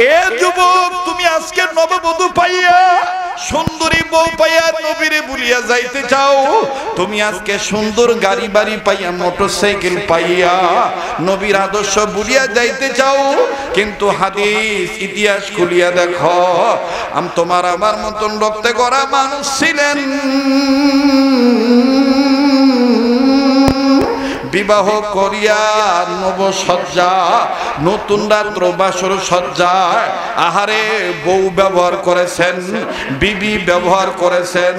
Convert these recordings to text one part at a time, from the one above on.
এ যুবক তুমি আজকে নববধূ পাইয়া সুন্দরী বউ পাইয়া নবীরে ভুলিয়া যাইতে চাও, তুমি আজকে সুন্দর গাড়ি বাড়ি পাইয়া মোটরসাইকেল পাইয়া নবীর আদর্শ ভুলিয়া যাইতে চাও, কিন্তু হাদিস ইতিহাস খুলিয়া দেখো তোমার আমার মতন রক্তে গড়া মানুষ ছিলেন, বিবাহ করিয়া নবসজ্জা নতুন রাত্র বাসর সজ্জায় আহারে বউ ব্যবহার করেছেন, বিবি ব্যবহার করেছেন,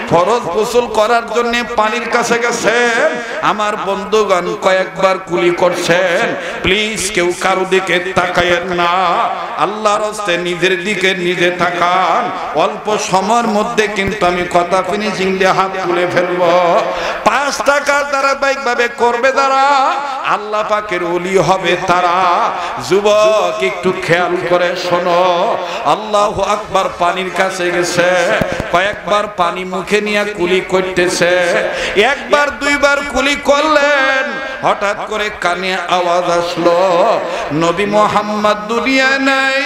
ফরজ গোসল করার জন্য পানির কাছে গেছেন, আমার বন্ধুগণ কয়েকবার কুলি করছেন। প্লিজ কেউ কারো দিকে তাকায়েন না, আল্লাহর হস্তে নিজের দিকে নিজে তাকান। অল্প সময়ের মধ্যে কিন্তু আমি কথা ফিনিশিং দিয়ে হাত তুলে ফেলবো। 5 টাকা ধারাবাহিকভাবে করবে তারা, আল্লাহ পাকের ওলি হবে তারা। যুবক একটু খেয়াল করে শোনো, আল্লাহু আকবার পানির কাছে গেছে, কয়েকবার পানি মুখে নিয়ে কুলি করতেছে, একবার দুইবার কুলি করলেন, হঠাৎ করে কানে আওয়াজ আসলো নবী মুহাম্মদ দুনিয়ায় নাই।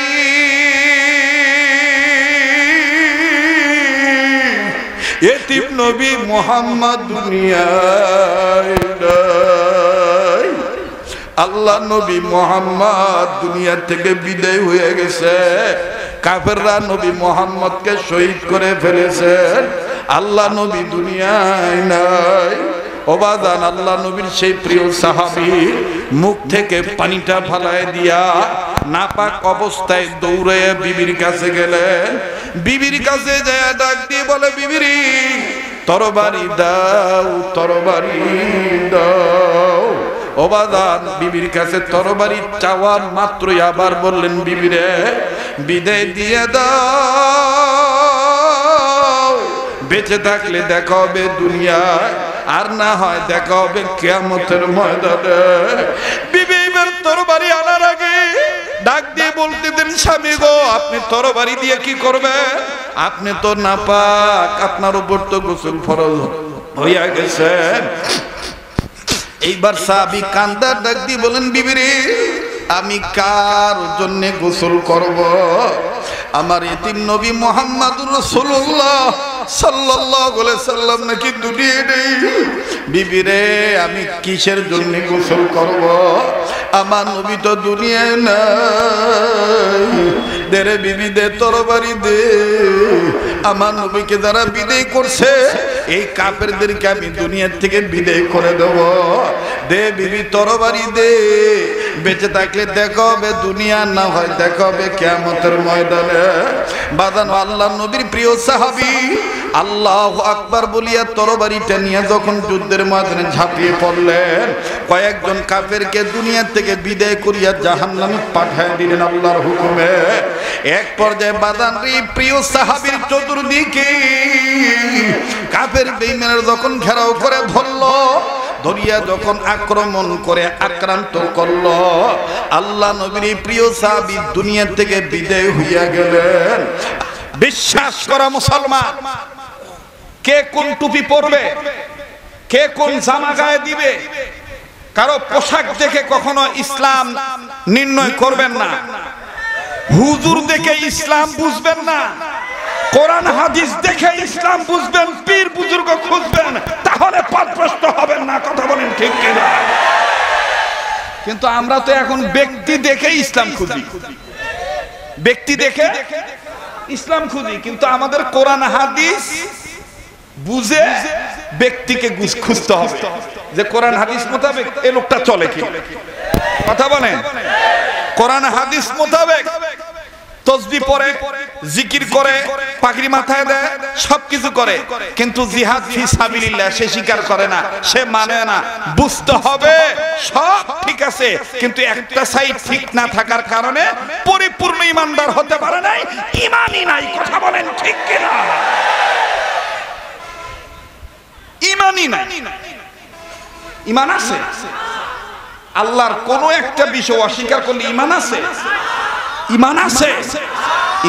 এতিম নবী মুহাম্মদ দুনিয়ায় নাই, আল্লাহ নবী মুহাম্মদ দুনিয়া থেকে বিদায় হয়ে গেছে। কাফেররা নবী মুহাম্মদকে শহীদ করে ফেলেছেন, আল্লাহ নবী দুনিয়ায় নাই। ওবাদান আল্লাহ নবীর সেই প্রিয় সাহাবী মুখ থেকে পানিটা ফালায় দিয়া নাপাক অবস্থায় দৌড়ে বিবির কাছে গেলেন। বিবির কাছে যায় ডাক দিয়ে বলে, বিবিরি তরবারি দাও, তরবারি দাও। ওবাদান বিবির কাছে তরবারি চাওয়ার মাত্রই আবার বললেন, বিবিরে বিদায় দিয়ে দাও, বেঁচে থাকলে দেখা হবে দুনিয়ায়, আর না হয় দেখা হবে কিয়ামতের ময়দানে। বিবি এবার তরবারি আনার আগে ডাক দিয়ে বলতে দেন, স্বামী গো আপনি তরবারি দিয়ে কি করবেন? আপনি তো নাপাক, আপনার উপর তো গোসল ফরজ হইয়া গেছে। এইবার সাহাবী কান্দার ডাক দিয়ে বলেন, বিবিরে আমি কার জন্য গোসল করব? আমার এতিম নবী মুহাম্মদুর রাসূলুল্লাহ সাল্লাল্লাহু আলাইহি সাল্লাম নাকি দুনিয়ায় নেই। বিবিরে আমি কিসের জন্য গোসল করব? আমার নবী তো দুনিয়ায় নাই। দেরে বিবি দে তরবারি দে, আমার নবীকে যারা বিদায় করছে এই কাফেরদেরকে আমি দুনিয়া থেকে বিদায় করে দেব। দে বিবি তরবারি দে, বেঁচে থাকলে দেখা হবে দুনিয়া, না হয় দেখা হবে কিয়ামতের ময়দানে। বাদান আল্লাহ নবীর প্রিয় সাহাবী আল্লাহু আকবার বলিয়া তরবারিটা নিয়ে যখন যুদ্ধের ময়দানে ঝাঁপিয়ে পড়লেন, কয়েকজন কাফেরকে দুনিয়া থেকে বিদায় করিয়া জাহান্নামে পাঠিয়ে দিলেন আল্লাহর হুকুমে। এক পর্যায়ে বাদানরি প্রিয় সাহাবীর চতুর্দিকে কাফের বেঈমানরা যখন ঘেরাও করে ধরলো, ধরিয়া যখন আক্রমণ করে আক্রান্ত করলো, আল্লাহ নবীর প্রিয় সাহাবী দুনিয়া থেকে বিদায় হইয়া গেলেন। বিশ্বাস করা মুসলমান, কে কোন টুপি পরবে, কে কোন জামা গায়ে দিবে, কারো পোশাক দেখে কখনো ইসলাম নির্ণয় করবেন না। হুজুর দেখে ইসলাম বুঝবেন না, কোরআন হাদিস দেখে ইসলাম বুঝবেন, পীর বুজুর্গ খুঁজবেন, তাহলে পথভ্রষ্ট হবেন না। কথা বলেন ঠিক কিনা? কিন্তু আমরা তো এখন ব্যক্তি দেখে ইসলাম খুঁজি, ব্যক্তি দেখে ইসলাম খুঁজি, কিন্তু আমাদের কোরআন হাদিস বুঝে ব্যক্তিকে খুঁজতে হবে যে কোরআন হাদিস মোতাবেক এই লোকটা চলে কি। কথা বলেন, কোরআন হাদিস মোতাবেক তসবিহ পড়ে, জিকির করে, পাগড়ি মাথায় দেয়, সবকিছু করে, কিন্তু জিহাদ ফি সাবিলিল্লাহ সে স্বীকার করে না, সে মানে না। বুঝতে হবে সব ঠিক আছে, কিন্তু একটা সাইড ঠিক না থাকার কারণে পরিপূর্ণ ইমানদার হতে পারে নাই, ইমানই নাই। কথা বলেন ঠিক কিনা? ইমানই নাই। ইমান আছে, আল্লাহর কোন একটা বিষয় অস্বীকার করলে ইমান আছে? ইমান আছে,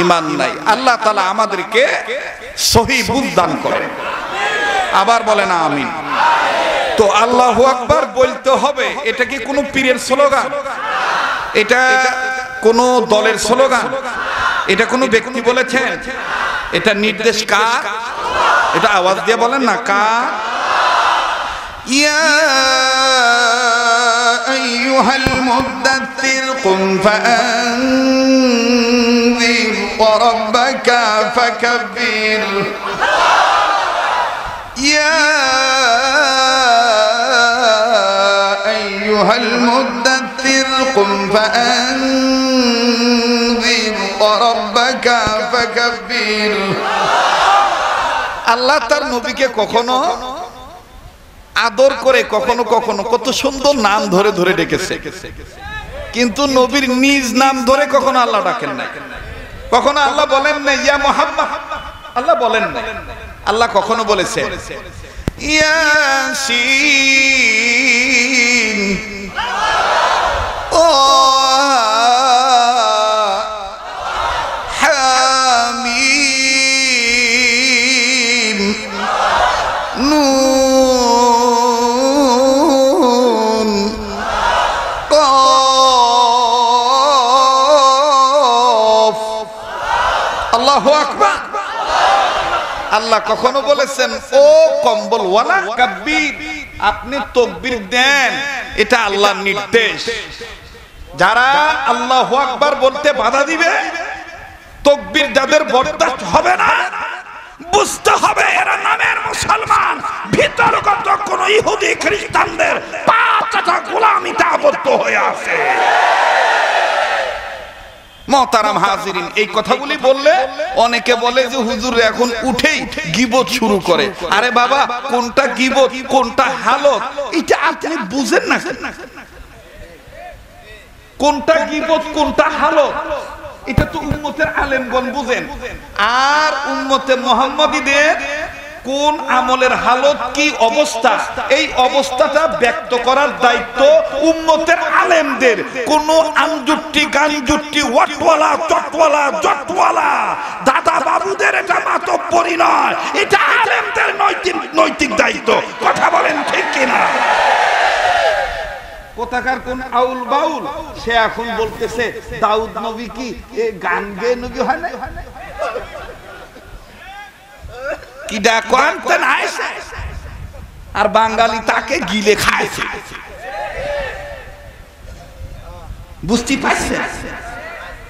ইমান নাই। আল্লাহ তাআলা আমাদেরকে সহি বুঝ দান করেন। আবার বলেন আমিন। তো আল্লাহু আকবার বলতে হবে, এটা কি কোনো পীরের স্লোগান? এটা কোন দলের স্লোগান, এটা কোন ব্যক্তি বলেছেন, এটা নির্দেশ কার? এটা আওয়াজ দিয়ে বলেন না কার? ইয়া আইয়ুহাল মুদ্দাথির কুম ফাআনযির ওয়া রাব্বাকা ফাকাব্বির। ইয়া আইয়ুহাল মুদ্দাথির কুম ফাআনযির ওয়া রাব্বাকা ফাকাব্বির। আল্লাহ তার নবীকে কখনো আদর করে, কখনো কখনো কত সুন্দর নাম ধরে ধরে ডেকেছে, কিন্তু নবীর নিজ নাম ধরে কখনো আল্লাহ ডাকেন না। কখনো আল্লাহ বলেন না ইয়া মুহাম্মদ, আল্লাহ বলেন না। আল্লাহ কখনো বলেছে ইয়াসিন, ও হামিম, নুন, কফ। আল্লাহু আকবার। আল্লাহ কখনো বলেছেন ও কম্বলওয়ালা কাব্বির, আপনি তাকবীর দেন, এটা আল্লাহর নির্দেশ। যারা আল্লাহু আকবার বলতে বাধা দিবে, তাকবীর যাদের বরদাস্ত হবে না, বুঝতে হবে এরা নামের মুসলমান, ভিতরগত কোন ইহুদি খ্রিস্টানদের পাঁচটা গোলামিতে আবদ্ধ হয়ে আছে। মোহতারাম হাজিরিন, এই কথাগুলি বললে অনেকে বলে যে হুজুর এখন উঠেই গীবত শুরু করে। আরে বাবা, কোনটা গীবত কোনটা হালত এটা আপনি বুঝেন না। কোনটা গীবত কোনটা হালত এটা তো উম্মতের আলেমগণ বুঝেন। আর উম্মতে মুহাম্মাদীদের কোন আমলের হালত কি অবস্থা, এই অবস্থাটা ব্যক্ত করার দায়িত্ব উম্মতের আলেমদের। কোন আমজুট্টি গানজুট্টি ওয়াটওয়ালা চটওয়ালা জটওয়ালা দাদা বাবুদের এটা মাতব্বরি নয়, এটা আলেমদের নৈতিক দায়িত্ব। কথা বলেন ঠিক কিনা? কোথাকার কোন আউল বাউল সে এখন বলতেছে দাউদ নবী কি গান গেয়ে নবী হয় না? কি ডাকতেন আর বাঙালি তাকে গিলে খাইছে। বুঝতে পারছেন?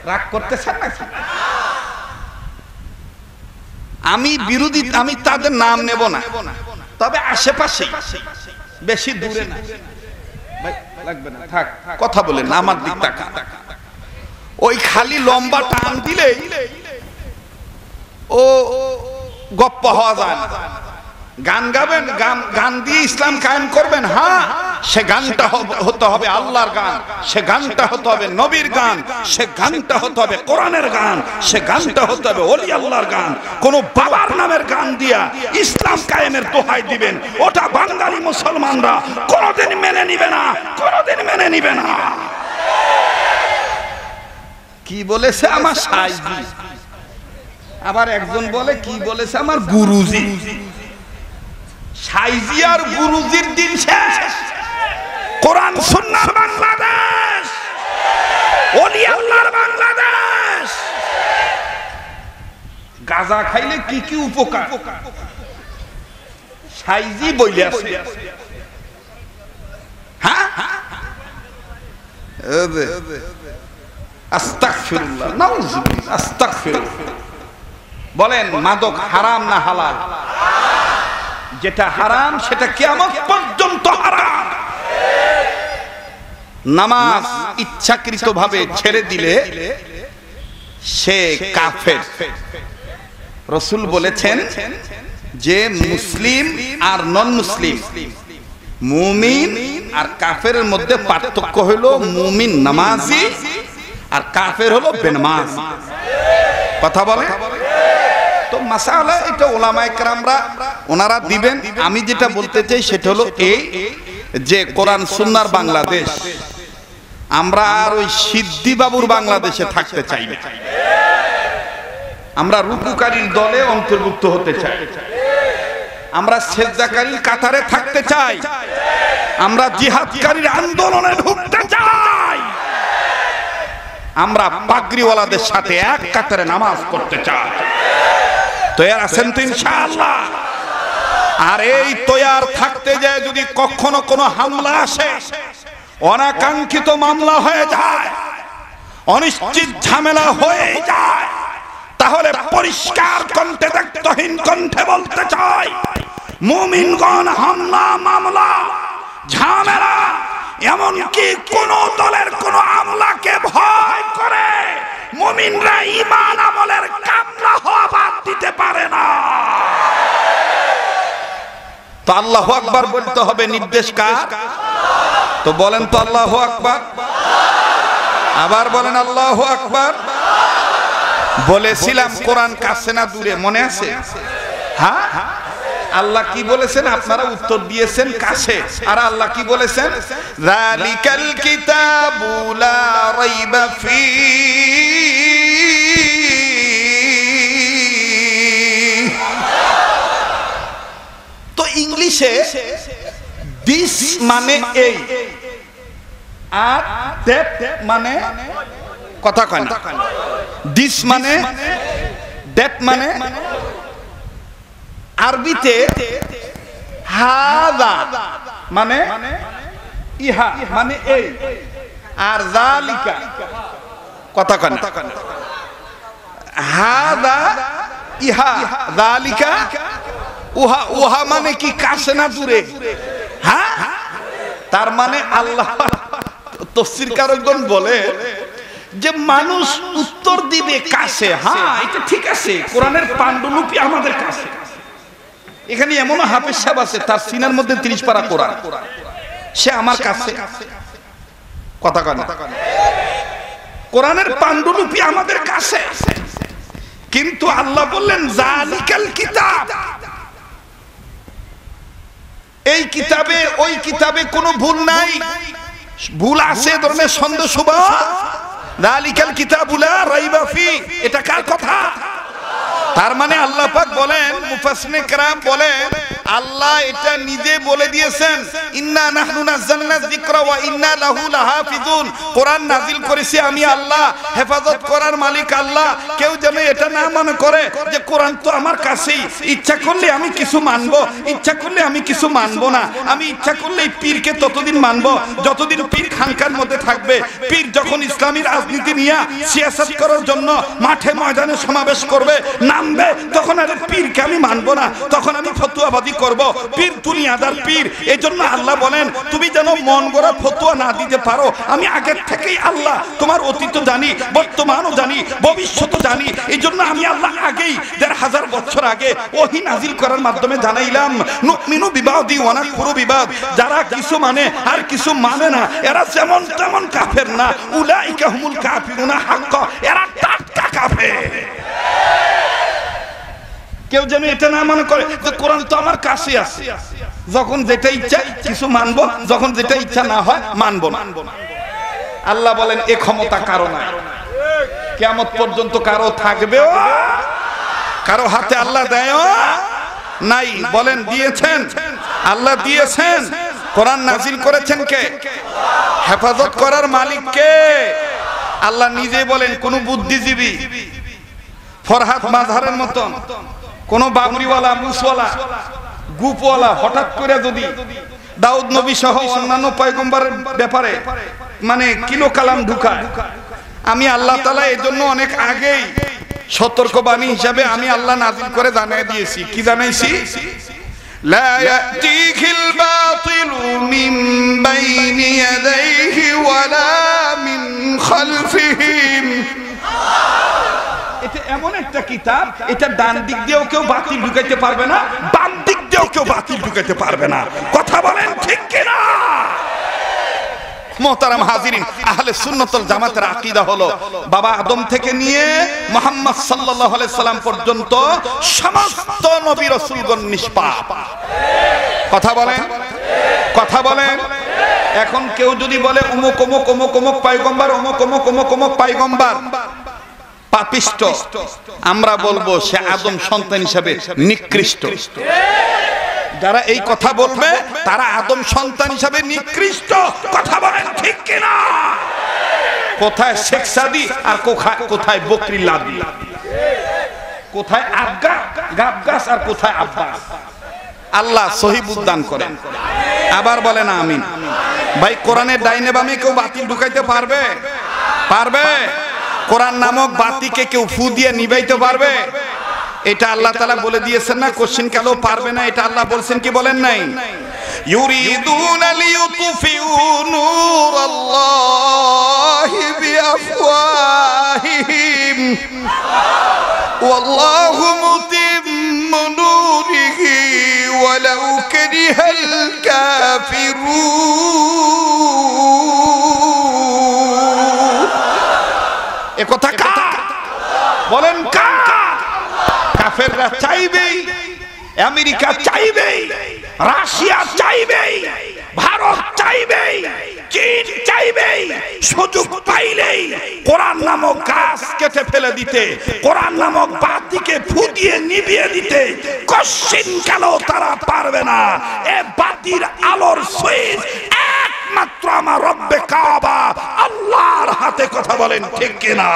রাগ করতেছেন না? আমি বিরোধী, আমি তাদের নাম নেব না, তবে আশেপাশে, বেশি দূরে না। লাগবে না, থাক, কথা বলেন না, আমার দিক তাকা। ওই খালি লম্বা টান দিলে ও গপ্প হওয়া যায় না। গান গাবেন, গান দিয়ে ইসলাম কায়েম করবেন, হ্যাঁ, সে গানটা হতে হবে আল্লাহর গান, সে গানটা হতে হবে নবীর গান, সে গানটা হতে হবে কোরআনের গান, সে গানটা হতে হবে ওলি আল্লাহর গান। কোন বাবার নামের গান দিয়া ইসলাম কায়েমের দোহাই দিবেন, ওটা বাঙালি মুসলমানরা কোনোদিন মেনে নিবে না, কোনোদিন মেনে নিবে না। কি বলেছে আমার সাইজি, আবার একজন বলে কি বলেছে আমার গুরুজি। সাইজি আর গুরুজির দিন শেষ। কোরআন সুন্নাহর বাংলাদেশ, ওলি আল্লাহর বাংলাদেশ। গাঁজা খাইলে কি কি উপকার সাইজি বইলে আছে। হ্যাঁ, আস্তাগফিরুল্লাহ, নাউযুবিল্লাহ, আস্তাগফিরুল্লাহ। বলেন মাদক হারাম না হালাল? যেটা হারাম সেটা কিয়ামত পর্যন্ত হারাম। নামাজ ইচ্ছাকৃতভাবে ছেড়ে দিলে সে কাফের। রাসূল বলেছেন যে মুসলিম আর নন মুসলিম, মুমিন আর কাফেরের মধ্যে পার্থক্য হলো মুমিন নামাজি আর কাফের হলো বেনামাজ। কথা বলে তো মাসালা এটা ওলামায়ে কেরামরা ওনারা দিবেন। আমি যেটা বলতে চাই সেটা হলো এই যে কোরআন সুন্নাহর বাংলাদেশ, আমরা আর ওই সিদ্ধি বাবুর বাংলাদেশে থাকতে চাই না। আমরা রুকুকারীর দলে অন্তর্ভুক্ত হতে চাই, আমরা সেজদাকারীর কাতারে থাকতে চাই, আমরা জিহাদকারীর আন্দোলনে ঢুকতে চাই। আমরা পাগড়িওয়ালাদের সাথে এক কাতারে নামাজ পড়তে চাই। তৈয়ার আছেন তো ইনশাআল্লাহ? আর এই তৈয়ার থাকতে যায় যদি কখনো কোনো হামলা আসে, অনাকাঙ্ক্ষিত মামলা হয়ে যায়, অনিশ্চিত ঝামেলা হয়ে যায়, তাহলে পরিষ্কার কণ্ঠে, দায়িত্বহীন কণ্ঠে বলতে চাই, মুমিনগণ হামলা, মামলা, ঝামেলা, এমনকি কোন দলের কোন আমলাকে ভয় করে মুমিনরা ঈমান আমলের কামলা হওয়া বাদ দিতে পারে না। তো আল্লাহু আকবার বলতে হবে, নির্দেশ কার? তো বলেন তো আল্লাহু আকবার, আবার বলেন আল্লাহু আকবার। বলেছিলাম কোরআন কাছে না দূরে, মনে আছে? হ্যাঁ, আল্লাহ কি বলেছেন? আপনারা উত্তর দিয়েছেন কাছে। আর আল্লাহ কি বলেছেন? যালিকাল কিতাবু লা রাইবা ফীহি। তো ইংলিশে দিস মানে এই, আর দ্যাট মানে কথা কয় না। দিস মানে, দ্যাট মানে, আরবিতে হাদা মানে ইহা মানে এই, আর যালিকা কথা কয় না। হাদা ইহা, যালিকা উহা। উহা মানে কি কাছে না দূরে? হ্যাঁ, তার মানে আল্লাহ তাফসীরকারগণ বলে যে মানুষ উত্তর দিবে কাছে। হ্যাঁ, এটা ঠিক আছে, কোরআনের পাণ্ডুলিপি আমাদের কাছে। এখানে এমন হাফেজ সাহেব আছে, তার সিনার মধ্যে 30 পারা কোরআন, সে আমার কাছে কথা কয় না। কোরআনের পাণ্ডুলিপি আমাদের কাছে, কিন্তু আল্লাহ বললেন যালিকাল কিতাব, এই কিতাবে ওই কিতাবে কোনো ভুল নাই। ভুল আছে ধরনের সন্দেহ শুভা। যালিকাল কিতাবু লা রাইবা ফি, এটা কার কথা? তার মানে আল্লাহ পাক বলেন, মুফাসসিরিনে কেরাম বলেন, আল্লাহ এটা নিজে বলে দিয়েছেন, ইন্না নাহনু নাযালনা যিকরা ওয়া ইন্না লাহু লাহাফিজুন। কোরআন নাজিল করেছি আমি আল্লাহ, হেফাজত করার মালিক আল্লাহ। কেউ যেন এটা না মনে করে যে কোরআন তো আমার কাছেই, ইচ্ছা করলে আমি কিছু মানব, ইচ্ছা করলে আমি কিছু মানব না। আমি ইচ্ছা করলে পীরকে ততদিন মানব যতদিন পীর খানকার মধ্যে থাকবে। পীর যখন ইসলামী রাজনীতি নিয়ে সিয়াসত করার জন্য মাঠে ময়দানে সমাবেশ করবে, নামবে, তখন আর পীরকে আমি মানব না, তখন আমি ফতোয়াবাদী করব। পীর দুনিয়াদার পীর। এই জন্য আল্লাহ বলেন, তুমি যেন মন গড়া ফতোয়া না দিতে পারো, আমি আগের থেকেই আল্লাহ তোমার অতীত জানি, বর্তমানও জানি, ভবিষ্যৎও জানি। এই জন্য আমি আল্লাহ আগেই ১৫০০ বছর আগে ওহী নাজিল করার মাধ্যমে জানাইলাম, নুমিনু বিবাদি ওয়া নাকফুরু বিবাদ। যারা কিছু মানে আর কিছু মানে না, এরা যেমন তেমন কাফের না। উলাইকা হুমুল কাফিরুনা হাক্কা, এরা টাটকা কাফের। কেউ যেন এটা না মনে করে যে কোরআন তো আমার কাছে আছে, যখন যেটা ইচ্ছা কিছু মানবো, যখন যেটা ইচ্ছা না হয় মানবো না। আল্লাহ বলেন এ ক্ষমতা কারো নাই, কিয়ামত পর্যন্ত কারো থাকবেও, কারো হাতে আল্লাহ দেয়ও নাই। বলেন দিয়েছেন? আল্লাহ দিয়েছেন। কোরআন নাজিল করেছেন কে? হেফাজত করার মালিক কে? আল্লাহ নিজে বলেন, কোন বুদ্ধিজীবী ফরহাদ মাযহারের মতন কোন বাবরিওয়ালা, মুসওয়ালা, গুপওয়ালা হঠাৎ করে যদি দাউদ নবী সহ অন্যান্য পয়গম্বরের ব্যাপারে মানে কিলো কালাম ঢুকায়, আমি আল্লাহ তাআলা এর জন্য অনেক আগেই সতর্কবাণী হিসাবে আমি আল্লাহ নাজিল করে জানিয়ে দিয়েছি। কি জানাইছি? লা ইয়াতিহিল বাতিলু মিন বাইনি ইয়াদাইহি ওয়ালা মিন খালফিহিম। এটা এমন একটা কিতাব, এটা ডান দিক দিয়েও কেউ বাতিল ঢুকাইতে পারবে না, বাম দিক দিয়েও কেউ বাতিল ঢুকাইতে পারবে না। কথা বলেন ঠিক কিনা? মুহতারাম হাজিরিন, আহলে সুন্নাত ওয়াল জামাতের আকীদা হলো বাবা আদম থেকে নিয়ে মুহাম্মদ সাল্লাল্লাহু আলাইহি সাল্লাম পর্যন্ত সমস্ত নবী রাসূলগণ নিষ্পাপ। কথা বলেন, কথা বলেন। এখন কেউ যদি বলে অমুক অমুক অমুক অমুক পয়গম্বর, অমুক অমুক অমুক অমুক পয়গম্বর পাপিষ্ট, আমরা বলবো সে আদম সন্তান হিসেবে নিকৃষ্ট। যারা এই কথা বলবে তারা আদম সন্তান হিসেবে নিকৃষ্ট। কথা বলেন ঠিক কিনা? কোথায় শেখ সাদি আর কোথায় বকরি লাদি, কোথায় আজ্ঞা গাবগাস আর কোথায় আব্বাস। আল্লাহ সহি বুঝদান করেন। আবার বলেন আমিন। ভাই কোরআনের ডাইনে বামে কেউ বাতি ঢুকাইতে পারবে? পারবে? কোরআন নামক বাতিকে কেউ ফু দিয়ে নিভাইতে পারবে? এটা আল্লাহ তাআলা বলে দিয়েছেন না, কোশ্চেন কালো পারবে না, এটা আল্লাহ বলছেন কি বলেন নাই? ইউরিদুনা লিইউতফিউ নূরাল্লাহি বিআফওয়াহিহিম ওয়াল্লাহু মুতিম্মু নূরিহি ওয়ালাউ কারিহাল কাফিরুন। এ কথা কার বলেন? কার? কাফেররা চাইবে, আমেরিকা চাইবে, রাশিয়া চাইবে, ভারত চাইবে, চীন চাইবে সুযোগ পাইলেই কোরআন নামক গাছ কেটে ফেলে দিতে, কোরআন নামক বাতিকে ফুটিয়ে নিভিয়ে দিতে। কোশ্চেন কেন তারা পারবে না? এ বাতির আলোর সুইচ একমাত্র আমার রব্বে কাবা আল্লাহর হাতে। কথা বলেন ঠিক কিনা?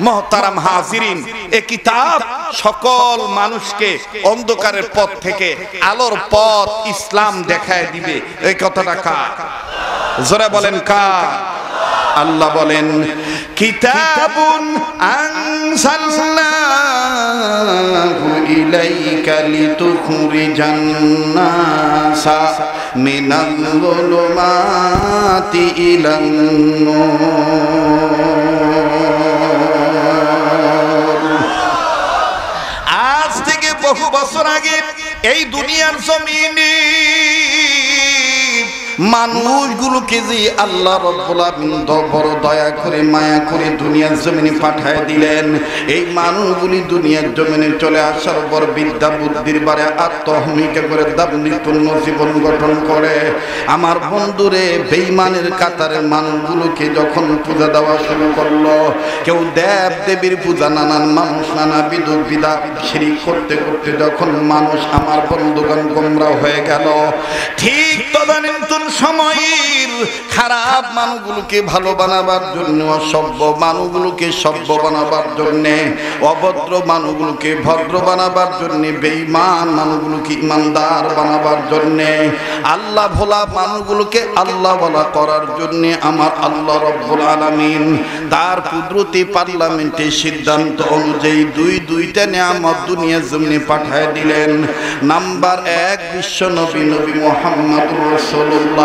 মুহতারাম হাজিরিন, এই কিতাব সকল মানুষকে অন্ধকারের পথ থেকে আলোর পথ ইসলাম দেখায় দিবে। এই কথাটা কার? জোরে বলেন কার? আল্লাহ বলেন কিতাবুন আনসালনাহু ইলাইকা লিতুখরিজান নাসা মিনাল যুলুমাতি ইলান নূর। বহু বছর আগে এই দুনিয়ার জমিনে মানুষগুলোকে যে আল্লাহ রাব্বুল আলামিন বড় দয়া করে মায়া করে দুনিয়ার জমিনে পাঠায় দিলেন, এই মানুষগুলি দুনিয়ার জমিনে চলে আসার পর বিদ্যা বুদ্ধির বারে আত্মহমিকা করে দাম্ভিকপূর্ণ জীবন গঠন করে। আমার বন্ধুরে বেঈমানের কাতারের মানুষগুলোকে যখন পূজা দেওয়া শুরু করলো, কেউ দেব দেবীর পূজা, নানান মানুষ নানাবিধ বিদআত শিরক করতে করতে যখন মানুষ আমার বন্ধুগণ গোমরাহ হয়ে গেল, ঠিক তদানীন্তন সময়ের খারাপ মানুষগুলোকে ভালো বানাবার জন্য, অসভ্য মানুষগুলোকে সভ্য বানাবার জন্য, অভদ্র মানুষগুলোকে ভদ্র বানাবার জন্য, বেঈমান মানুষগুলোকে ইমানদার বানাবার জন্য, আল্লাহ ভোলা মানুষগুলোকে আল্লাহ ভোলা করার জন্য আমার আল্লাহ রাব্বুল আলামিন তার কুদরতি পার্লামেন্টে সিদ্ধান্ত অনুযায়ী দুইটা নিয়ামত দুনিয়ার জমিনে পাঠায় দিলেন। নাম্বার 1 বিশ্ব নবী নবী মুহাম্মদুর রাসূলুল্লাহ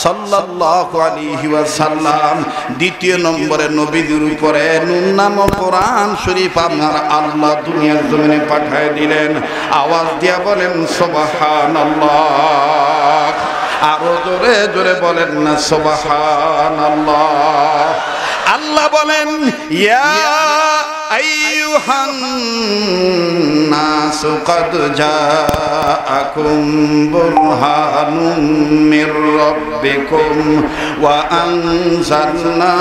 সাল্লাল্লাহু আলাইহি ওয়াসাল্লাম। দ্বিতীয় নম্বরে নবীদের উপরে নূর নামক কোরআন শরীফ আমার আল্লাহ দুনিয়ার জমিনে পাঠায় দিলেন। আওয়াজ দিয়া বলেন সুবহানাল্লাহ। আরো জোরে জোরে বলেন না সুবহানাল্লাহ। আল্লাহ বলেন ইয়া আইয়ুহান নাস ক্বাদ জাআকুম বুরহানুম মির রাব্বিকুম ওয়া আনজালনা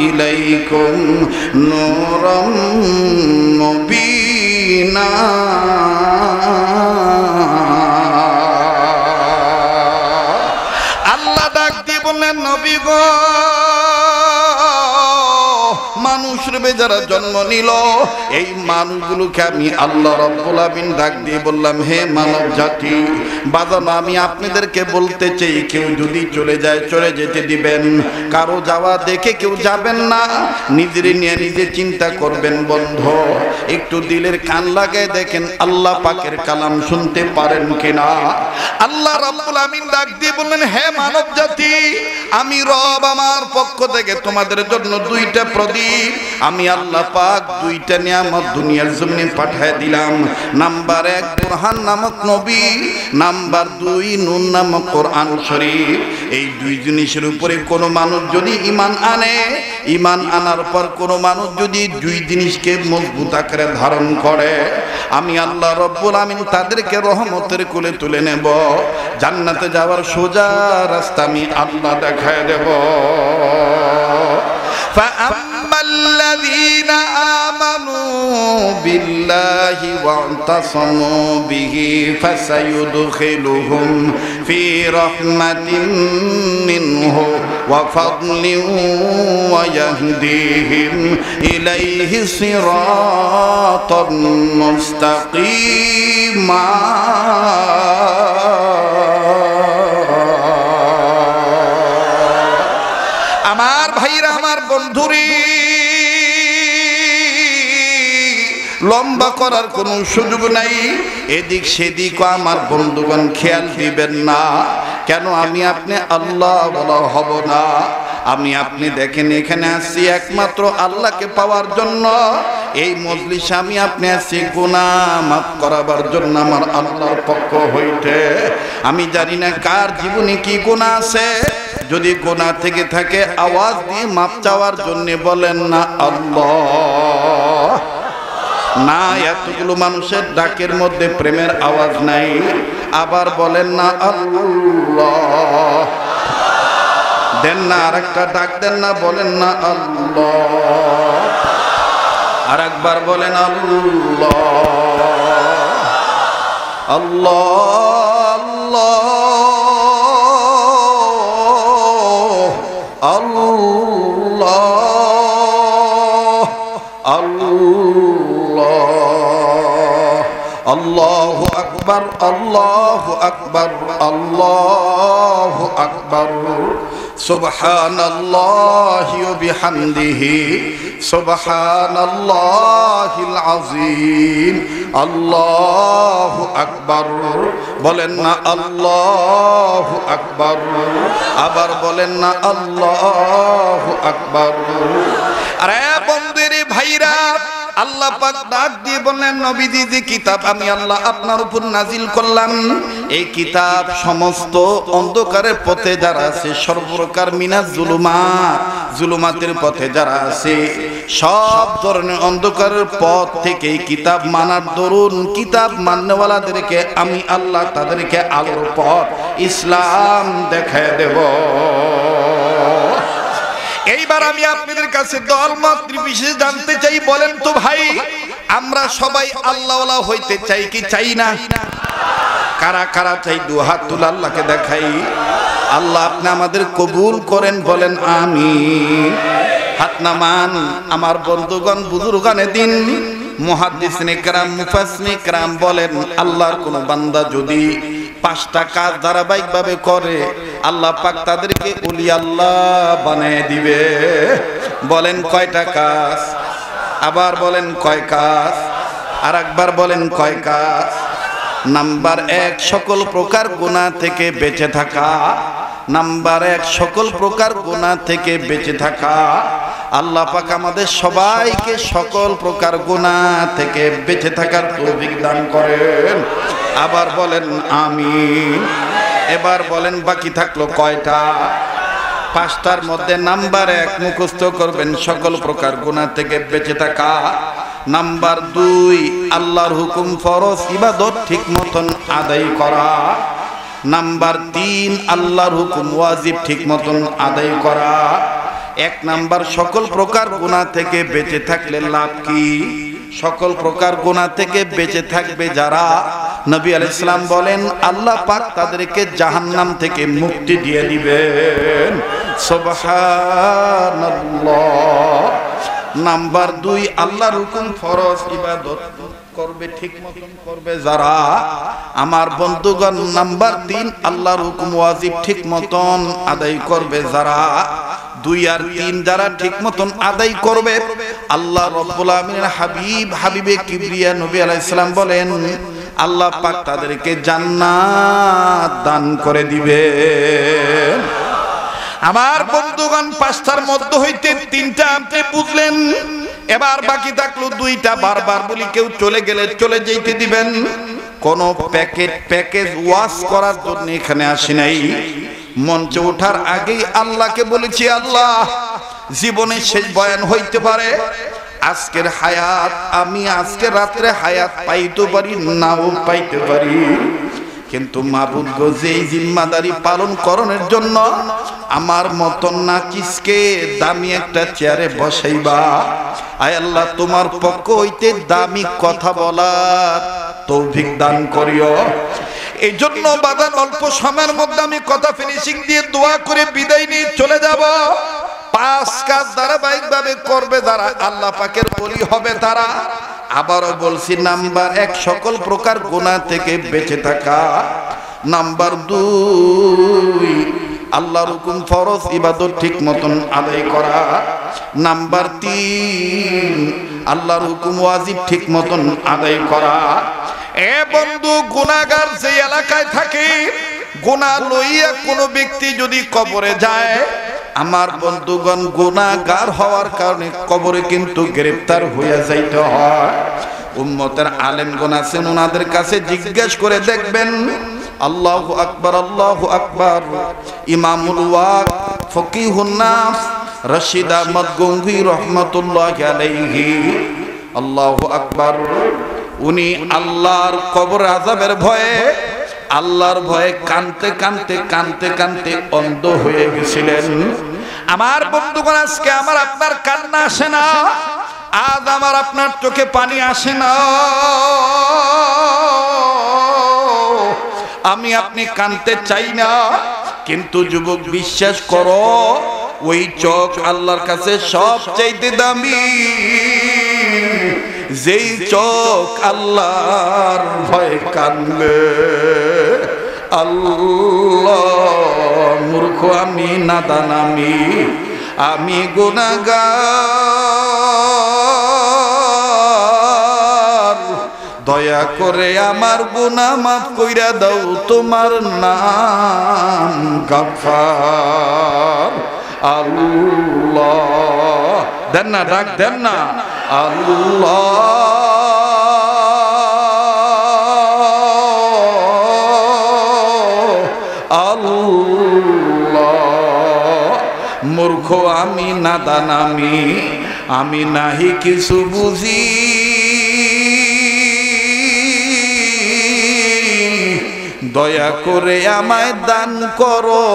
ইলাইকুম নূরাম মুবিনা। আল্লাহ ডাক দিয়ে বললেন নবী গো, মানুষের যারা জন্ম নিল এই মানুষগুলোকে আমি আল্লাহ রাব্বুল আলামিন ডাক দিয়ে বললাম, হে মানব জাতি বাজানো, আমি আপনাদেরকে বলতে চাই, কেউ যদি চলে যায় চলে যেতে দিবেন, কারো যাওয়া দেখে কেউ যাবেন না, নিজের নিয়ে নিজে চিন্তা করবেন। বন্ধ একটু দিলের কান লাগায় দেখেন আল্লাহ পাকের কালাম শুনতে পারেন কিনা। আল্লাহ রাব্বুল আলামিন ডাক দিয়ে বললেন, হে মানব জাতি, আমি রব আমার পক্ষ থেকে তোমাদের জন্য দুইটা প্রদীপ আমি আল্লাহ পাক দুইটা নিয়ামত দুনিয়ার জমিনে পাঠায় দিলাম। নাম্বার 1 বুরহান নামক নবী, নাম্বার 2 নূর নামক কোরআন শরীফ। এই দুই জিনিসের উপরে কোনো মানুষ যদি ঈমান আনে, ঈমান আনার পর কোনো মানুষ যদি দুই জিনিসকে মজবুত আকারে ধারণ করে, আমি আল্লাহ রাব্বুল আমিন তাদেরকে রহমতের কোলে তুলে নেব, জান্নাতে যাওয়ার সোজা রাস্তা আমি আল্লাহ দেখায় দেব। فأما الذين آمنوا بالله واعتصموا به فسيدخلهم في رحمة منه وفضل ويهديهم إليه صراطا مستقيما আমার ভাইরা, আমার বন্ধুরি, লম্বা করার কোনো সুযোগ নাই। এদিক সেদিক আমার বন্ধুগণ খেয়াল দিবেন না। কেন আমি আপনি আল্লাহ বলা হব না? আমি আপনি দেখেন এখানে আসছি একমাত্র আল্লাহকে পাওয়ার জন্য। এই মজলিসে আমি আপনি আসছি গুনাহ মাফ করাবার জন্য আমার আল্লাহর পক্ষ হইতে। আমি জানি না কার জীবনে কি গুনাহ আছে। যদি গুনাহ থেকে থাকে আওয়াজ দিয়ে মাফ চাওয়ার জন্য বলেন না আল্লাহ। না, এতগুলো মানুষের ডাকের মধ্যে প্রেমের আওয়াজ নাই। আবার বলেন না আল্লাহ। দেন না আরেকটা ডাক, দেন না, বলেন না আল্লাহ। আর একবার বলেন আল্লাহ আল্লাহ আল্লাহ আল্লাহ আল্লাহু আকবার আল্লাহু আকবার আল্লাহু আকবার সুবহানাল্লাহি ওয়া বিহামদিহি সুবহানাল্লাহিল আযীম আল্লাহু আকবার। বলেন না আল্লাহু আকবার। আবার বলেন না আল্লাহু আকবার। আরে বন্ধুরে ভাইরা, আল্লাহ পাক ডাক দিয়ে বললেন, নবীজি যে কিতাব আমি আল্লাহ আপনার উপর নাজিল করলাম, এই কিতাব সমস্ত অন্ধকারের পথে যারা আছে, সর্বপ্রকার মিনাজ জুলুমাত, জুলুমাতের পথে যারা আছে, সব ধরনের অন্ধকারের পথ থেকে এই কিতাব মানার দরুন কিতাব মাননেওয়ালাদেরকে আমি আল্লাহ তাদেরকে আলোর পথ ইসলাম দেখায় দেব। এইবার আমি আপনাদের কাছে দলমত নির্বিশেষে জানতে চাই, বলেন তো ভাই, আমরা সবাই আল্লাহওয়ালা হইতে চাই কি চাই না? কারা কারা চাই? দু হাত তুলে আল্লাহকে দেখাই। আল্লাহ আপনি আমাদের কবুল করেন, বলেন আমিন। হাত নামান। আমার বন্ধুগণ, বুজুর্গানে দিন, মুহাদ্দিসিনে কেরাম, মুফাসসিরিনে কেরাম বলেন, আল্লাহর কোন বান্দা যদি 5টা কাজ ধারাবাহিকভাবে করে, আল্লাহ পাক তাদেরকে ওলি আল্লাহ বানিয়ে দিবে। বলেন কয়টা কাজ? আবার বলেন কয় কাজ? আর একবার বলেন কয় কাজ? নাম্বার 1, সকল প্রকার গুনাহ থেকে বেঁচে থাকা। নাম্বার 1, সকল প্রকার গুনাহ থেকে বেঁচে থাকা। আল্লাহ পাক আমাদের সবাইকে সকল প্রকার গুনাহ থেকে বেঁচে থাকার তৌফিক দান করেন। আবার বলেন আমিন। এবার বলেন বাকি থাকলো কয়টা? 5টার মধ্যে নাম্বার 1 মুখস্থ করবেন, সকল প্রকার গুনাহ থেকে বেঁচে থাকা। নাম্বার 2, আল্লাহর হুকুম ফরজ ইবাদত ঠিক মতন আদায় করা। নাম্বার 3, আল্লাহর হুকুম ওয়াজিব ঠিক মতন আদায় করা। 1 নাম্বার, সকল প্রকার গুনাহ থেকে বেঁচে থাকলে লাভ কি? সকল প্রকার গুনাহ থেকে বেঁচে থাকবে যারা, নবী আলাইহিস সালাম বলেন আল্লাহ পাক তাদেরকে জাহান্নাম থেকে মুক্তি দিয়ে দিবেন। সুবহানাল্লাহ। নাম্বার 2, আল্লাহর হুকুম ফরজ ইবাদত করবে ঠিক মতন করবে যারা, আমার বন্ধুগণ। নাম্বার 3, আল্লাহর হুকুম ওয়াজিব ঠিক মতন আদায় করবে যারা। 2 আর 3 যারা ঠিক মতন আদায় করবে, আল্লাহ রাব্বুল আলামিনের হাবিবে কিবরিয়া নবী আলাইহিস সালাম বলেন আল্লাহ পাক তাদেরকে জান্নাত দান করে দিবেন। আমার বন্ধুগণ, 5টার মধ্যে হইতে 3টা আপনি বুঝলেন। এবার বাকি থাকলো 2টা। বারবার বলি, কেউ চলে গেলে চলে যেতে দিবেন। কোন প্যাকেজ ওয়াশ করার জন্য এখানে আসি নাই। মঞ্চে ওঠার আগেই আল্লাহকে বলেছি, আল্লাহ জীবনের শেষ বয়ান হইতে পারে, আজকের হায়াত আমি আজকে রাত্রে হায়াত পাইতে পারি, নাও পাইতে পারি, কিন্তু মাবুদ গো যেই জিম্মাদারি পালন করণের জন্য আমার মতন নাকিসকে দামি একটা চেয়ারে বসাইবা, আয় আল্লাহ তোমার পক্ষ হইতে দামি কথা বলার তৌফিক দান করিও। এই জন্য বাদান অল্প সময়ের মধ্যে আমি কথা ফিনিশিং দিয়ে দোয়া করে বিদায় নিয়ে চলে যাব। 5 কাজ ধারাবাহিকভাবে করবে যারা আল্লাহ পাকের ওলি হবে তারা। আবারও বলছি, নাম্বার 1 সকল প্রকার গুনাহ থেকে বেঁচে থাকা। নাম্বার 2 আল্লাহর হুকুম ফরজ ইবাদত ঠিক মতন আদায় করা। নাম্বার 3 আল্লাহর হুকুম ওয়াজিব ঠিক মতন আদায় করা। এ বন্ধু, গুনাহগার যে এলাকায় থাকে, গুনাহ লইয়া কোনো ব্যক্তি যদি কবরে যায়, আমার বন্ধুগণ গুনাহগার হওয়ার কারণে কবরে কিন্তু গ্রেফতার হইয়া যাইতে হয়। উম্মতের আলেমগণ আছেন, ওনাদের কাছে জিজ্ঞেস করে দেখবেন। আল্লাহু আকবার, আল্লাহু আকবার। ইমামুল ওয়াক ফকিহুন নাস রশিদ আহমদ গঙ্গুই রহমাতুল্লাহি আলাইহি, আল্লাহু আকবার, উনি আল্লাহর কবর আযাবের ভয়ে, আল্লাহর ভয়ে কানতে কানতে কানতে কানতে অন্ধ হয়ে গেছিলেন। আমার বন্ধুগণ, আজকে আমার আপনার কান্না আসে না, আজ আমার আপনার চোখে পানি আসে না। আমি আপনি কানতে চাই না, কিন্তু যুবক বিশ্বাস করো, ওই চোখ আল্লাহর কাছে সবচাইতে দামি। যেই চোখ আল্লাহর ভয়ে কানবে, আল্লাহ মূর্খ আমি, নাদান আমি গুনাহগার, দয়া করে আমার গুনাহ মাফ কইরা দাও, তোমার নাম গফফার। আল্লাহ দেন না, ডাক দেন না, আল্লাহ আল্লাহ। মূর্খ আমি, নাদান আমি নাহি কিছু বুঝি, দয়া করে আমায় দান করো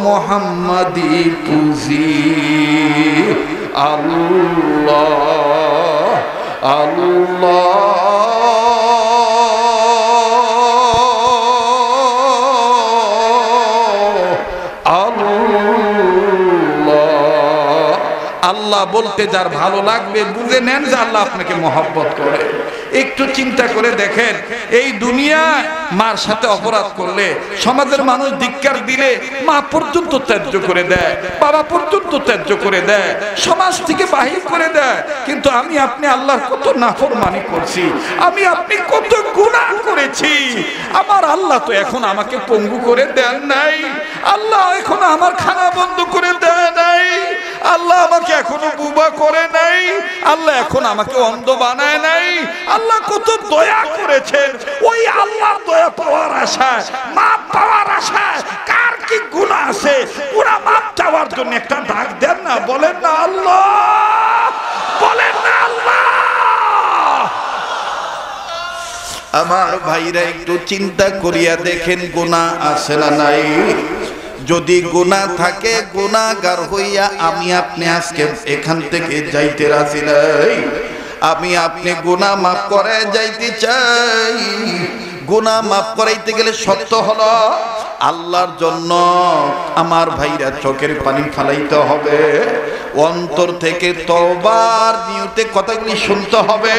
মুহাম্মাদি পুঁজি। আল্লাহ আল্লাহ আল্লাহ বলতে যার ভালো লাগবে বুঝে নেন যে আল্লাহ আপনাকে মহব্বত করে। একটু চিন্তা করে দেখেন, এই দুনিয়ায় মার সাথে অপরাধ করলে, সমাজের মানুষ ধিক্কার দিলে মা পর্যন্ত ত্যায্য করে দেয়, বাবা পর্যন্ত ত্যায্য করে দেয়, সমাজ থেকে বাহির করে দেয়। কিন্তু আমি আপনি আল্লাহর কত নাফরমানি করছি, আমি আপনি কত গুনাহ করেছি। আমার আল্লাহ তো এখন আমাকে পঙ্গু করে দেন নাই, আল্লাহ এখন আমার খানা বন্ধ করে দেয় নাই, আল্লাহ আমাকে এখনো বুবা করে নাই, আল্লাহ এখন আমাকে অন্ধ বানায় নাই। আল্লাহ কত দয়া করেছেন। ওই আল্লাহর দয়া পাওয়ার আশায়, মাপ পাওয়ার আশায় কার কি গুনাহ আছে, পুরা মাপ চাওয়ার জন্য একটা ডাক দেন না, বলেন না আল্লাহ, বলেন না আল্লাহ। আমার ভাইরা একটু চিন্তা করিয়া দেখেন, গুনাহ আছে না নাই? যদি গুনাহ থাকে, গুনাহগার হইয়া আমি আপনি আজকে এখান থেকে যাইতে রাজি নাই। আমি আপনি গুনাহ মাফ করে যাইতে চাই। গুনাহ মাফ করাইতে গেলে সত্য হলো আল্লাহর জন্য আমার ভাইরা চোখের পানি ফালাইতে হবে, অন্তর থেকে তওবার নিয়তে কথাগুলি শুনতে হবে।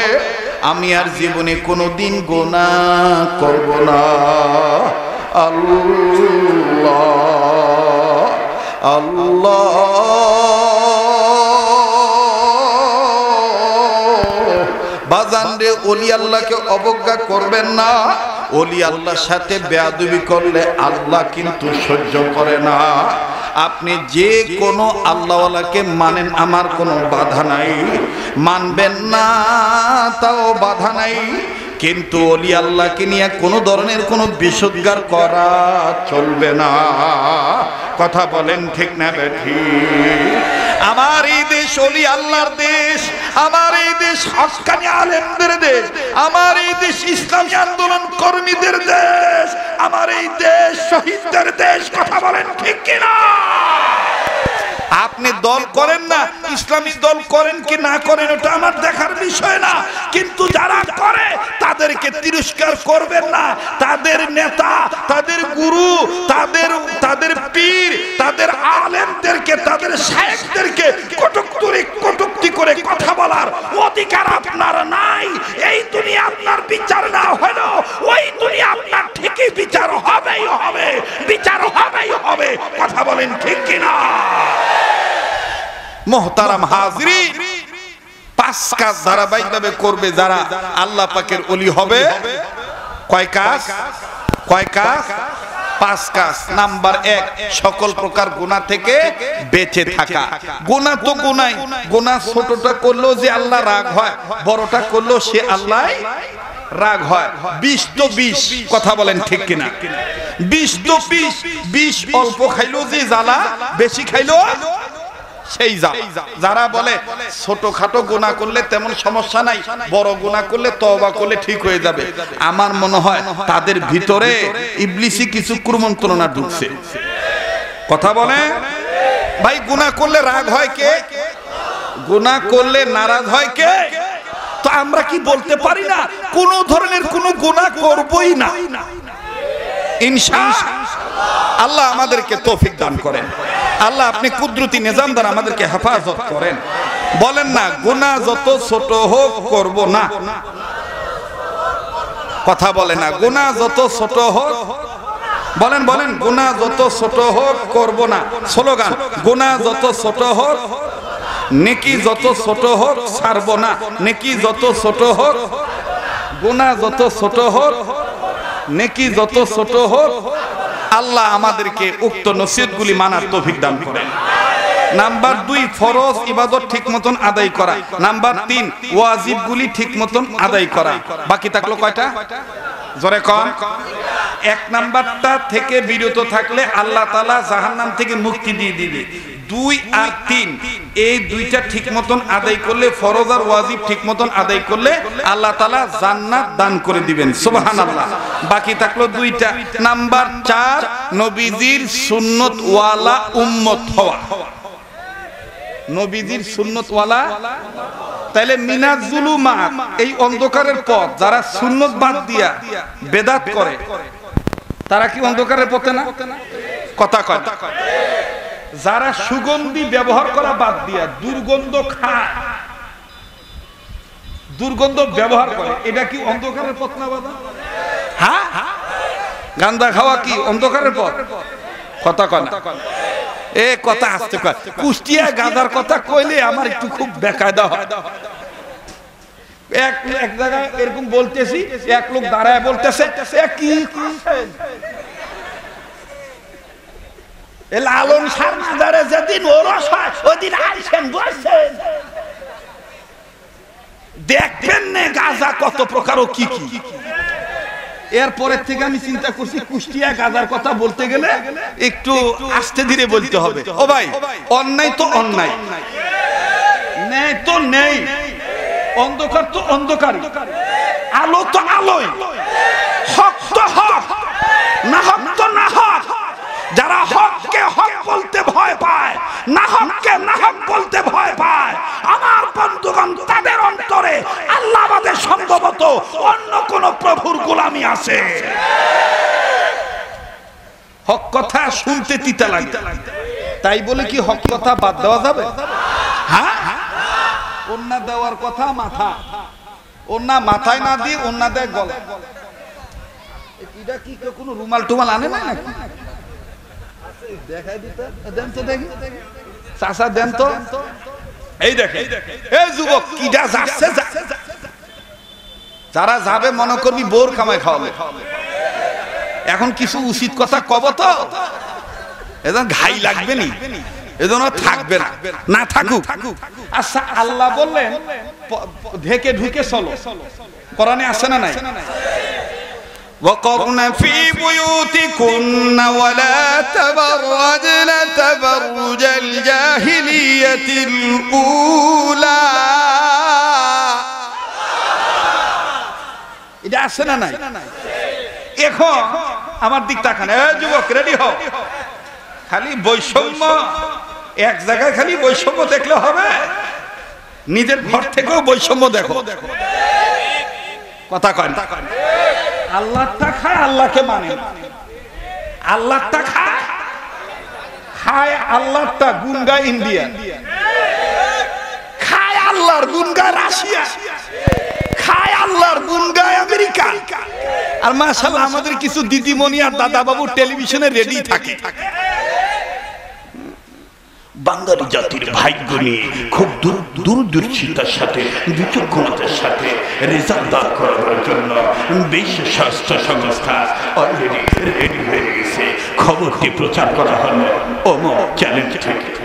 আমি আর জীবনে কোনোদিন গুনাহ করব না। আল্লাহ আল্লাহ বাজান রে, ওলি আল্লাহকে অবজ্ঞা করবেন না। ওলি আল্লাহর সাথে বেয়াদবি করলে আল্লাহ কিন্তু সহ্য করে না। আপনি যে কোনো আল্লাহওয়ালাকে মানেন, আমার কোনো বাধা নাই, মানবেন না তাও বাধা নাই, কিন্তু ওলি আল্লাহকে নিয়ে কোনো ধরনের কোনো বিশুদ্ধার করা চলবে না। কথা বলেন ঠিক না বেঠি? আমার এই দেশ ওলি আল্লাহর দেশ, আমার এই দেশ হক্কানি আলেমদের দেশ, আমার এই দেশ ইসলামী আন্দোলন কর্মীদের দেশ, আমার এই দেশ শহীদদের দেশ। কথা বলেন ঠিক কিনা? আপনি দল করেন না, ইসলামী দল করেন কি না করেন ওটা আমার দেখার বিষয় না, কিন্তু যারা করে তাদেরকে তিরস্কার করবেন না। তাদের নেতা, তাদের গুরু, তাদের পীর, তাদের আলেমদেরকে, তাদের শায়েখদেরকে কটূক্তি করে কথা বলার অধিকার আপনার নাই। এই দুনিয়া আপনার বিচার না হলো ওই দুনিয়া আপনার ঠিকই বিচার হবেই হবে, বিচার হবেই হবে। কথা বলেন ঠিক কিনা? মোহতারাম হাজরিন, 5 কাজ ধারাবাহিকভাবে করবে যারা আল্লাহ পাকের ওলি হবে। কয় কাজ? 5 কাজ। নাম্বার 1, সকল প্রকার গুনাহ থেকে বেঁচে থাকা। গুনাহ তো গুনাই, গুনাহ ছোটটা করলেও যে আল্লাহ রাগ হয়, বড়টা করলেও সে আল্লাহ রাগ হয়। 20 তো 20। কথা বলেন ঠিক কিনা? 20 তো 20 অল্প খাইলো যে জ্বালা, বেশি খাইলো সেই জ্বালা। যারা বলে ছোটখাটো গুনাহ করলে তেমন সমস্যা নাই, বড় গুনাহ করলে তওবা করলে ঠিক হয়ে যাবে, আমার মনে হয় তাদের ভিতরে ইবলিসি কিছু কুমন্ত্রণা ঢুকছে। কথা বলে ভাই, গুনাহ করলে রাগ হয় কে? গুনাহ করলে নারাজ হয় কে? তো আমরা কি বলতে পারি না কোন ধরনের কোন গুনাহ করবই না? ইনশাআল্লাহ আল্লাহ আমাদেরকে তৌফিক দান করেন। আল্লাহ আপনি কুদরতি নিজাম দ্বারা আমাদেরকে হেফাজত করেন। বলেন না, গুনাহ যত ছোট হোক করব না। কথা বলে না, গুনাহ যত ছোট হোক, বলেন গুনাহ যত ছোট হোক করব না। স্লোগান, গুনাহ যত ছোট হোক, নেকি যত ছোট হোক ছাড়ব না। নেকি যত ছোট হোক, গুনাহ যত ছোট হোক, নেকি যত ছোট হোক। আল্লাহ আমাদেরকে উক্ত নসিহতগুলি মানার তৌফিক দান করেন। নাম্বার 2, ফরজ ইবাদত ঠিক মতন আদায় করা। নাম্বার 3, ওয়াজিবগুলি ঠিক মতন আদায় করা। বাকি থাকলো কয়টা? জোরে কম। 1 নাম্বারটা থেকে বিরত থাকলে আল্লাহ তাআলা জাহান্নাম থেকে মুক্তি দিয়ে দিবে। 2 আর 3 এই দুইটা ঠিক মতন আদায় করলে, ফরজ আর ওয়াজিব ঠিক মতন আদায় করলে আল্লাহ তাআলা জান্নাত দান করে দিবেন। সুবহানাল্লাহ। বাকি থাকলো 2টা। নাম্বার 4, নবীজির সুন্নত ওয়ালা উম্মত হওয়া। নবীজির সুন্নত ওয়ালা। তাহলে মিনাজ জুলুমাত, এই অন্ধকারের পথ যারা সুন্নত বাদ দিয়া বেদাত করে তারা কি অন্ধকারের পথে না? কথা কয়। যারা সুগন্ধি ব্যবহার করা বাদ দিয়া দুর্গন্ধ খায়, দুর্গন্ধ ব্যবহার করে, এটা কি অন্ধকারের পথ না বাবা? হ্যাঁ, গান্দা খাওয়া কি অন্ধকারের পথ? কথা কয় না। এ কথা আসতে কয়। কুষ্টিয়া গাঁজার কথা কইলে আমার একটু খুব বেকায়দা হয়। এক জায়গায় এরকম বলতেছি, এক লোক দাঁড়ায় বলতেছে, কি লালন শাহ মাজারে যেদিন ওরস হয় ওদিন আইসেন বলছেন। দেখবেন না গাঁজা কত প্রকার ও কি কি। এরপরের থেকে আমি চিন্তা করছি কুষ্টিয়া গাঁজার কথা বলতে গেলে একটু আস্তে ধীরে বলতে হবে। ও ভাই, অন্যায় তো অন্যায়, নেই তো নেই, অন্ধকার তো অন্ধকার, আলো তো আলোই, হক তো হক, না হক তো না হক। যারা হককে হক বলতে ভয় পায়, না হককে না হক বলতে ভয় পায়, আমার বন্ধুগণ তাদের অন্তরে আল্লাহ বাদে সম্ভবত অন্য কোন প্রভুর গোলামি আছে। হক কথা শুনতে তিতা লাগে, তাই বলে কি হক কথা বাদ দেওয়া যাবে? হ্যাঁ, ওন্না দেওয়ার কথা মাথা, ওন্না মাথায় না দিয়ে ওন্না দেয় গলা। এটা কি কোনো রুমাল টুমাল আনে না নাকি? দেখাই দিতে দেন তো, দেখি চাচা দেন তো। এই দেখে, এই যুবক কিডা যাচ্ছে, যারা যাবে মনে করবি বোর কামাই খাওয়াবে। এখন কিছু উচিত কথা কব তো, এজন ঘাই লাগবে নি, এজন্য থাকবে না, না থাকুক। আচ্ছা, আল্লাহ বললেন ঢেকে ঢুকে চলো, কোরআনে আছে না নাই? وقرن في بيوتكن ولا تبرجن تبرج الجاهلية الأولى আছে না নাই? এখন আমার দিক তাকান, এই যুবক রেডি হও। খালি বৈষম্য, এক জায়গায় খালি বৈষম্য দেখলে হবে? নিজের ঘর থেকেও বৈষম্য দেখো। কথা কয় না? আল্লাহটা খায়, আল্লাহকে মানে। আল্লাহটা খায়, খায় আল্লাহটা, গুণ গায় ইন্ডিয়া, খায় আল্লাহর গুণ গায় রাশিয়া, খায় আল্লাহর গুণ গায় আমেরিকা। আর মাশাআল্লাহ আমাদের কিছু দিদিমণি আর দাদা বাবু টেলিভিশনে রেডি থাকে। বাঙালি জাতির ভাগ্য নিয়ে খুব দূরদর্শিতার সাথে, বিচক্ষণতার সাথে রেজাল্ট দান করার জন্য বিশ্ব স্বাস্থ্য সংস্থা অলরেডি রেডি হয়ে গেছে। খবরটি প্রচার করা হলো অমুক চ্যানেল থেকে।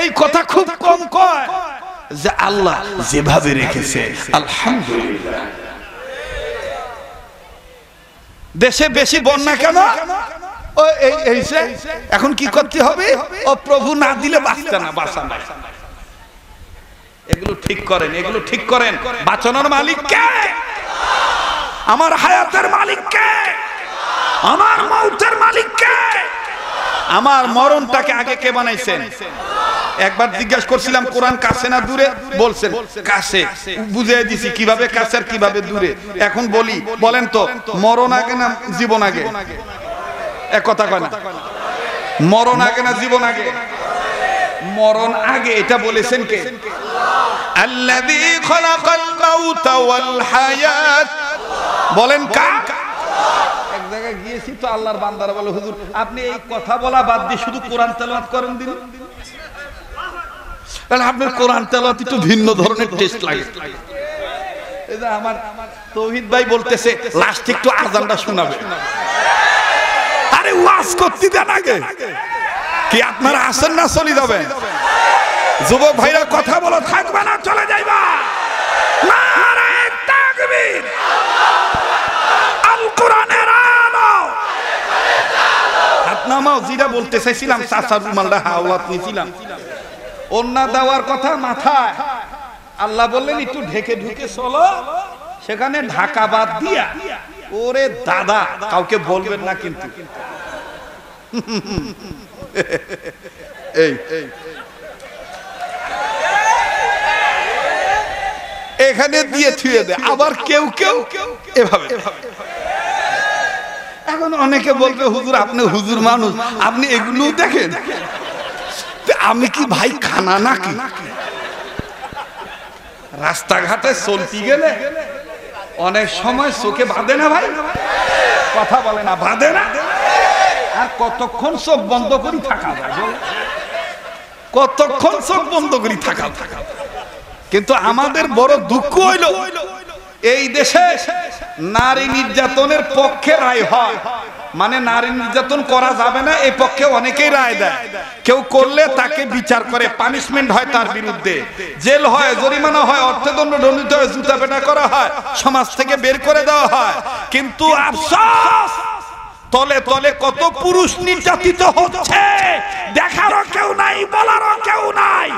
এই কথা খুব কম কয় যে আল্লাহ যেভাবে রেখেছে আলহামদুলিল্লাহ। দেশে বেশি বন্যা কেন? এখন কি করতে হবে? ও প্রভু না দিলে বাঁচতে না, বাঁচা নাই। এগুলো ঠিক করেন, এগুলো ঠিক করেন। বাঁচানোর মালিক কে? আমার হায়াতের মালিক কে? আমার মৌতের মালিক কে? আমার মরণটাকে আগে কে বানাইছেন? একবার জিজ্ঞাসা করছিলাম কোরআন কাছে না দূরে? বলছেন কাছে। বুঝিয়ে দিছি কিভাবে কাছে আর কিভাবে দূরে। এখন বলি, বলেন তো মরণ আগে না জীবন আগে? এক কথা কয় না, মরণ আগে না জীবন আগে? মরণ আগে, এটা বলেছেন কে? আল্লাযী খালাকাল মাউতা ওয়াল হায়াত। বলেন কার? এক জায়গায় গিয়েছি তো আল্লাহর বান্দারা বলে, হুজুর আপনি এই কথা বলা বাদ দিয়ে শুধু কোরআন তেলাওয়াত করেন দিন। তাহলে আপনার কোরআন তেলাওয়াত একটু ভিন্ন ধরনের টেস্ট লাগে। এই যে আমার তৌহিদ ভাই বলতেছে লাস্টে একটু আযানটা শোনাবে। আরে ওয়াজ করতে দেন আগে। কি আপনারা আসেন না চলে যাবেন? যুবক ভাইরা কথা বলো, থাকবে না চলে যাইবা? নারে তাকবীর, আল কোরআনের আলো। হাত নামাও। যেটা বলতে চাইছিলাম, চাচার রুমালটা হাওলাত নিছিলাম, ওন্না দেওয়ার কথা মাথায়। আল্লাহ বললেন একটু ঢেকে ঢুকে চলো। সেখানে ঢাকা বাদ দিয়া, ওরে দাদা কাউকে বলবেন না কিন্তু। এই এখানে দিয়ে থুয়ে দেয়, আবার কেউ কেউ এভাবে। এখন অনেকে বলবে হুজুর আপনি হুজুর মানুষ, আপনি এগুলো দেখেন। আমি কি ভাই খানা নাকি? রাস্তাঘাটে চলতে গেলে অনেক সময় চোখে বাঁধে না ভাই? কথা বলে না, বাঁধে না? আর কতক্ষণ চোখ বন্ধ করি থাকা যায়? কতক্ষণ চোখ বন্ধ করি থাকা? কিন্তু আমাদের বড় দুঃখ হইল এই দেশে নারী নির্যাতনের পক্ষে রায় হয়, মানে নারী নির্যাতন করা যাবে না এই পক্ষে অনেকেই রায় দেয়। কেউ করলে তাকে বিচার করে, পানিশমেন্ট হয় তার বিরুদ্ধে, জেল হয়, জরিমানা হয়, অর্থদণ্ড দণ্ডিত হয়, জুতা পেটা করা হয়, সমাজ থেকে বের করে দেওয়া হয়। কিন্তু আফসোস, তলে তলে কত পুরুষ নির্যাতিত হচ্ছে, দেখারও কেউ নাই, বলারও কেউ নাই।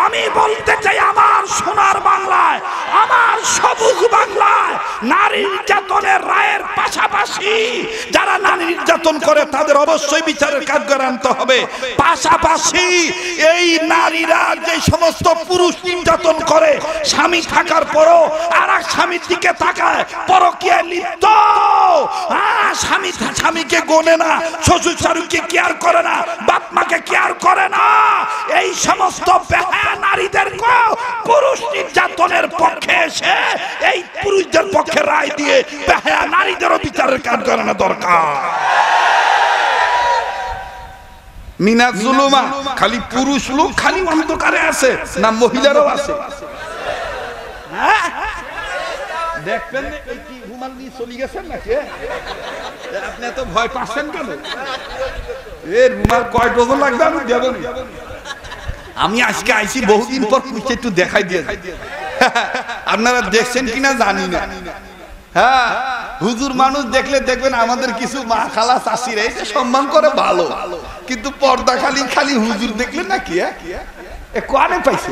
আমি বলতে চাই আমার সোনার বাংলায়, আমার সবুজ বাংলায় নারী নির্যাতনের রায়ের পাশাপাশি যারা নারী নির্যাতন করে তাদের অবশ্যই বিচারের কাঠগড়ায় আনতে হবে। পাশাপাশি এই নারীরা যে সমস্ত পুরুষ নির্যাতন করে, স্বামী থাকার পরও আর এক স্বামীর দিকে তাকায়, পরকীয়ায় লিপ্ত, স্বামীকে গোনে না, শ্বশুর শাশুড়িকে কেয়ার করে না, বাপ মাকে কেয়ার করে না, এই সমস্ত বেহায়া নারীদের পুরুষ নির্যাতনের পক্ষে এসে এই পুরুষদের পক্ষে রায় দিয়ে বেহায়া নারীদেরও বিচারের কাজ করানো দরকার। মিনাজ জুলুমা, খালি পুরুষ লোক খালি অন্ধকারে আছে না মহিলারাও আছে? দেখবেন এই কি রুমাল নিয়ে চলে গেছেন নাকি? আপনি এত ভয় পাচ্ছেন কেন? এ রুমাল কয় ডজন লাগবে আমি দেব না। আমি আজকে আইছি বহুদিন পর, পুলিশে একটু দেখাই দিয়ে। আপনারা দেখছেন কিনা জানি না। হ্যাঁ, হুজুর মানুষ দেখলে দেখবেন আমাদের কিছু মা খালা চাষিরা এটা সম্মান করে ভালো, কিন্তু পর্দা খালি হুজুর দেখলে নাকি কোয়ানে পাইছে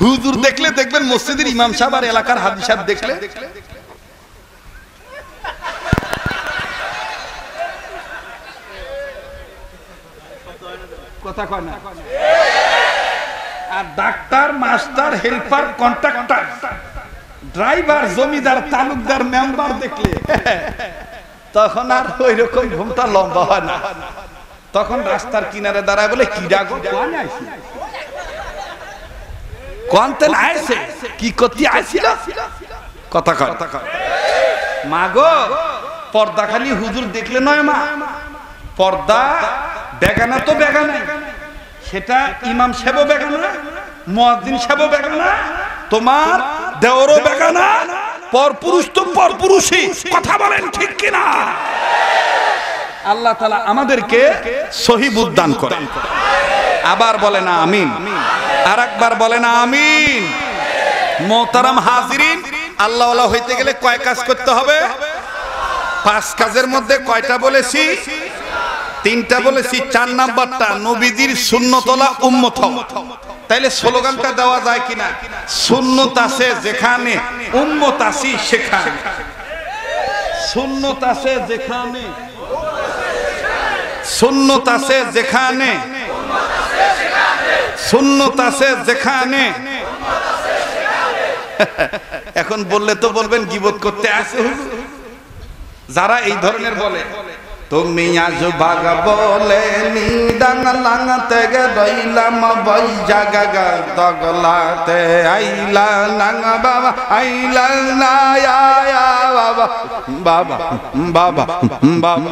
হুজুর দেখলে দেখবেন মসজিদের ইমাম সাহেব আর এলাকার হাজি সাহেব দেখলে কথা কয় না। আর doctor, master, helper, contractor, driver, জমিদার, তালুকদার, মেম্বার দেখলে তখন আর ওই রকম ঘুমটা লম্বা হয় না। তখন রাস্তার কিনারে দাঁড়ায় বলে কি ডাকো কোনতেন আইছে কি করতে আইছিল কথা কয় মা গো। পর্দা খালি হুজুর দেখলে নয় মা, পর্দা বেগানা তো বেগানা, সেটা ইমাম সাহেবও বেগানা, মুয়াজ্জিন সাহেবও বেগানা, তোমার দেওরও বেগানা, পরপুরুষ তো পরপুরুষই। কথা বলেন ঠিক কিনা? আল্লাহ তাআলা আমাদেরকে সহি বুদ্ধি দান করেন। আবার বলে না আমিন, আরেকবার বলে না আমিন। মোহতারাম হাজিরিন, আল্লাহ ওয়ালা হইতে গেলে কয় কাজ করতে হবে? 5 কাজের মধ্যে কয়টা বলেছি? 3টা বলেছি। 4 নাম্বারটা নবীজির সুন্নত ওয়ালা উম্মত হও। তাইলে স্লোগানটা দেওয়া যায় কিনা? সুন্নত আছে যেখানে, উম্মত আছি সেখানে। সুন্নত আছে যেখানে, সুন্নত আছে যেখানে, সুন্নত আছে যেখানে। এখন বললে তো বলবেন গীবত করতে আসে যারা এই ধরনের বলে। তুমি আজ বাগা বলে নিদান লাঙাতে গে রইলাম বই জাগা দগলাতে আইলা নাঙা বাবা আইলা না বাবা বাবা বাবা বাবা।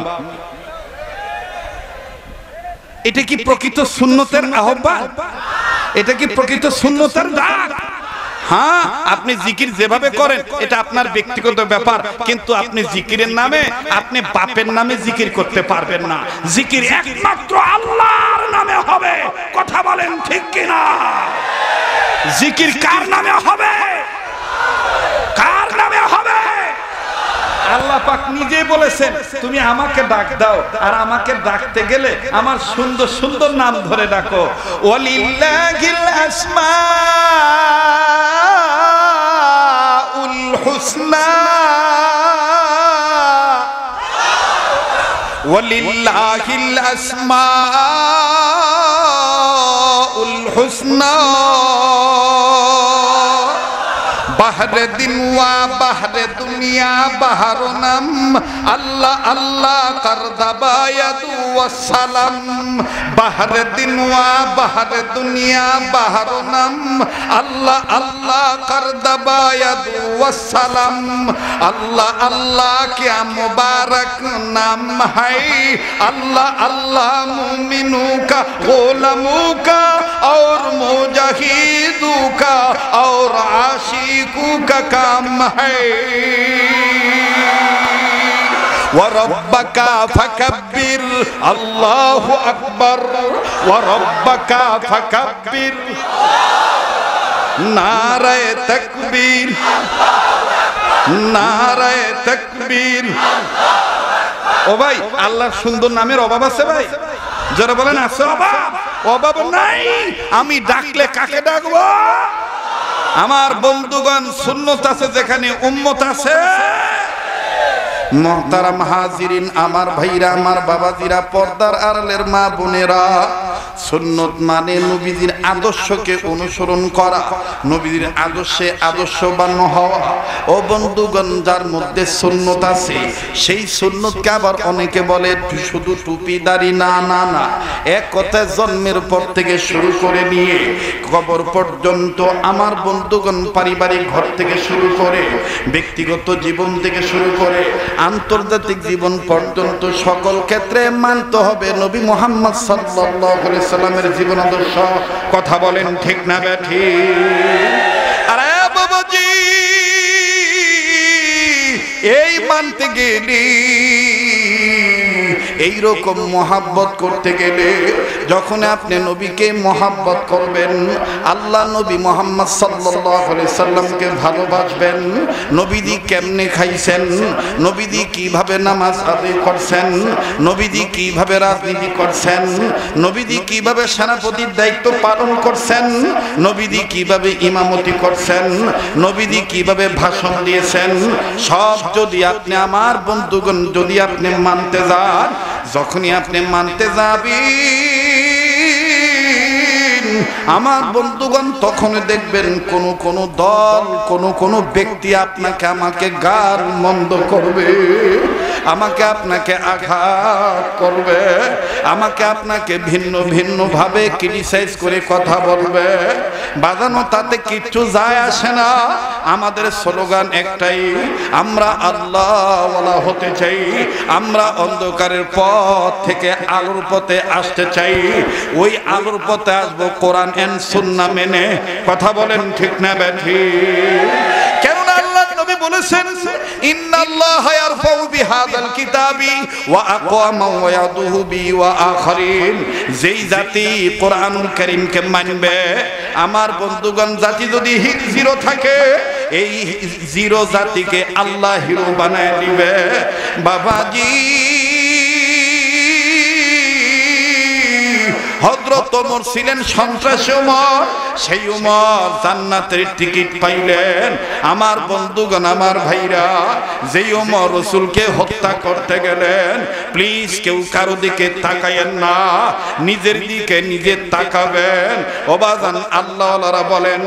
এটা কি প্রকৃত সুন্নতের আহ্বান? এটা কি প্রকৃত সুন্নতের ডাক? হ্যাঁ, আপনি জিকির যেভাবে করেন এটা আপনার ব্যক্তিগত ব্যাপার, কিন্তু আপনি জিকিরের নামে আপনি বাপের নামে জিকির করতে পারবেন না। জিকির একমাত্র আল্লাহর নামে হবে। কথা বলেন ঠিক কিনা? জিকির কার নামে হবে? কার নামে হবে? আল্লাহ পাক নিজে বলেছেন তুমি আমাকে ডাক দাও, আর আমাকে ডাকতে গেলে আমার সুন্দর সুন্দর নাম ধরে ডাকো। ওয়ালিল্লাহিল আসমাউল হুসনা, ওয়ালিল্লাহিল আসমাউল হুসনা বাহরে দিন ওয়া বাহরে দুনিয়া বাহরো নাম আল্লাহ আল্লাহ করদাবায়াদু ওয়াসালাম। বাহরে দিন ওয়া বাহরে দুনিয়া বাহরো নাম আল্লাহ আল্লাহ করদাবায়াদু ওয়াসালাম। আল্লাহ আল্লাহ क्या मुबारक नाम है, अल्लाह अल्लाह मुमिनों का गुलामों का और मुजाहिदों का और आशिकों का काम है। वरब्बका फकब्बिर अल्लाहु अकबर, वरब्बका फकब्बिर। नारे तकबीर, नारे तकबीर। ও ভাই, আল্লাহর সুন্দর নামের অভাব আছে ভাই? যারা বলেন আছে অভাব? অভাব নাই। আমি ডাকলে কাকে ডাকবো? আমার বন্ধুগণ, সুন্নত আছে যেখানে, উম্মত আছে। মুহতারাম হাজিরিন, আমার ভাইরা, আমার বাবাজিরা, পর্দার আড়ালের মা বোনেরা, সুন্নত মানে নবীজির আদর্শকে অনুসরণ করা, নবীজির আদর্শে আদর্শবান হওয়া। ও বন্ধুগণ, যার মধ্যে সুন্নত আছে সেই সুন্নতকে আবার অনেকে বলে শুধু টুপি দাড়ি। না না না, এক কথায় জন্মের পর থেকে শুরু করে নিয়ে কবর পর্যন্ত আমার বন্ধুগণ, পারিবারিক ঘর থেকে শুরু করে ব্যক্তিগত জীবন থেকে শুরু করে আন্তর্জাতিক জীবন পর্যন্ত সকল ক্ষেত্রে মানতে হবে নবী মুহাম্মদ সাল্লাল্লাহু আলাইহি সাল্লামের জীবন আদর্শ। কথা বলেন ঠিক না বেঠিক? আরে বাবাজি, এই মানতে গেলি এই রকম মহব্বত করতে গেলে যখন আপনি নবীকে মহব্বত করবেন, আল্লাহ নবী মুহাম্মদ সাল্লাল্লাহু আলাইহি সাল্লামকে ভালোবাসবেন। নবীজি কেমনে খাইছেন, নবীজি কিভাবে নামাজ আদায় করছেন, নবীজি কিভাবে রাজনীতি করছেন, নবীজি কিভাবে সেনাপতির দায়িত্ব পালন করছেন, নবীজি কিভাবে ইমামতি করছেন, নবীজি কিভাবে ভাষণ দিয়েছেন, সব যদি আপনি আমার বন্ধুগণ যদি আপনি মানতে যান, যখনই আপনি মানতে যাবেন আমার বন্ধুগণ, তখন দেখবেন কোন দল কোন ব্যক্তি আপনাকে আমাকে গার মন্দ করবে, আমাকে আপনাকে আঘাত করবে, আমাকে আপনাকে ভিন্ন ভিন্ন ভাবে ক্রিটিসাইজ করে কথা বলবে। বাজানো তাতে কিচ্ছু যায় আসে না। আমাদের স্লোগান একটাই, আমরা আল্লাহওয়ালা হতে চাই, আমরা অন্ধকারের পথ থেকে আলোর পথে আসতে চাই। ওই আলোর পথে আসবো কোরআন এন্ড সুন্নাহ মেনে। কথা বলেন ঠিক না বেঠিক? কেননা আল্লাহ নবী বলেছেন, ইন্নাল্লাহা ইয়ারফাউ বিহাযাল কিতাবি ওয়া আকওয়ামা ওয়া ইয়াদুহু বি ওয়া আখারিন। যেই জাতি কোরআনুল কারীমকে মানবে, আমার বন্ধুগণ, জাতি যদি জিরো থাকে, এই জিরো জাতিকে আল্লাহ হিরো বানায় দিবে। বাবাজি, হযরত ওমর ছিলেন সন্ত্রাসী ওমর, সেই ওমর জান্নাতের টিকিট পাইলেন। আমার বন্ধুগণ, আমার ভাইরা, যেই ওমর রাসূলকে হত্যা করতে গেলেন, প্লিজ কেউ কারো দিকে তাকায়েন না, নিজের দিকে নিজে তাকাবেন। ও বাজান, আল্লাহওয়ালারা বলেন,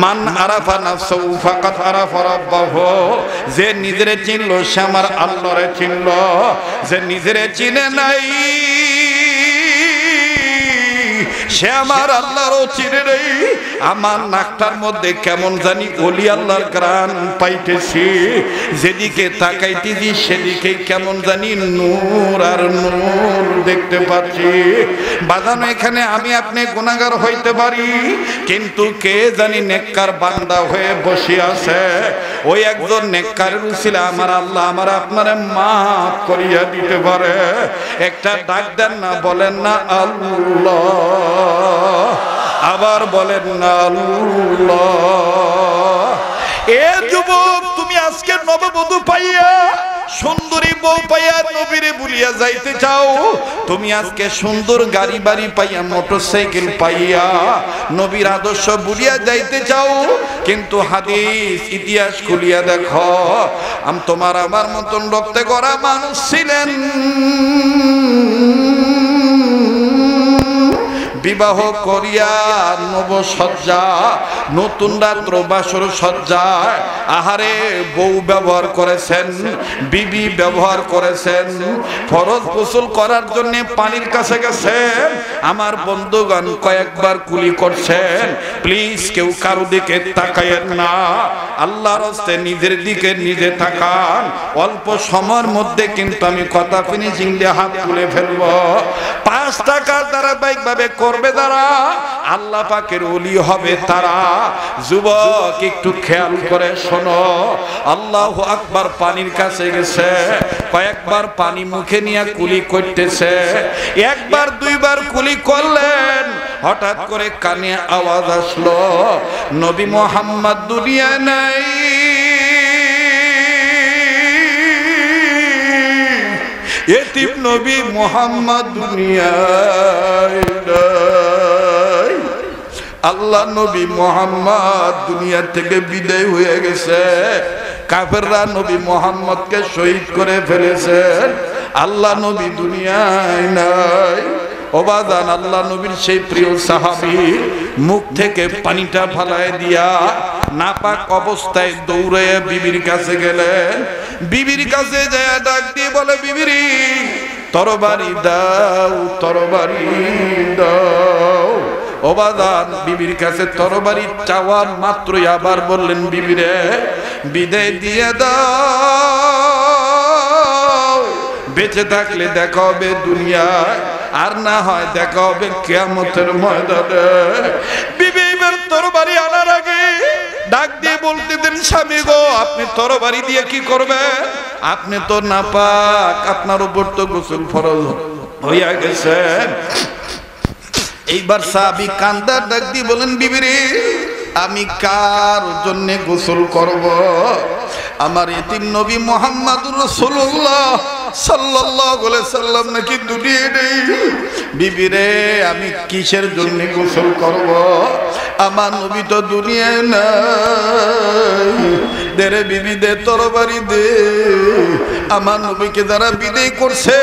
মান আরাফা নাফসাহু ফাকাদ আরাফা রাব্বাহু। যে নিজেরে চিনলো সে আমার আল্লাহরে চিনলো। যে নিজেরে চিনে নাই সে আমার আল্লাহরও চিনে নেই। আমার নাকটার মধ্যে কেমন জানি ওলি আল্লাহর ঘ্রাণ পাইতেছি, যেদিকে তাকাইতেছি সেদিকে কেমন জানি নূর আর নূর দেখতে পাচ্ছি। বাজানো, এখানে আমি আপনি গুনাহগার হইতে পারি, কিন্তু কে জানি নেককার বান্দা হয়ে বসে আছে। ওই একজন নেককারের উসিলা আমার আল্লাহ আমার আপনারে মাফ করিয়া দিতে পারে। একটা ডাক দেন না, বলেন না আল্লাহ, আবার বলেন না আল্লাহ। এ যুবক, তুমি আজকে নববধূ পাইয়া, সুন্দরী বউ পাইয়া নবীরে ভুলিয়া যাইতে চাও। তুমি আজকে সুন্দর গাড়ি বাড়ি পাইয়া, মোটরসাইকেল পাইয়া নবীর আদর্শ ভুলিয়া যাইতে চাও। কিন্তু হাদিস ইতিহাস খুলিয়া দেখো, তোমার আমার মতন রক্তে গড়া মানুষ ছিলেন, বিবাহ করিয়া নবসজ্জা, নতুন রাত্র বাসর সজ্জায় আহারে বউ ব্যবহার করেছেন, বিবি ব্যবহার করেছেন। ফরজ গোসল করার জন্য পানির কাছে গেছেন, আমার বন্ধুগণ কয়েকবার কুলি করছেন। প্লিজ কেউ কারো দিকে তাকায়েন না, আল্লাহর রাস্তে নিজের দিকে নিজে তাকান। অল্প সময়ের মধ্যে কিন্তু আমি কথা ফিনিশিং দিয়ে হাত তুলে ফেলবো। 5 টাকা ধারাবাহিকভাবে করবে যারা, আল্লাহ পাকের ওলি হবে তারা। যুবক, একটু খেয়াল করে শোনো। আল্লাহু আকবার, পানির কাছে গেছে, কয়েকবার পানি মুখে নিয়ে কুলি করতেছে। একবার দুইবার কুলি করলেন, হঠাৎ করে কানে আওয়াজ আসলো, নবী মুহাম্মদ দুনিয়ায় নাই। এতিম নবী মুহাম্মদ দুনিয়ায় নাই। আল্লাহ নবী মুহাম্মদ দুনিয়া থেকে বিদায় হয়ে গেছে। কাফেররা নবী মুহাম্মদকে শহীদ করে ফেলেছেন। আল্লাহ নবী দুনিয়ায় নাই। ওবাদান, আল্লাহ নবীর সেই প্রিয় সাহাবী মুখ থেকে পানিটা ফালায় দিয়া নাপাক অবস্থায় দৌড়ে বিবির কাছে গেলেন। বিবির কাছে যায় ডাক দিয়ে বলে, বিবিরি তরবারি দাও, তরবারি দাও। ওবাদান, বিবির কাছে তরবারি চাওয়া মাত্রই আবার বললেন, বিবিরে বিদায় দিয়ে দাও, বেঁচে থাকলে দেখা হবে দুনিয়ায়, আর না হয় দেখা হবে কিয়ামতের ময়দানে। বিবি এবার তরবারি আনার আগে ডাক দিয়ে বলতে দেন, স্বামী গো আপনি তরবারি দিয়ে কি করবেন? আপনি তো নাপাক, আপনার উপর তো গোসল ফরজ হইয়া গেছে। এইবার সাহাবী কান্দার ডাক দিয়ে বলেন, বিবি রে, আমি কার জন্য গোসল করব? আমার এতিম নবী মুহাম্মদুর রাসূলুল্লাহ সাল্লাল্লাহু আলাইহি সাল্লাম নাকি দুনিয়ায় নেই। বিবি রে, আমি কিসের জন্য গোসল করব? আমার নবী তো দুনিয়ায় নাই। দে রে বিবি দে, তরবারি দে। আমার নবীকে যারা বিদায় করছে,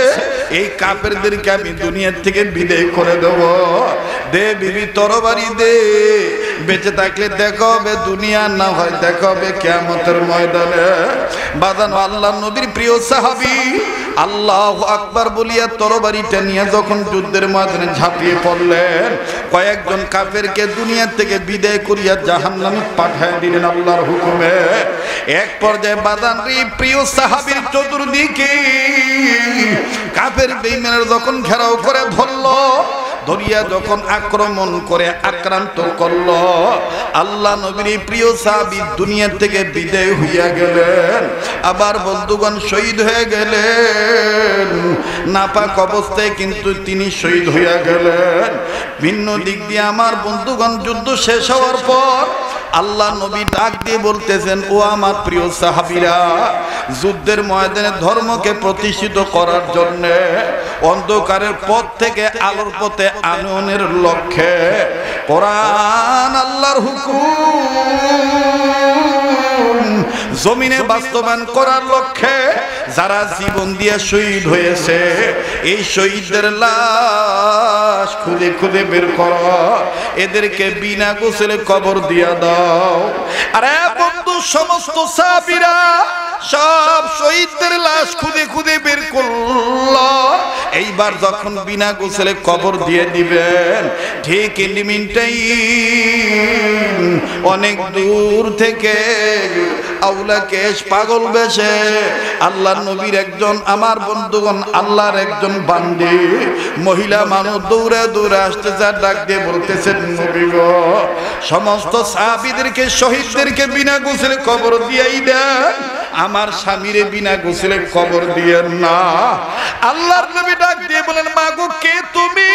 এই কাফেরদেরকে আমি দুনিয়া থেকে বিদায় করে দেব। দে বিবি তরবারি দে। বেঁচে থাকলে দেখাবে দুনিয়া, না হয় দেখাবে কিয়ামতের ময়দানে। বাজান, আল্লাহ নবীর প্রিয় সাহাবী আল্লাহু আকবার বলিয়া তরবারিটা নিয়ে যখন যুদ্ধের ময়দানে ঝাঁপিয়ে পড়লেন, কয়েকজন কাফেরকে দুনিয়া থেকে বিদায় করিয়া জাহান্নামে পাঠিয়ে দিলেন আল্লাহর হুকুমে। এক পর্যায়ে বাজান রে, প্রিয় সাহাবীর চতুর্দিকে কাফের বেঈমানরা যখন ঘেরাও করে ধরল, ধরিয়া যখন আক্রমণ করে আক্রান্ত করল, আল্লাহ নবীর প্রিয় সাহাবী দুনিয়া থেকে বিদায় হইয়া গেলেন। আবার বন্ধুগণ শহীদ হয়ে গেলেন। নাপাক অবস্থায় কিন্তু তিনি শহীদ হইয়া গেলেন। ভিন্ন দিক দিয়ে আমার বন্ধুগণ যুদ্ধ শেষ হওয়ার পর আল্লাহ নবী ডাক দিয়ে বলতেছেন, ও আমার প্রিয় সাহাবীরা, যুদ্ধের ময়দানে ধর্মকে প্রতিষ্ঠিত করার জন্য অন্ধকারের পথ থেকে আলোর পথে আনয়নের লক্ষ্যে কোরআন আল্লাহর হুকুম জমিনে বাস্তবায়ন করার লক্ষ্যে যারা জীবন দিয়ে শহীদ হয়েছে, এই শহীদদের লাশ খুঁজে খুঁজে বের করো, এদেরকে বিনা গোসলে কবর দিয়া দাও। আরে বন্ধু, সমস্ত সাহাবীরা সব শহীদদের লাশ খুঁজে খুঁজে বের করলো। এইবার যখন বিনা গোসলে কবর দিয়ে দিবেন, ঠিক ইন্ডিমিনটাই অনেক দূর থেকে আউলা কেশ পাগল বেশে আল্লাহর নবীর একজন, আমার বন্ধুগণ আল্লাহর একজন বান্দি মহিলা মানুষ দৌড়ে দৌড়ে আসতে, যা ডাক দিয়ে বলতেছেন, নবী গো, সমস্ত সাহাবীদেরকে শহীদদেরকে বিনা গোসলে কবর দিয়েই দেন, আমার স্বামীরে বিনা গোসলে কবর দিয়েন না। আল্লাহর নবী ডাক দিয়ে বলেন, মা গো, কে তুমি?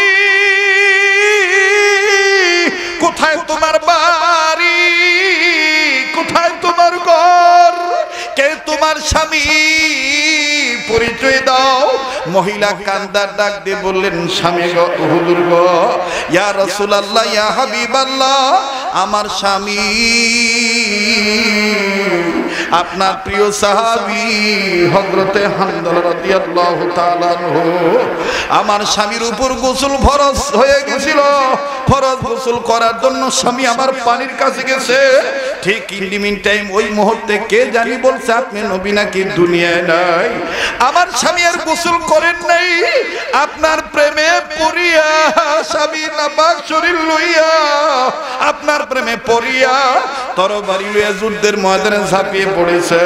কোথায় তোমার বাড়ি? কোথায় তোমার ঘর? কে তোমার স্বামী? পরিচয় দাও। মহিলা কান্দার ডাক দিয়ে বললেন, স্বামী গো, হুজুর গো, ইয়া রাসূলুল্লাহ, ইয়া হাবিবাল্লাহ, আমার স্বামী আপনার প্রিয় সাহাবী হযরতে হানজালা রাদিয়াল্লাহু তাআলা আনহু, আমার স্বামীর উপর গোসল ফরজ হয়ে গেছিল। ফরজ গোসল করার জন্য স্বামী আমার পানির কাছে গেছে। ঠিক ইন্ডিমিন টাইম ওই মুহূর্তে কে জানি বলছে, আপনি নবী নাকি দুনিয়ায় নাই। আমার স্বামী আর গোসল করেন নাই। আপনার প্রেমে পড়িয়া স্বামী নাপাক শরীর লইয়া, আপনার প্রেমে পড়িয়া তরবারি লইয়া যুদ্ধের ময়দানে ঝাঁপিয়ে পড়েছে।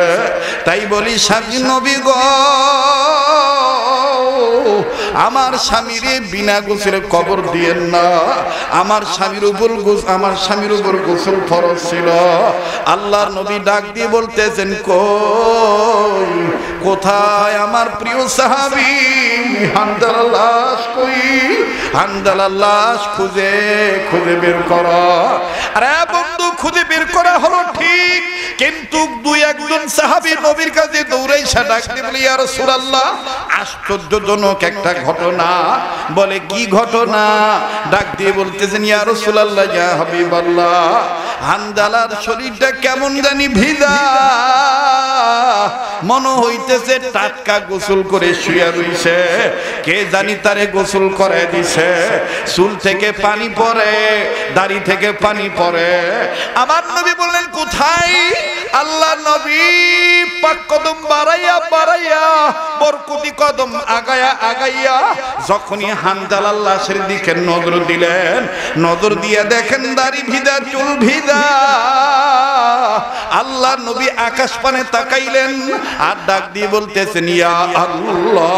তাই বলি, স্বামী নবী গো, আমার স্বামীরে বিনা গোসলে কবর দিয়েন না। আমার স্বামীর উপর গোসল ফরজ ছিল। আল্লাহর নবী ডাক দিয়ে বলতেছেন, কোথায় আমার প্রিয় সাহাবী হানজালার লাশ? কই হানজালার লাশ? খুঁজে খুঁজে বের করো। আরে বন্ধু, খুঁজে বের করা হলো ঠিক, কিন্তু দুই একজন সাহাবী নবীর কাছে দৌড়াইসা ডাক দিয়ে বলে, ইয়া রাসূলুল্লাহ, আশ্চর্যজনক একটা ঘটনা। বলে, কি ঘটনা? ডাক দিয়ে বলতেছেন, ইয়া রাসূলুল্লাহ, ইয়া হাবিবাল্লাহ, হানজালার শরীরটা কেমন জানি ভিজা, মনে হইতেছে টাটকা গোসল করে শুয়ে রইছে। কে জানি তারে গোসল করে দিছে। চুল থেকে পানি পড়ে, দাড়ি থেকে পানি পড়ে। আমার নবী বললেন, কোথায়? আল্লাহ নবী পাক কদম বাড়াইয়া বাড়াইয়া, বরকতি কদম আগায়া আগাইয়া যখনই হানজালার লাশের দিকে নজর দিলেন, নজর দিয়ে দেখেন দাড়ি ভিজা, চুল ভিজা। আল্লাহ নবী আকাশ পানে তাকাইলেন আর ডাক দিয়ে বলতেছেন, ইয়া আল্লাহ।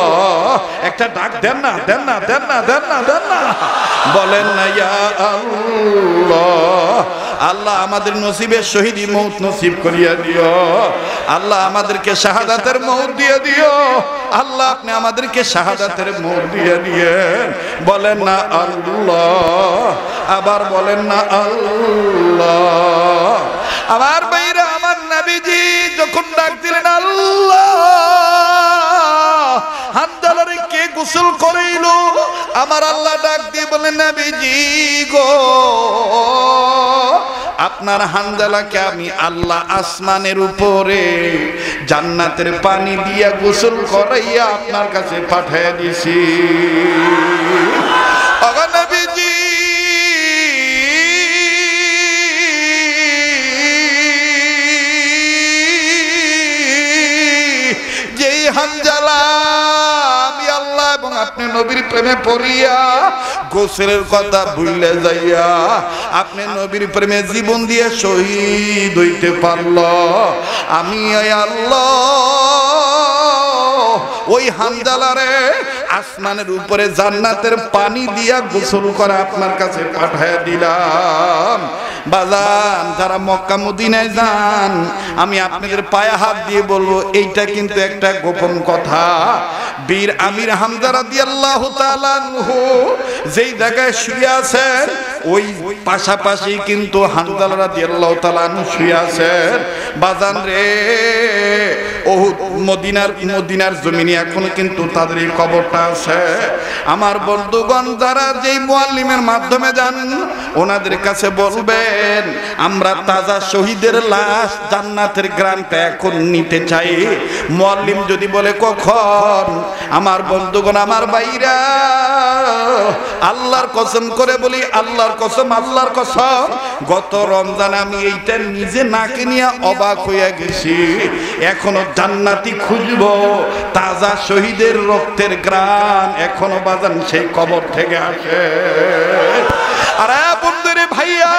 একটা ডাক দেন না, দেন না, দেন না, দেন না, দেন না, বলেন না, ইয়া আল্লাহ। আল্লাহ আমাদের নসিবের শহীদি মৌত নসিব করিয়া দিও আল্লাহ আমাদেরকে শাহাদাতের মৌত দিয়ে দিও আল্লাহ আপনি আমাদেরকে শাহাদাতের মৌত দিয়ে দিয়েন বলেন না আল্লাহ আবার বলেন না আল্লাহ আমার ভাইরা আমার নবীজি যখন ডাক দিলেন আল্লাহ হানজালারে কে গোসল করাইল আমার আল্লাহ ডাক দিয়ে বলেন নবীজি গো আপনার হানজালাকে আমি আল্লাহ আসমানের উপরে জান্নাতের পানি দিয়া গোসল করাইয়া আপনার কাছে পাঠিয়ে দিছি ওগো নবীজি যেই হানজালা আমি আল্লাহ এবং আপনি নবীর প্রেমে পড়িয়া গোসলের কথা ভুলে যাইয়া আপনি নবীর প্রেমে জীবন দিয়ে শহীদ হইতে পারল আমি আল্লাহ ওই হানজালারে আসমানের উপরে জান্নাতের পানি দিয়া গোসল করা আপনার কাছে পাঠিয়ে দিলাম বাজান যারা মক্কা মদিনায় যান আমি আপনাদের পায়ে হাত দিয়ে বলবো এইটা কিন্তু একটা গোপন কথা বীর আমির হামজা রাদিয়াল্লাহু তাআলা আনহু যেই জায়গায় শুয়ে আছেন ওই পাশাপাশি কিন্তু হামজা রাদিয়াল্লাহু তাআলা আনহু শুয়ে আছেন বাজান রে ওহুদ মদিনার জমিনে এখনো কিন্তু তাদের এই কবরটা আছে আমার বন্ধুগণ যারা যেই মুআল্লিমের মাধ্যমে যান ওনাদের কাছে বলবেন আমরা তাজা শহীদের লাশ জান্নাতের গ্রামটা এখন নিতে চাই মুআল্লিম যদি বলে কখন আমার বন্ধুগণ আমার ভাইরা আল্লাহর কসম করে বলি আল্লাহর কসম গত রমজান আমি এইটা নিজে নাকে নিয়ে অবাক হইয়া গেছি এখনো জান্নাতি খুঁজবো তাজা শহীদের রক্তের গ্রাম এখনো বাজান সেই কবর থেকে আসে আরে বন্ধুরে ভাইয়া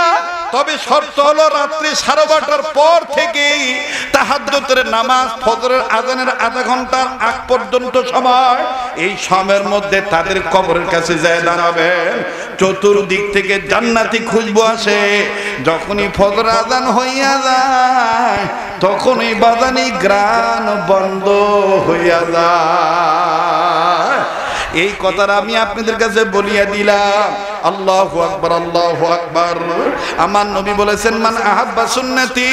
তবে শর্ত হলো রাত্রি 12:30টার পর থেকেই তাহাজ্জুদের নামাজ ফজরের আযানের আধা ঘন্টার আগ পর্যন্ত সময় এই সময়ের মধ্যে তাদের কবরের কাছে যায় দাঁড়াবেন চতুর্দিক থেকে জান্নাতি খুশবু আসে যখনই ফজর আযান হইয়া যায় তখনই বাজানি গ্রান বন্ধ হইয়া যায় এই কথাটা আমি আপনাদের কাছে বলিয়া দিলাম আল্লাহু আকবার আমার নবী বলেছেন মান আহাব্বা সুন্নতি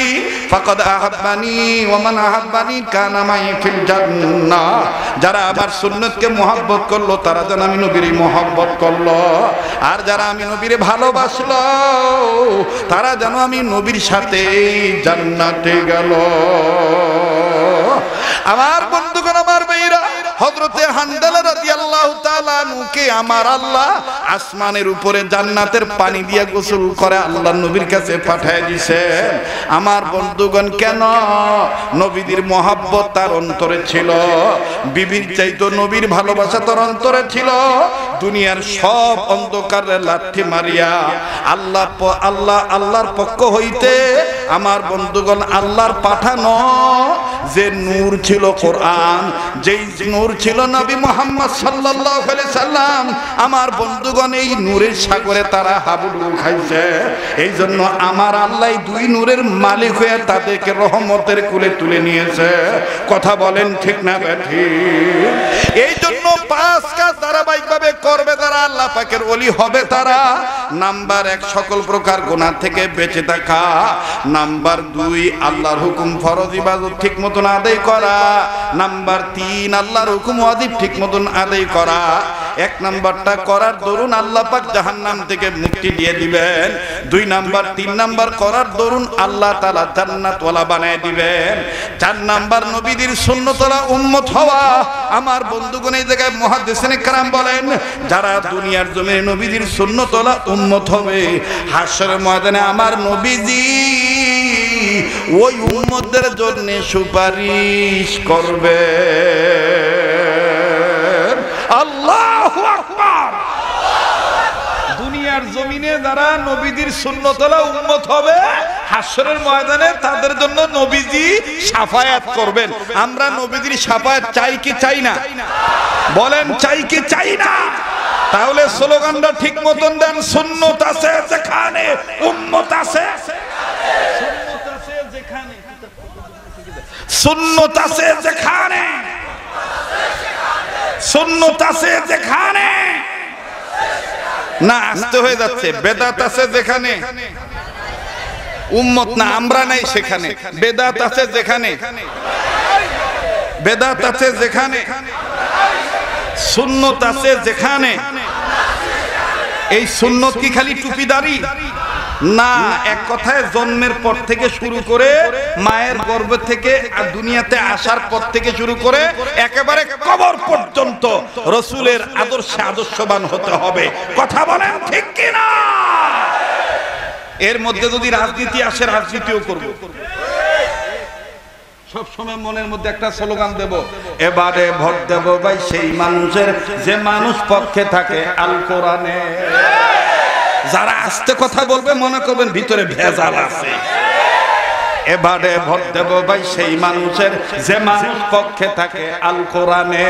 ফাকাদ আহাব্বানি ওয়া মান আহাব্বানি কানা মাই ফিল জান্নাহ যারা আমার সুন্নতকে মহব্বত করলো তারা যেন আমি নবীরই মহব্বত করলো আর যারা আমি নবীরে ভালোবাসলো তারা যেন আমি নবীর সাথে জান্নাতে গেল আমার বন্ধুগণ আমার ভাইরা হযরতে হানজালা রাদিয়াল্লাহু তাআলা আনহুকে আমার আল্লাহ আসমানের উপরে জান্নাতের পানি দিয়া গোসল করে আল্লাহর নবীর কাছে পাঠিয়ে দিয়েছেন আমার বন্ধুগণ কেন নবীর মহব্বত তার অন্তরে ছিল বিবির চাইতো নবীর ভালোবাসা তার অন্তরে ছিল দুনিয়ার সব অন্ধকারের লাঠি মারিয়া আল্লাহর পক্ষ হইতে আমার বন্ধুগণ আল্লাহর পাঠানো যে নূর ছিল কোরআন যেই নূর ছিল নবী মুহাম্মদ সাল্লাল্লাহু আলাইহি সাল্লাম আমার বন্ধুগণ এই নূরের সাগরে তারা হাবুডুবু খাইছে এইজন্য আমার আল্লাহ দুই নূরের মালিক হয়ে তাদেরকে রহমতের কুলে তুলে নিয়েছে কথা বলেন ঠিক না ঠিক এইজন্য পাঁচ কাজ ধারাবাহিকভাবে করবে তারা আল্লাহ পাকের ওলি হবে তারা নাম্বার 1 সকল প্রকার গুনাহ থেকে বেঁচে থাকা নাম্বার 2 আল্লাহর হুকুম ফরজ ইবাদত ঠিক মতন আদায় করা নাম্বার 3 আল্লাহর হুকুম ওয়াজিব ঠিক মতন আদায় করা এক নাম্বারটা করার দরুন আল্লাহ পাক জাহান্নাম থেকে মুক্তি দিয়ে দিবেন 2 নাম্বার 3 নাম্বার করার দরুন আল্লাহ তাআলা জান্নাত ওয়ালা বানায় দিবেন 4 নাম্বার নবীদের সুন্নাত ওয়ালা উম্মত হওয়া আমার বন্ধুগণ এই জায়গায় মুহাদ্দিসিনে کرام বলেন যারা দুনিয়ার জমিনে নবীদের সুন্নাত ওয়ালা উম্মত হবে হাশরের ময়দানে আমার নবীজি ওই উম্মতদের জন্য সুপারিশ করবে আল্লাহু আকবার দুনিয়ার জমিনে যারা নবীদের সুন্নাত ওয়ালা উম্মত হবে হাশরের ময়দানে তাদের জন্য নবীজি শাফায়াত করবেন আমরা নবীজির শাফায়াত চাই কি চাই না বলেন চাই কি চাই না তাহলে স্লোগানটা ঠিক মতন দেন সুন্নাত আছে যেখানে উম্মত আছে সুন্নত আছে যেখানে, সুন্নত আছে যেখানে, না আসতে হয়ে যাচ্ছে, বেদাত আছে যেখানে, উম্মত না আমরা নাই সেখানে, বেদাত আছে যেখানে, বেদাত আছে যেখানে, সুন্নত আছে যেখানে। এই সুন্নত কি খালি টুপিদারি না, এক কথায় জন্মের পর থেকে শুরু করে মায়ের গর্ভ থেকে আর দুনিয়াতে আসার পর থেকে শুরু করে একেবারে কবর পর্যন্ত রাসূলের আদর্শে আদর্শবান হতে হবে। কথা বলেন ঠিক কি না? এর মধ্যে যদি রাজনীতি আসে, রাজনীতিও করব। সব সময় মনের মধ্যে একটা স্লোগান দেব, এবারে ভোট দেব ভাই সেই মানুষের যে মানুষ পক্ষে থাকে আল কোরআনে। যারা আস্তে কথা বলবে মনে করবেন ভিতরে ভেজাল আছে। এবারে ভোট দেব ভাই সেই মানুষের যে মানুষ পক্ষে থাকে আল কোরআনে।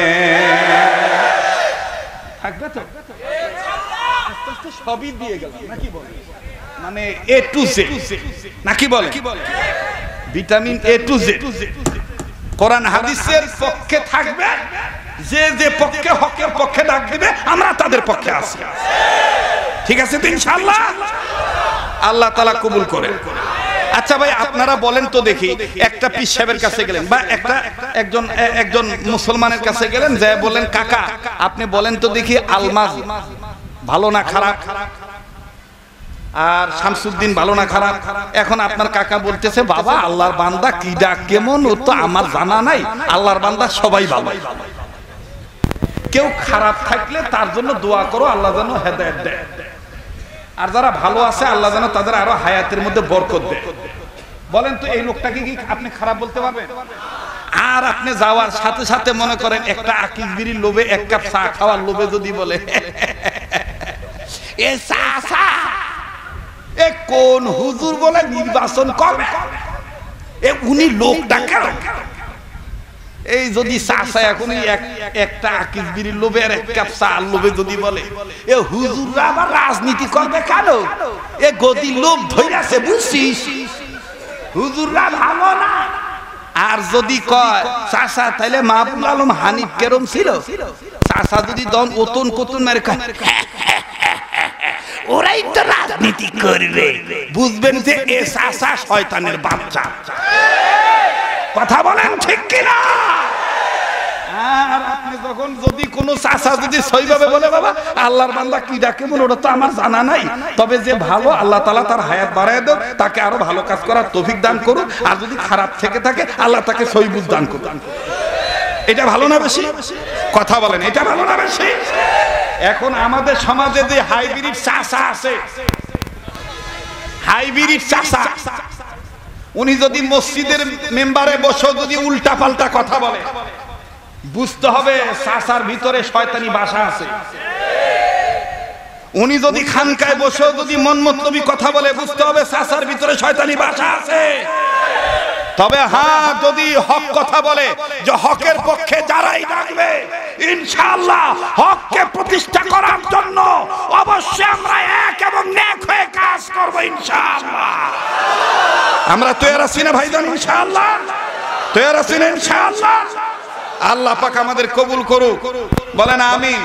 থাকবে তো? আস্তে আস্তে সবই দিয়ে গেলাম নাকি বলে, মানে এ টু জেড নাকি বলে, ভিটামিন এ টু জেড। কোরআন হাদিসের পক্ষে থাকবে, যে যে পক্ষে হকের পক্ষে ডাক দিবে আমরা তাদের পক্ষে আছি। ঠিক আছে তো ইনশাআল্লাহ? আল্লাহ তাআলা কবুল করেন। আচ্ছা ভাই আপনারা বলেন তো দেখি, একটা পীর সাহেবের কাছে গেলেন বা একজন মুসলমানের কাছে গেলেন, যে বলেন কাকা আপনি বলেন তো দেখি আলমাজ ভালো না খারাপ, আর শামসুদ্দিন ভালো না খারাপ? এখন আপনার কাকা বলতেছে বাবা আল্লাহর বান্দা কি ডাক কেমন ও তো আমার জানা নাই, আল্লাহর বান্দা সবাই ভালো, কেউ খারাপ থাকলে তার জন্য দোয়া করো আল্লাহ যেন হেদায়েত দেয়, আর যারা ভালো আছে আল্লাহ যেন তাদের আরো হায়াতের মধ্যে বরকত দেয়। বলেন তো এই লোকটাকে কি আপনি খারাপ বলতে পারবেন? আর আপনি যাওয়ার সাথে সাথে মনে করেন একটা আকিস বিড়ির লোভে, এক কাপ চা খাওয়ার লোভে যদি বলে এ চা চা এ কোন হুজুর বলে নির্বাচন করবে, এ উনি লোকটা কেন? এই যদি চাচা এখনই একটা আকিস বিড়ির লোভে আর এক কাপ চার লোভে যদি বলে এ হুজুররা আবার রাজনীতি করবে কেন, এ গদির লোভ ধইরাছে বুঝছিস, হুজুররা ভালো না। আর যদি কয় চাচা তাইলে মাহবুব আলম হানিফ কেরম ছিল, চাচা যদি দন ওতন কোতন মারে কয় ওরাই তো রাজনীতি করবে, বুঝবেন যে এ চাচা শয়তানের বাচ্চা। কথা বলেন ঠিক কিনা? আর আপনি যখন যদি কোনো চাচা যদি সইভাবে বলে বাবা আল্লাহর বান্দা কি ডাকে বলে ওটা তো আমার জানা নাই, তবে যে ভালো আল্লাহ তাআলা তার হায়াত বাড়ায় দেন, তাকে আরো ভালো কাজ করার তৌফিক দান করুন, আর যদি খারাপ থেকে থাকে আল্লাহ তাকে সই বুঝ দান করুন। এটা ভালো না বেশি? কথা বলেন এটা ভালো না বেশি? এখন আমাদের সমাজে যে হাইব্রিড চাচা আছে, হাইব্রিড চাচা, উনি যদি মসজিদের মেম্বারে বসে যদি উল্টা পাল্টা কথা বলে বুঝতে হবে চাচার ভিতরে শয়তানি বাসা আছে। উনি যদি খানকায় বসে যদি মনমতলবী কথা বলে বুঝতে হবে চাচার ভিতরে শয়তানি বাসা আছে। তবে হ্যাঁ যদি হক কথা বলে, যে হকের পক্ষে যারাই ডাকবে ইনশাআল্লাহ হককে প্রতিষ্ঠা করার জন্য অবশ্যই আমরা এক এবং নেক হয়ে কাজ করব ইনশাআল্লাহ। আমরা তৈরি আছি না ভাইজান? ইনশাআল্লাহ তৈরি আছি না? ইনশাআল্লাহ আল্লাহ পাক আমাদের কবুল করুক, বলেন আমিন।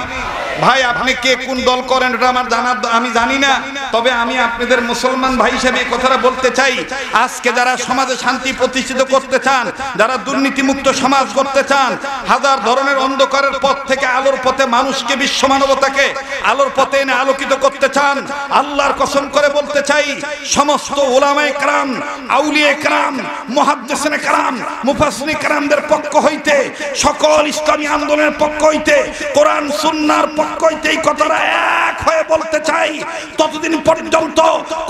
ভাই আপনি কে কোন দল করেন এটা আমার জানার আমি জানি না, তবে আমি আপনাদের মুসলমান ভাই হিসেবে এই কথাটা বলতে চাই, আজকে যারা সমাজে শান্তি প্রতিষ্ঠিত করতে চান, যারা দুর্নীতিমুক্ত সমাজ করতে চান, হাজার ধরনের অন্ধকারের পথ থেকে আলোর পথে মানুষকে, বিশ্ব মানবতাকে আলোর পথে এনে আলোকিত করতে চান, আল্লাহর কসম করে বলতে চাই সমস্ত উলামায়ে কেরাম, আউলিয়ায়ে কেরাম, মুহাদ্দিসিনে কেরাম, মুফাসসিরিনে কেরামদের পক্ষ হইতে, সকল ইসলামী আন্দোলনের পক্ষ হইতে, কোরআন সুন্নাহর পক্ষ হইতে এই কথাটা এক হয়ে বলতে চাই, ততদিন পর্যন্ত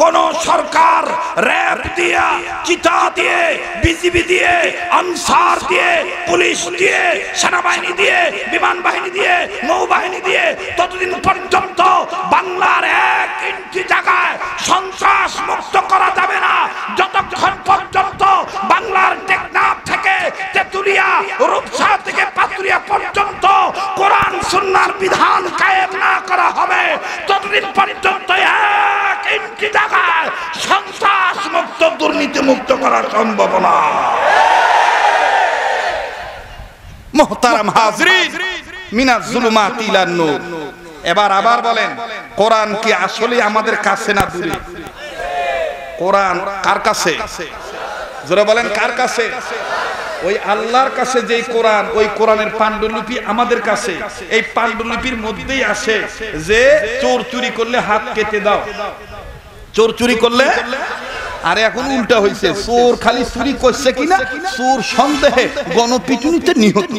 কোন সরকার র‍্যাব দিয়ে, চিতা দিয়ে, বিজিবি দিয়ে, আনসার দিয়ে, পুলিশ দিয়ে, সেনাবাহিনী দিয়ে, বিমান বাহিনী দিয়ে, নৌবাহিনী দিয়ে ততদিন পর্যন্ত বাংলার এক ইঞ্চি জায়গায় সন্ত্রাস মুক্ত করা যাবে না, যতক্ষণ পর্যন্ত বাংলার টেকনাফ থেকে তেতুলিয়া, রূপসা থেকে পাতুরিয়া পর্যন্ত কোরআন সুন্নাহর বিধান কায়েম না করা হবে, ততদিন পর্যন্ত এক ইঞ্চি জায়গায় সন্ত্রাস মুক্ত, দুর্নীতি মুক্ত করা সম্ভব না। মুহতারাম হাজরিন, মিনাজ জুলুমাতি ইলান নূর। এবার আবার বলেন, কোরআন কি আসলে আমাদের কাছে না দূরে? কোরআন কার কাছে? জোরে বলেন, কার কাছে? ওই আল্লাহর কাছে যেই কোরআন, ওই কোরআনের পাণ্ডুলিপি আমাদের কাছে। এই পাণ্ডুলিপির মধ্যেই আসে যে চোর চুরি করলে হাত কেটে দাও, চোর চুরি করলে। আরে এখন উল্টা হয়েছে, চোর খালি চুরি করছে কিনা, চোর সন্দেহে গণপিটুনিতে নিহত,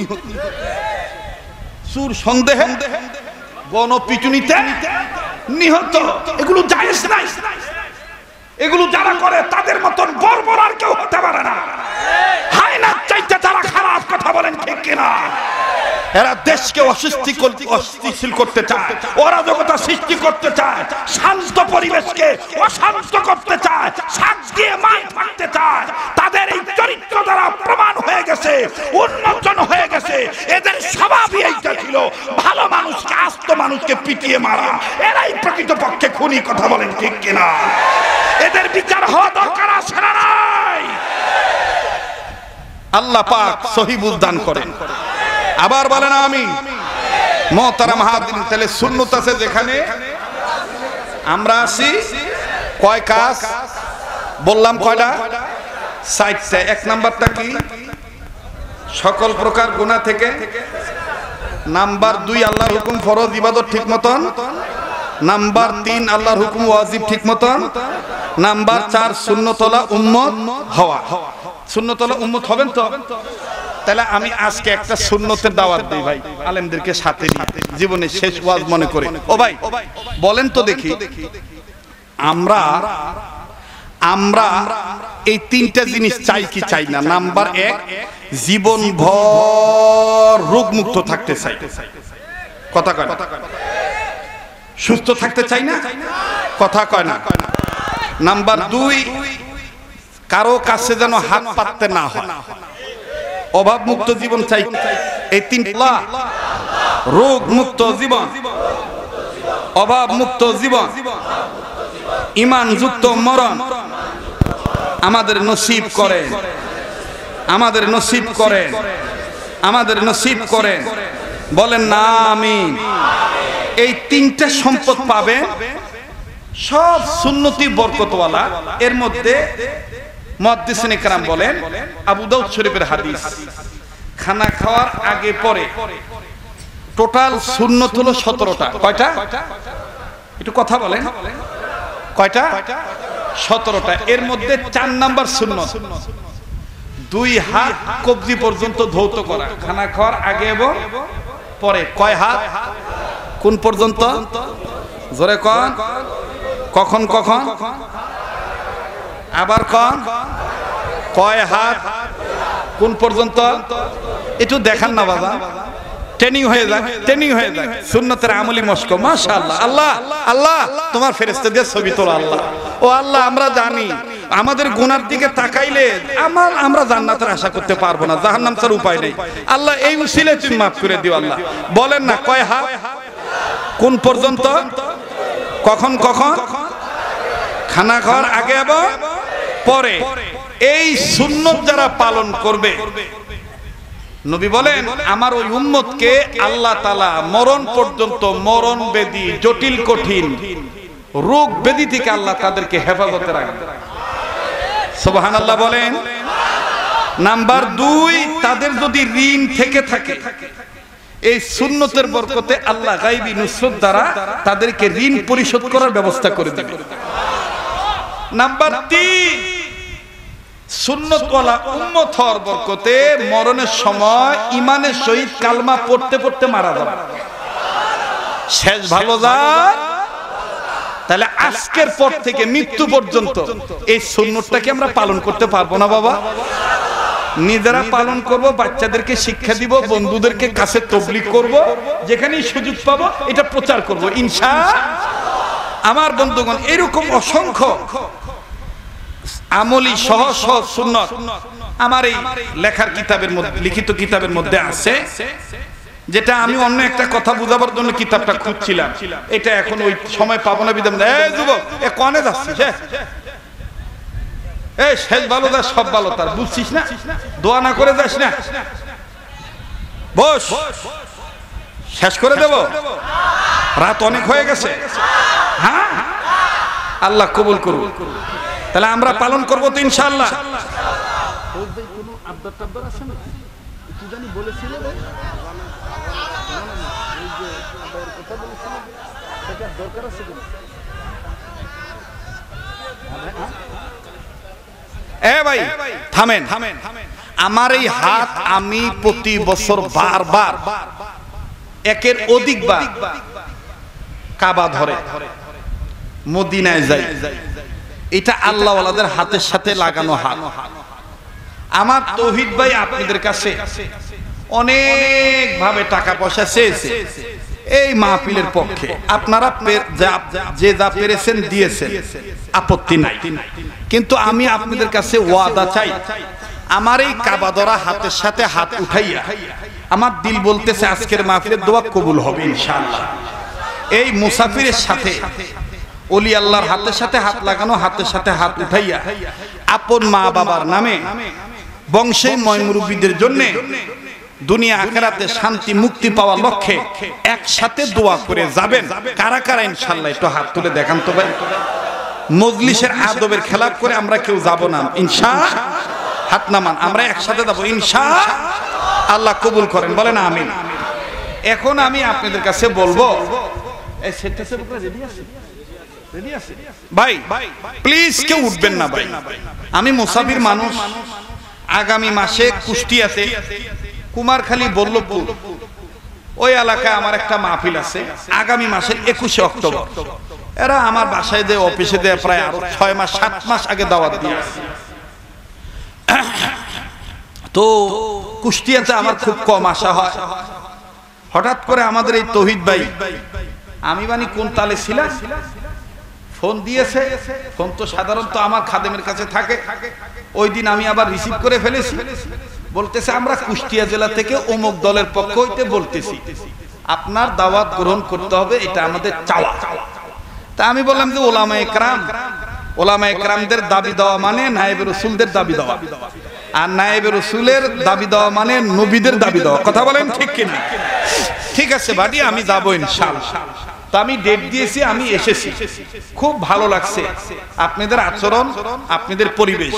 চোর সন্দেহে গণপিটুনিতে নিহত। এগুলো জায়েজ নাই। এগুলো যারা করে তাদের মতন বর্বর আর কেউ হতে পারে না। হায়নার চাইতে তারা খারাপ কথা বলেন, ঠিক কিনা? এরা দেশকে অস্থিতিশীল করতে চায়, অরাজকতা সৃষ্টি করতে চায়, শান্ত পরিবেশকে অশান্ত করতে চায়, শাক দিয়ে মাছ মারতে চায়। তাদের এই চরিত্র দ্বারা প্রমাণ হয়ে গেছে, উন্মোচন হয়ে গেছে। এদের স্বভাবই এইটা ছিল, ভালো মানুষকে, আস্ত মানুষকে পিটিয়ে মারা। এরাই প্রকৃতপক্ষে খুনি, কথা বলেন, ঠিক কিনা? এদের বিচার হওয়া দরকার আছে না নাই? আল্লাহ পাক সহিহ বুঝদান করেন। আবার বলেন আমিন। মুহতারাম হাজিরিন, তাহলে সুন্নাত আছে যেখানে আমরা আছি। কয় কাজ বললাম? কয়টা? ৬০টা। এক নাম্বারটা কি? সকল প্রকার গুনাহ থেকে। নাম্বার ২, আল্লাহর হুকুম ফরজ ইবাদত ঠিক মতন। নাম্বার ৩, আল্লাহর হুকুম ওয়াজিব ঠিক মতন। নাম্বার ৪, সুন্নতওয়ালা উম্মত হওয়া। সুন্নতওয়ালা উম্মত হবেন তো? তাহলে আমি আজকে একটা সুন্নতের দাওয়াত দিই ভাই, আলেমদেরকে সাথে নিয়ে, জীবনের শেষ ওয়াজ মনে করে। ও ভাই বলেন তো দেখি, আমরা এই তিনটা জিনিস চাই কি চাই না? নাম্বার ১, জীবন ভর রোগ মুক্ত থাকতে চাই। কথা কয় না? সুস্থ থাকতে চাই না? কথা কয় না? নাম্বার ২, কারো কাছে যেন হাত পাততে না হয়। অভাব মুক্ত জীবন চাই। এই তিনটা, রোগ মুক্ত জীবন, অভাব মুক্ত জীবন, ঈমান যুক্ত মরণ আমাদের নসিব করেন, আমাদের নসিব করেন, আমাদের নসিব করেন। বলেন না আমিন। এই তিনটা সম্পদ পাবেন, সব সুন্নতি বরকতওয়ালা। এর মধ্যে মুহাদ্দিসিনে কেরাম বলেন, আবু দাউদ শরীফের হাদিস, খানা খাওয়ার আগে পরে টোটাল সুন্নত হলো 17টা। কয়টা? একটু কথা বলেন, কয়টা? 17টা। এর মধ্যে ৪ নাম্বার সুন্নত, 2 হাত কবজি পর্যন্ত ধৌত করা, খানা খাওয়ার আগে এবং পরে। কয় হাত? কোন পর্যন্ত? জোরে কন। কখন কখন? আবার কন। কয় হাত? কোন পর্যন্ত? একটু দেখান না বাবা, ট্রেনিং হয়ে যাক, ট্রেনিং হয়ে যাক। সুন্নতের আমলি মস্ক। মাশাআল্লাহ। আল্লাহ আল্লাহ তোমার ফেরেশতা দিয়ে ছবি তোলা। আল্লাহ ও আল্লাহ, আমরা জানি আমাদের গুনার দিকে তাকাইলে আমরা জান্নাতের আশা করতে পারবো না, জাহান্নাম ছাড়া উপায় নেই। আল্লাহ এই উসিলায় তুমি মাফ করে দিও। আল্লাহ বলেন না, কয় হাত? কোন পর্যন্ত? কখন কখন? খানা খাওয়ার আগে এবং পরে। এই সুন্নত যারা পালন করবে, নবী বলেন আমার ওই উম্মতকে আল্লাহ তাআলা মরণ পর্যন্ত, মরণ ব্যাধি, জটিল কঠিন রোগ ব্যাধি থেকে আল্লাহ তাদেরকে হেফাজতে রাখবে। সুবহানাল্লাহ বলেন। নাম্বার ২, তাদের যদি ঋণ থেকে থাকে, এই সুন্নতের বরকতে আল্লাহ গায়বী নুসরত দ্বারা তাদেরকে ঋণ পরিশোধ করার ব্যবস্থা করে দেবে। নাম্বার ৩, সুন্নতওয়ালা উম্মত হওয়ার বরকতে মরণের সময় ঈমানের সহিত কালমা পড়তে পড়তে মারা যাবে। শেষ ভালো যায়। তাহলে আজকের পর থেকে মৃত্যু পর্যন্ত এই সুন্নতটাকে আমরা পালন করতে পারবো না বাবা? নিজেরা পালন করব, বাচ্চাদেরকে শিক্ষা দিব, বন্ধুদেরকে কাছে তাবলীগ করব, যেখানেই সুযোগ পাবো এটা প্রচার করব ইনশাআল্লাহ। আমার বন্ধুগণ, এরকম অসংখ্য আমলি সহজ সহজ সুন্নাত আমার এই লেখার কিতাবের মধ্যে, লিখিত কিতাবের মধ্যে আছে, যেটা আমি অন্য একটা কথা বুঝাবার জন্য কিতাবটা খুঁজছিলাম। এটা এখন ওই সময় পাবো না বিধান। এই যুবক, এ কোনে যাচ্ছিস? এই শেষ ভালো যা, সব ভালো তার, বুঝছিস না? দোয়া না করে যাস না। বস, শেষ করে দেব, রাত অনেক হয়ে গেছে। হ্যাঁ, আল্লাহ কবুল করুন। তাহলে আমরা পালন করবো তো ইনশাআল্লাহ। ভাই থামেন, আমার এই হাত আমি প্রতি বছর বারবার একের অধিকবার কাবা ধরে মদিনায় যাই। এটা আল্লাহওয়ালাদের হাতের সাথে লাগানো হাত। আমার তৌহিদ ভাই আপনাদের কাছে অনেক ভাবে টাকা পয়সা চেয়েছে এই মাহফিলের পক্ষে। আপনারা যে যা পেরেছেন দিয়েছেন, আপত্তি নাই। কিন্তু আমি আপনাদের কাছে ওয়াদা চাই, আমার এই কাবা ধরা হাতের সাথে হাত উঠাইয়া আমার দিল বলতেছে আজকের মাহফিলের দোয়া কবুল হবে ইনশাআল্লাহ। এই মুসাফিরের সাথে ওলি আল্লাহর হাতের সাথে হাত লাগানো, হাতের সাথে হাত উঠাইয়া আপন মা বাবার নামে বংশের ময়মুরব্বীদের জন্য দুনিয়া আখিরাতে শান্তি মুক্তি পাওয়ার লক্ষ্যে একসাথে দোয়া করে যাবেন। কারা কারা ইনশাআল্লাহ একটু হাত তুলে দেখান তো ভাই। মজলিসের আদবের খেলাফ করে আমরা কেউ যাব না ইনশাআল্লাহ। হাত নামান, আমরা একসাথে যাব ইনশাআল্লাহ। আল্লাহ কবুল করেন, বলেন আমিন। এখন আমি আপনাদের কাছে বলবো, এই সেটটা রেডি আছে? ভাই প্লিজ কেউ উঠবেন না ভাই। আমি মুসাফির মানুষ। আগামী মাসে কুষ্টিয়াতে কুমারখালী বল্লভপুর ওই এলাকায় আমার একটা মাহফিল আছে আগামী মাসের 21শে অক্টোবর। এরা আমার বাসায় দিয়ে অফিসে দিয়ে প্রায় আরো 6 মাস 7 মাস আগে দাওয়াত দিয়ে আসছে। তো কুষ্টিয়াতে আমার খুব কম আসা হয়। হঠাৎ করে আমাদের এই তৌহিদ ভাই, আমি বানি কোন তালে ছিলাম, ফোন দিয়েছে। ফোন তো সাধারণত আমার খাদেমের কাছে থাকে। ওই দিন আমি আবার রিসিভ করে ফেলেছি। বলতেছে আমরা কুষ্টিয়া জেলা থেকে অমুক দলের পক্ষ হইতে বলতেছি, আপনার দাওয়াত গ্রহণ করতে হবে, এটা আমাদের চাওয়া। তা আমি বললাম যে ওলামা একরামদের দাবি দেওয়া মানে নায়েবে রাসূলদের দাবি দেওয়া, আর নায়েবে রাসূলের দাবি দেওয়া মানে নবীদের দাবি দেওয়া। কথা বলেন ঠিক কিনা? ঠিক আছে বাড়ি, আমি যাবো ইনশাআল্লাহ। তা আমি ডেট দিয়েছি, আমি এসেছি। খুব ভালো লাগছে আপনাদের আচরণ, আপনাদের পরিবেশ।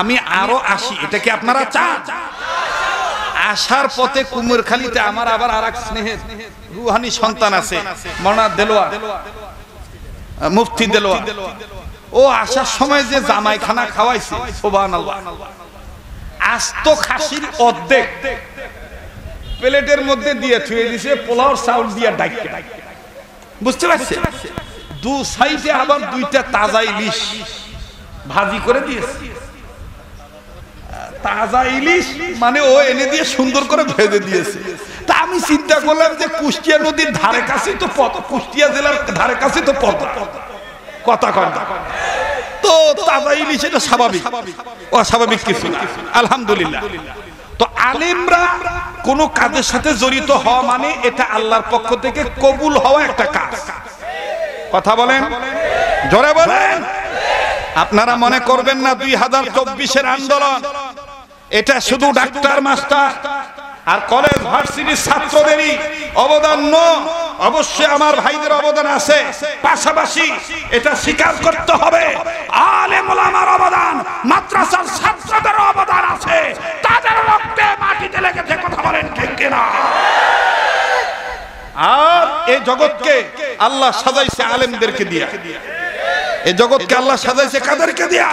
আমি আরো আসি, এটা কি আপনারা চান? আসার পথে কুমারখালীতে আমার আবার আরেক স্নেহের রুহানি সন্তান আছে, মাওলানা দেলোয়ার, মুফতি দেলোয়ার। ও আসার সময় যে জামাইখানা খাওয়াইছে, সুবহানাল্লাহ, আস্ত খাসির অর্ধেক প্লেটের মধ্যে দিয়ে থুয়ে দিছে, পোলাও চাউল দিয়ে ডাইকে। বুঝতে পারছেন? দু সাইডে আবার 2টা তাজা ইলিশ ভাজি করে দিয়েছে। তাজা ইলিশ মানে ও এনে দিয়ে সুন্দর করে ভেজে দিয়েছে। তা আমি চিন্তা করলাম যে কুষ্টিয়া নদীর ধারে কাছে তো পদ্মা, কুষ্টিয়া জেলার ধারে কাছে তো পদ্মা, কথা কয় না তো তাজা ইলিশ, এটা স্বাভাবিক, অস্বাভাবিক কিছু না, আলহামদুলিল্লাহ। তো আলেমরা কোন কাজের সাথে জড়িত হওয়া মানে এটা আল্লাহর পক্ষ থেকে কবুল হওয়া একটা কাজ। কথা বলেন, জোরে বলেন। আপনারা মনে করবেন না 2024-এর আন্দোলন এটা শুধু ডাক্তার মাস্টার আর কলেজ ভার্সিটির ছাত্রদেরই অবদান নয়। অবশ্যই আমার ভাইদের অবদান আছে, পাশাপাশি এটা স্বীকার করতে হবে আলেম ওলামার অবদান, মাদ্রাসার ছাত্রদের অবদান আছে, তাদের রক্তে মাটিতে লেগেছে। কথা বলেন ঠিক কিনা? আর এই জগৎকে আল্লাহ সাজাইছে আলেমদেরকে দিয়া। এই জগৎকে আল্লাহ সাজাইছে কাদেরকে দিয়া?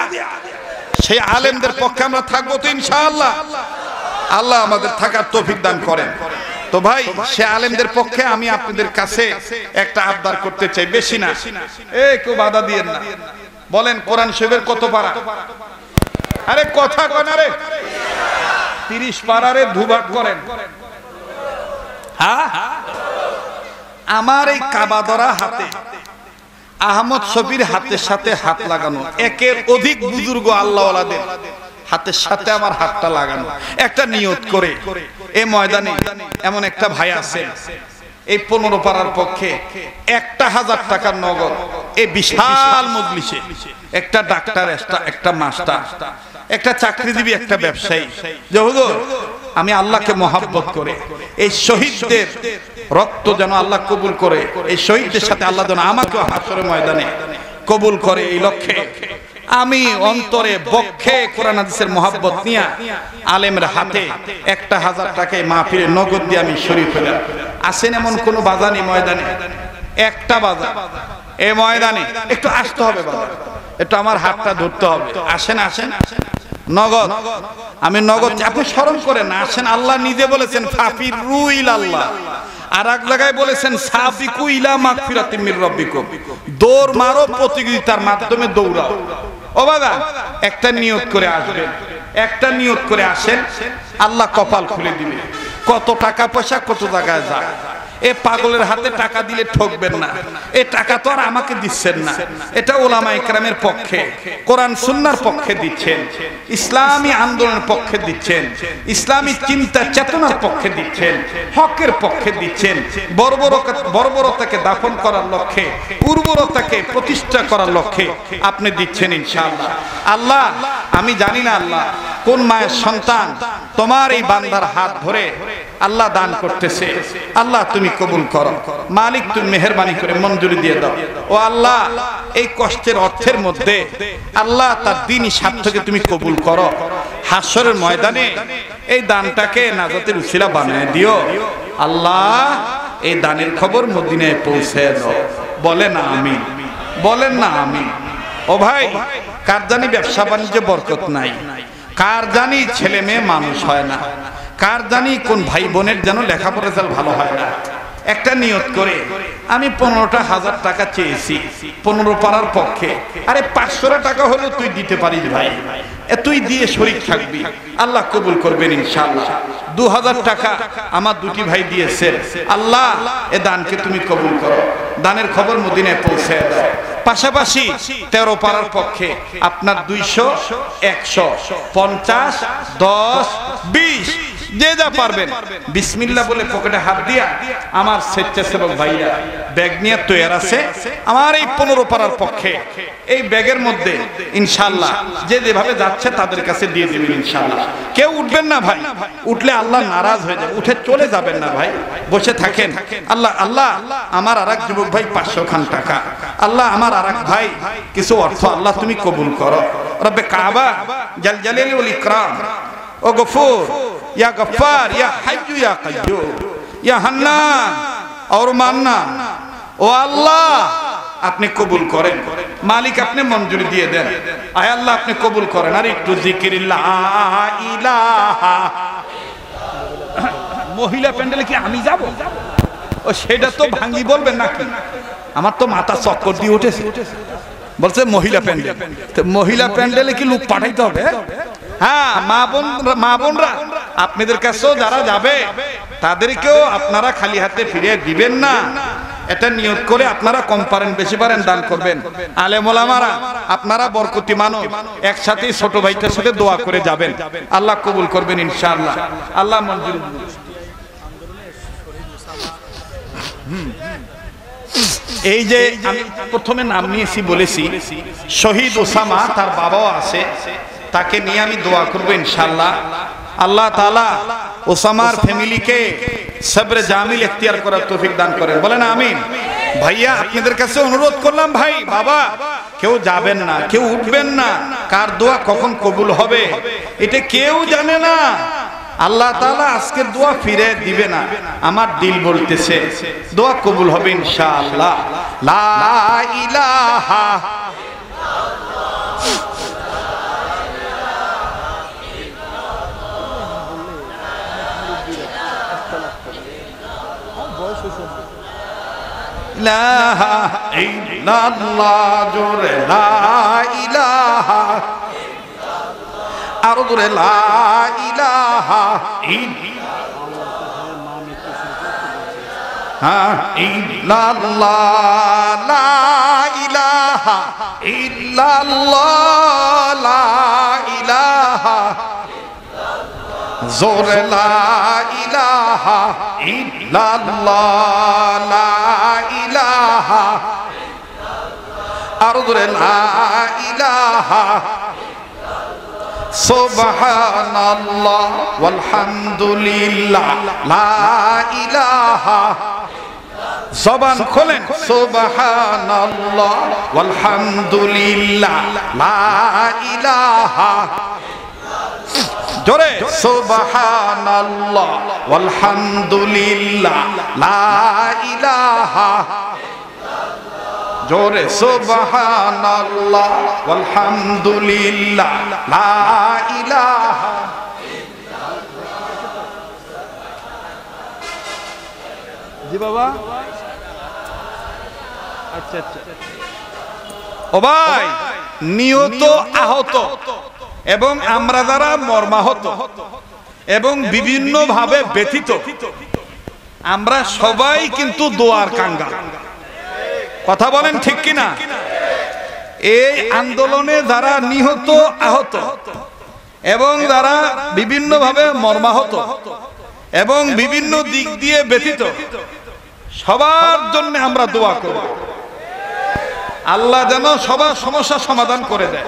সেই আলেমদের পক্ষে আমরা থাকবো তো ইনশাআল্লাহ। আল্লাহ আমাদের থাকার তৌফিক দান করেন। তো ভাই, সে আলেমদের পক্ষে আমি আপনাদের কাছে একটা আবদার করতে চাই, বেশি না। কেউ বাধা দিয়েন না। বলেন কোরআন শরীফের কত পারা? আরে কথা কন, আরে 30 পারারে দুভাগ করেন। হ্যাঁ, আমার এই কাবা ধরা হাতে আহমদ শফির হাতের সাথে হাত লাগানো, একের অধিক বুজুর্গ আল্লাহওয়ালাদের হাতের সাথে আমার হাতটা লাগানো, একটা নিয়ত করে এই ময়দানে এমন একটা ভাই আছে এই 15 পাড়ার পক্ষে 1000 টাকার নগদ এই বিশাল মজলিসে একটা ডাক্তার, একটা মাস্টার, একটা চাকরিজীবী, একটা ব্যবসায়ী, যে হুজুর আমি আল্লাহকে মহব্বত করে এই শহীদদের রক্ত যেন আল্লাহ কবুল করে, এই শহীদদের সাথে আল্লাহ যেন আমাকে হাসরের ময়দানে কবুল করে, এই লক্ষ্যে আমি অন্তরে বক্ষে কোরআন হাদিসের মহব্বত নিয়ে আলেমের হাতে 1000 টাকায় মাহফিলে নগদ দিয়ে আমি শরীক হলাম। আসেন এমন কোন বাজানি ময়দানে, একটা বাজার এই ময়দানে একটু আসতে হবে বাবা, একটু আমার হাতটা ধরতে হবে। আসেন আসেন নগদ, আমি নগদ, আপনি শরম করেন না, আসেন। আল্লাহ নিজে বলেছেন ফাফিরু ইলাল্লাহ, আর এক জায়গায় বলেছেন সাবিকু ইলা মাগফিরাতিম মির রাব্বিকুম, দৌড় মারো, প্রতিযোগিতার মাধ্যমে দৌড়াও। ও বাবা একটা নিয়ত করে আসবেন, একটা নিয়ত করে আসেন, আল্লাহ কপাল খুলে দিবে। কত টাকা পয়সা কত জায়গায় যায়, এ পাগলের হাতে টাকা দিলে ঠকবেন না। এই টাকা তো আর আমাকে দিচ্ছেন না, এটা ওলামা ইকরামের পক্ষে, কোরআন সুন্নাহর পক্ষে দিচ্ছেন, ইসলামী আন্দোলনের পক্ষে দিচ্ছেন, ইসলামী চিন্তা চেতনার পক্ষে দিচ্ছেন, হকের পক্ষে দিচ্ছেন। বর্বরতাকে দাফন করার লক্ষ্যে, উর্বরতাকে প্রতিষ্ঠা করার লক্ষ্যে আপনি দিচ্ছেন ইনশাআল্লাহ। আল্লাহ আমি জানি না আল্লাহ কোন মায়ের সন্তান তোমার এই বান্দার হাত ধরে আল্লাহ দান করতেছে, আল্লাহ তুমি কবুল করো মালিক, তুমি মেহেরবানি করে মঞ্জুরি দিয়ে দাও। ও আল্লাহ এই কষ্টের অর্থের মধ্যে আল্লাহ তার দ্বীনি স্বার্থকে তুমি কবুল করো, হাসরের ময়দানে এই দানটাকে নাজাতের উসিলা বানিয়ে দিও। আল্লাহ এই দানের খবর মদিনায় পৌঁছে দাও। বলেন না আমিন, বলেন না আমিন। ও ভাই, কার জানি ব্যবসা বাণিজ্যে বরকত নাই, কার জানি ছেলে মেয়ে মানুষ হয় না, কার জানি কোন ভাই বোনের যেন লেখাপড়া ভালো হয় না। একটা নিয়ত করে আমি 15,000 টাকা চেয়েছি 15 পাড়ার পক্ষে, আরে 500 টাকা হলেও তুই দিতে পারিস ভাই, তুই দিয়ে শরীক থাকবি, আল্লাহ কবুল করবেন ইনশাআল্লাহ। 2000 টাকা আমার দুটি ভাই দিয়েছে, আল্লাহ এ দানকে তুমি কবুল করো, দানের খবর মদিনায় পৌঁছে দাও। পাশাপাশি 13 পাড়ার পক্ষে আপনার 200, 100, 50, 10, 20 যে যা পারবেন বিসমিল্লাহ বলে পকেটে হাত দিয়া আমার স্বেচ্ছাসেবক ভাইরা ব্যাগ নিয়ে তৈরি আছে আমার এই 15 পাড়ার পক্ষে, এই ব্যাগের মধ্যে ইনশাআল্লাহ যে যেভাবে যাচ্ছে তাদের কাছে দিয়ে দিবেন ইনশাআল্লাহ। কেউ উঠবেন না ভাই, উঠলে আল্লাহ নারাজ হয়ে যাবে, উঠে চলে যাবেন না ভাই, বসে থাকেন। আল্লাহ আল্লাহ আমার আরেক যুবক ভাই 500 খান টাকা, আল্লাহ আমার আরেক ভাই কিছু অর্থ, আল্লাহ তুমি কবুল করো। রব্বে কাবা জাল জালালি ওয়াল ইকরাম, ও গফুর ইয়া গফফার ইয়া হাইয়্যু ইয়া কাইয়্যুম ইয়া হান্নান और মান্নান, ও আল্লাহ আপনি কবুল করেন, মালিক আপনি মঞ্জুরি দিয়ে দেন, আয় আল্লাহ আপনি কবুল করেন। আর একটু জিকির লা ইলাহা, মহিলা প্যান্ডেলে কি আমি যাব? ও সেটা তো ভাঙ্গি বলবেন নাকি? আমার তো মাথা চক্কর দিয়ে উঠেছে, বলছে মহিলা প্যান্ডেল, মহিলা প্যান্ডেলে কি লোক পাঠাইতে হবে? হ্যাঁ মা বোনরা আপনাদের কাছেও যারা যাবে তাদেরকেও আপনারা খালি হাতে ফিরিয়ে দিবেন না, এটা নিয়ত করে আপনারা কম পারেন বেশি পারেন দান করবেন। আলেম ওলামারা আপনারা বরকতি মানুষ, একসাথে ছোট ভাইটার সাথে দোয়া করে যাবেন, আল্লাহ কবুল করবেন ইনশাআল্লাহ, আল্লাহ মঞ্জুর। এই যে আমি প্রথমে নাম নিয়েছি বলেছি, শহীদ ওসামা, তার বাবাও আছে, তাকে নিয়ে আমি দোয়া করবো ইনশাআল্লাহ। আল্লাহ তাআলা ওসামার ফ্যামিলিকে সবরে জামিল ইখতিয়ার করার তৌফিক দান করেন, বলেন আমিন। ভাইয়া আপনাদের কাছে অনুরোধ করলাম, ভাই বাবা কেউ যাবেন না, কেউ উঠবেন না, কার দোয়া কখন কবুল হবে এটা কেউ জানে না। আল্লাহ তাআলা আজকের দোয়া ফিরে দিবে না, আমার দিল বলতেছে দোয়া কবুল হবে ইনশাআল্লাহ। লা ইলাহা ইলাহা ইল্লাল্লাহ, জোরে লা ইলাহা, আর জোরে লা ইলাহা ইল্লাল্লাহ, লা ইলাহা ইল্লাল্লাহ, লা ইলাহা, জোরে লা ইলাহা ইল্লাল্লাহ, লা ইলাহা, আর জোরে লা ইলাহা, সুবহানাল্লাহ ওয়ালহামদুলিল্লাহ লা ইলাহা জবান খোলেন সুবহানাল্লাহ ওয়ালহামদুলিল্লাহ লা ইলাহা জোরে সুবহানাল্লাহ ওয়ালহামদুলিল্লাহ লা ইলাহা জোরে সুবহানাল্লাহ ওয়ালহামদুলিল্লাহ লা ইলাহা জি বাবা আচ্ছা আচ্ছা ও ভাই নিহত আহত এবং আমরা যারা মর্মাহত এবং বিভিন্ন ভাবে ব্যথিত আমরা সবাই কিন্তু দোয়ার কাঙ্গাল কথা বলেন ঠিক কিনা এই আন্দোলনে যারা নিহত আহত এবং যারা বিভিন্ন ভাবে মর্মাহত এবং বিভিন্ন দিক দিয়ে ব্যথিত সবার জন্য আমরা দোয়া করব আল্লাহ যেন সবার সমস্যা সমাধান করে দেয়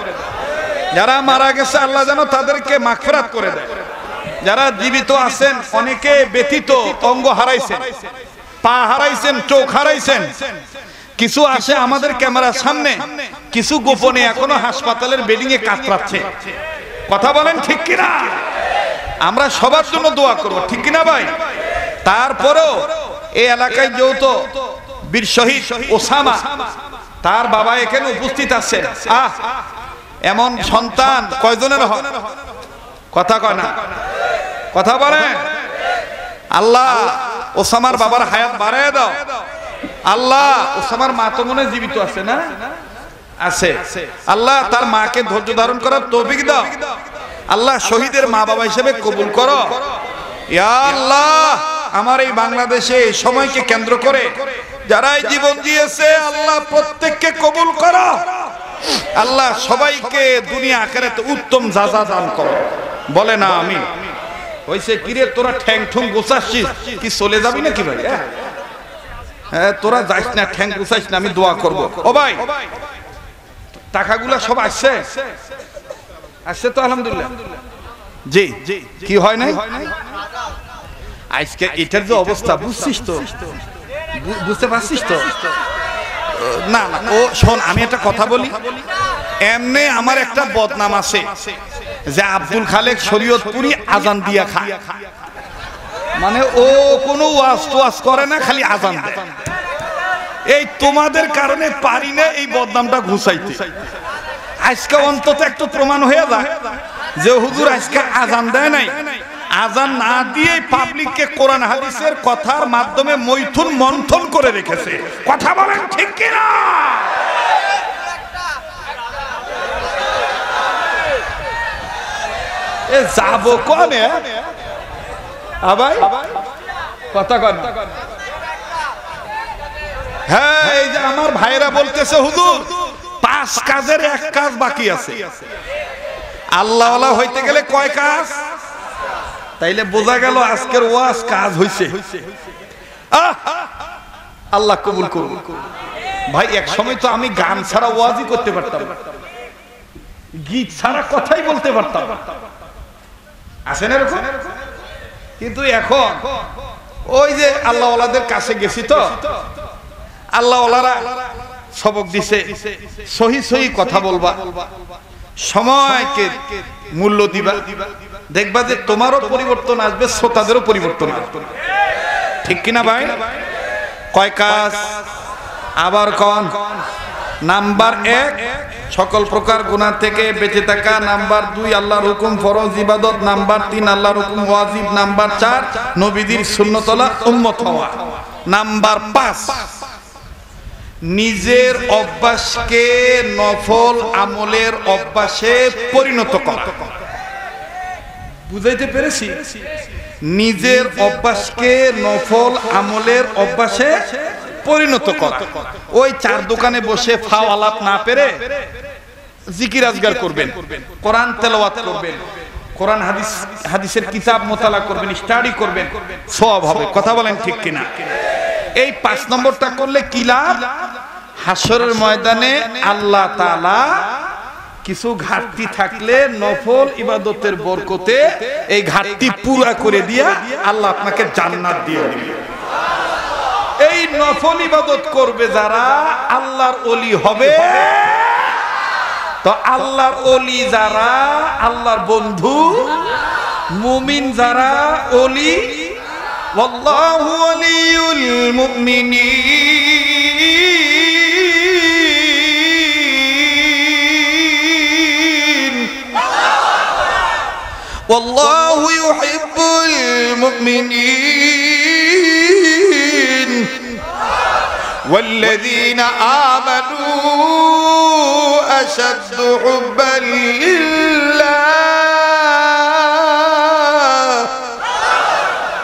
যারা মারা গেছে আল্লাহ যেন তাদেরকে মাগফিরাত করে দেয় যারা জীবিত আছেন অনেকে ব্যথিত অঙ্গ হারাইছেন পা হারাইছেন চোখ হারাইছেন কিছু আসে আমাদের ক্যামেরার সামনে কিছু গোপনে এখনো হাসপাতালের বেডিং এ কাতরাচ্ছে কথা বলেন ঠিক কিনা আমরা সবার জন্য দোয়া করব ঠিক কিনা ভাই তারপরেও এই এলাকায় যেহেতু বীর শহীদ ওসামা তার বাবা এখানে উপস্থিত আছেন এমন সন্তান কয়জনের হয় কথা কয় না কথা বলেন আল্লাহ ওসামার বাবার হায়াত বাড়ায় দাও আল্লাহ ওসামার মা তো মনে জীবিত আছে না আছে আল্লাহ তার মাকে ধৈর্য ধারণ করার তৌফিক দাও আল্লাহ শহীদের মা বাবা হিসেবে কবুল করো ইয়া আল্লাহ আমার এই বাংলাদেশে এই সময়কে কেন্দ্র করে যারা জীবন দিয়েছে আল্লাহ প্রত্যেককে কবুল করো আল্লাহ সবাইকে দুনিয়া আখিরাতে উত্তম যাজা দান করো বলে না আমিন হইছে কিরে তোরা ঠ্যাং ঠুং গোছাচ্ছিস কি চলে যাবি নাকি ভাই হ্যাঁ তোরা যাইস না ঠ্যাং গোছাইস না আমি দোয়া করব ও ভাই টাকাগুলা সব আসছে আসছে তো আলহামদুলিল্লাহ জি কি হয় নাই আজকে এটার যে অবস্থা বুঝছিস তো বুঝতে পারছিস তো না না ও শোন আমি একটা কথা বলি এমনি আমার একটা বদনাম আছে যে আব্দুল খালেক শরীয়তপুরি আজান দিয়া খায় মানে ও কোনো ওয়াজ টোয়াজ করে না খালি আজান দেয় এই তোমাদের কারণে পারি না এই বদনামটা ঘুষাইতে আজকে অন্তত একটু প্রমাণ হয়ে যায় যে হুজুর আজকে আজান দেয় নাই আজান না দিয়ে পাবলিককে কোরআন হাদিসের কথার মাধ্যমে মৈথুন মন্থন করে রেখেছে কথা বলেন ঠিক কিনা এ যাবো কনে আবাই কথা কন হ্যাঁ এই যে আমার ভাইরা বলতেছে হুজুর 5 কাজের এক কাজ বাকি আছে আল্লাহ ওয়ালা হইতে গেলে কয় কাজ তাইলে বোঝা গেল আজকের ওয়াজ কাজ হইছে আল্লাহ কবুল করুন ভাই এক সময় তো আমি গান ছাড়া ওয়াজই করতে পারতাম গীত ছাড়া কথাই বলতে পারতাম আছেন এরকম কিন্তু এখন ওই যে আল্লাহ ওয়ালাদের কাছে গেছি তো আল্লাহ ওয়ালারা সবক দিছে সহি সহি কথা বলবা সময়কে মূল্য দিবা দেখবা যে তোমারও পরিবর্তন আসবে শ্রোতাদেরও পরিবর্তন আসবে ঠিক কিনা ভাই কয় কাজ আবার কোন নাম্বার 1 সকল প্রকার গুনাহ থেকে বেঁচে থাকা নাম্বার 2 আল্লাহর হুকুম ফরজ ইবাদত নাম্বার 3 আল্লাহর হুকুম ওয়াজিব নাম্বার 4 নবীদের সুন্নতলা উম্মত হওয়া নাম্বার 5 নিজের অভ্যাসকে নফল আমলের অভ্যাসে পরিণত করা বুঝাইতে পেরেছি নিজের অভ্যাসকে নফল আমলের অভ্যাসে পরিণত করা ওই চার দোকানে বসে ফাও আলাপ না পেরে জিকির আজগার করবেন কোরআন তেলাওয়াত করবেন কোরআন হাদিসের কিতাব মোতালা করবেন স্টাডি করবেন সওয়াব হবে কথা বলেন ঠিক কিনা এই 5 নম্বরটা করলে কি লাভ হাসরের ময়দানে আল্লাহ তাআলা কিছু ঘাটতি থাকলে নফল ইবাদতের বরকতে এই ঘাটতি পুরা করে দিয়া আল্লাহ আপনাকে জান্নাত দিয়ে দিবে। এই নফল ইবাদত করবে যারা আল্লাহর ওলি হবে। তো আল্লাহর ওলি যারা, আল্লাহর বন্ধু মুমিন যারা ওলি, ওয়াল্লাহু ওয়ালিউল মুমিনিন ওয়াল্লাহু ইউহিব্বুল মুমিনিন والذين آمنوا أشد حبا لله।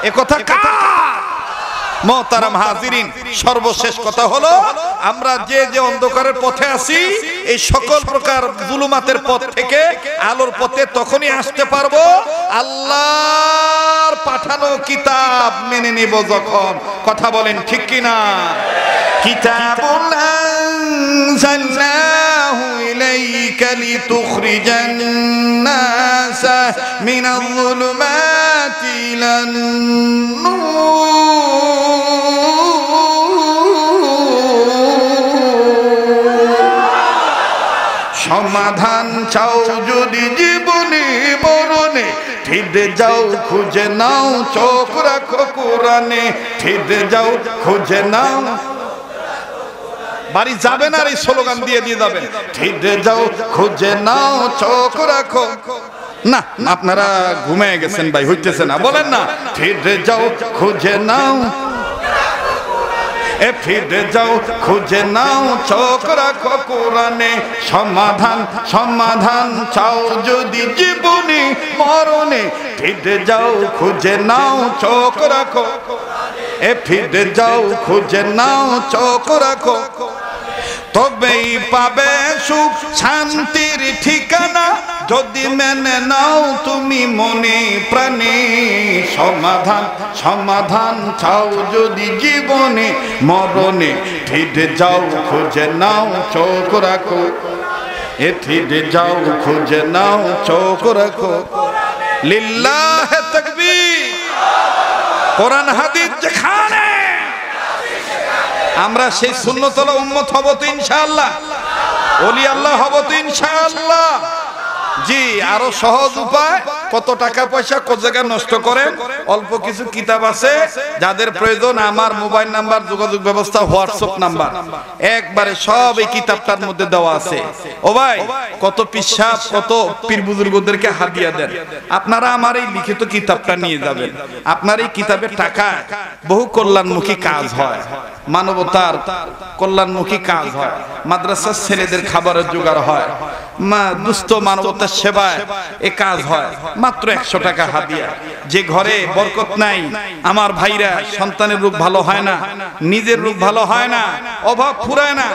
একথা কার? মুহতারাম হাজিরিন, সর্বশেষ কথা হলো আমরা যে যে অন্ধকারের পথে আছি, এই সকল প্রকার জুলুমাতের পথ থেকে আলোর পথে তখনই আসতে পারবো আল্লাহর পাঠানো কিতাব মেনে নেব যখন। কথা বলেন ঠিক কিনা? কিতাবুন আনজালনাহু ইলাইকা লিতুখরিজান নাসা মিনাল যুলুমাতি ইলান সমাধান চাও যদি জীবনে মরণে, ফিরে যাও খুঁজে নাও চোখ রাখো কোরআনে। ফিরে যাও খুঁজে নাও, বাড়ি যাবেন আর এই স্লোগান দিয়ে দিয়ে যাবেন, ফিরে যাও খুঁজে নাও চোখ রাখো। না আপনারা ঘুমিয়ে গেছেন ভাই, হইতেছে না, বলেন না ফিরে যাও খুঁজে নাও, ফিরে যাও খুঁজে নাও চোখ রাখো কোরআনে। সমাধান সমাধান চাও যদি জীবনে মরণে, ফিরে যাও খুঁজে নাও চোখ রাখো, ফিরে যাও খুঁজে নাও চোখ রাখো। তবেই পাবে সুখ শান্তির ঠিকানা, যদি মেনে নাও তুমি মনে প্রাণে। সমাধান সমাধান চাও যদি জীবনে মরণে, ফিরে যাও খুঁজে নাও চোখ রাখো, ফিরে যাও খুঁজে নাও চোখ রাখো। লিল্লাহে তাকবীর। কোরআন হাদিস যেখানে আমরা সেই সুন্নতওয়ালা উম্মত হব তো ইনশাআল্লাহ, ওলি আল্লাহ হব তো ইনশাআল্লাহ। জি, আরো সহজ উপায়, কত টাকা পয়সা কত জায়গায় নষ্ট করেন, অল্প কিছু কিতাব আছে যাদের প্রয়োজন, আমার মোবাইল নাম্বার, যোগাযোগ ব্যবস্থা, হোয়াটসঅ্যাপ নাম্বার একবারে সব এই কিতাবটার মধ্যে দেওয়া আছে। ও ভাই, কত পিসাব কত পীর বুজুর্গদেরকে হাদিয়া দেন, আপনারা আমার এই লিখিত কিতাবটা নিয়ে যাবেন। আপনার এই কিতাবের টাকায় বহু কল্যাণমুখী কাজ হয়, মানবতার কল্যাণমুখী কাজ হয়, মাদ্রাসার ছেলেদের খাবারের জোগাড় হয়, দুস্থ মানবতার সেবায় এ কাজ হয়। মাত্র 100 টাকা হাদিয়া। যে ঘরে বরকত নাই, আমার ভাইরা সন্তানের রূপ ভালো হয় না, নিজের রূপ ভালো হয় না, অভাব ফুরায় না,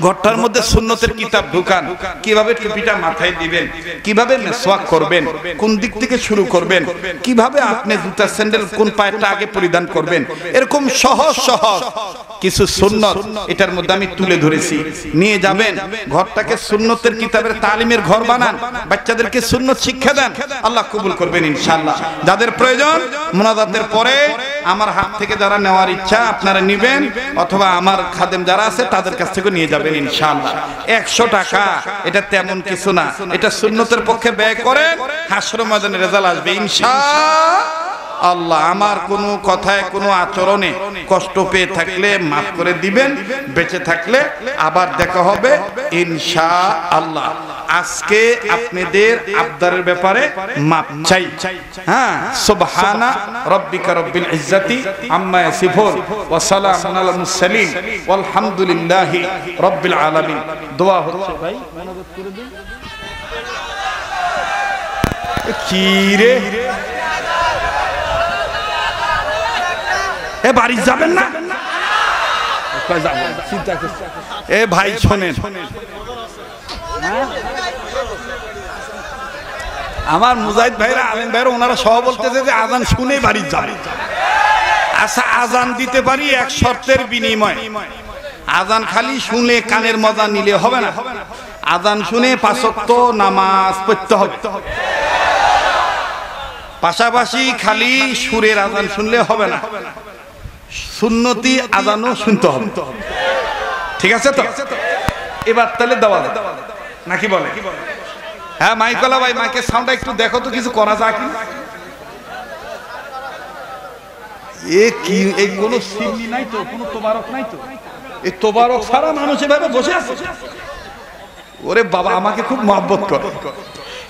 ঘরটার মধ্যে সুন্নতের কিতাব ঢুকান। কিভাবে টুপিটা মাথায় দিবেন, কিভাবে মেসওয়াক করবেন, কোন দিক থেকে শুরু করবেন, কিভাবে আপনি জুতা স্যান্ডেল কোন পায়েরটা আগে পরিধান করবেন, এরকম সহজ সহজ কিছু সুন্নত এটার মধ্যে আমি তুলে ধরেছি। নিয়ে যাবেন, ঘরটাকে সুন্নতের কিতাবের তালিমের ঘর বানান, বাচ্চাদেরকে সুন্নত শিক্ষা দেন, আল্লাহ কবুল করবেন ইনশাআল্লাহ। যাদের প্রয়োজন মুনাজাতের পরে আমার হাত থেকে যারা নেওয়ার ইচ্ছা আপনারা নেবেন, অথবা আমার খাদেম যারা আছে তাদের কাছ থেকে নিয়ে যাবেন ইনশাআল্লাহ। 100 টাকা এটা তেমন কিছু না, এটা সুন্নতের পক্ষে ব্যয় করেন, হাসর ময়দানে রেজাল্ট আসবে ইনশাআল্লাহ। আমার কোনো কথায় কোনো আচরণে কষ্ট পেয়ে থাকলে মাফ করে দিবেন, বেঁচে থাকলে আবার দেখা হবে ইনশাআল্লাহ। আজকে আপনাদের আবদারের ব্যাপারে মাপ চাই। হ্যাঁ, সুবহানা রাব্বিকা রাব্বিল ইজ্জাতি আম্মা ইয়াসিফুন ওয়া সালামুন আলাল মুরসালিন ওয়াল হামদুলিল্লাহি রাব্বিল আলামিন। দোয়া হচ্ছে ভাই, মনোযোগ করে দিন। কি রে, এ বাড়ি যাবেন না? এ ভাই শোনেন, আমার মুজাহিদ ভাইরা, আলেম ভাইরা, ওনারা সব বলতেছে যে আজান শুনে বাড়ি যাবে। আচ্ছা, আজান দিতে পারি এক শর্তের বিনিময়। আজান খালি শুনলে কানের মজা নিলে হবে না, আজান শুনে 5 ওয়াক্ত নামাজ পড়তে হবে। পাশাপাশি খালি সুরের আজান শুনলে হবে না, সুন্নতি আজানও শুনতে হবে। ঠিক আছে তো? এবার তাহলে দেওয়া নাকি বলে? হ্যাঁ মাইকলা ভাই, মাইকের সাউন্ডটা একটু দেখো তো, কিছু করা যায় কি? এ কি, এই কোনো সিমনি নাই তো, কোনো তোবারক নাই তো? এই তোবারক ছাড়া মানুষ এভাবে বসে আছে? ওরে বাবা, আমাকে খুব মহব্বত করে।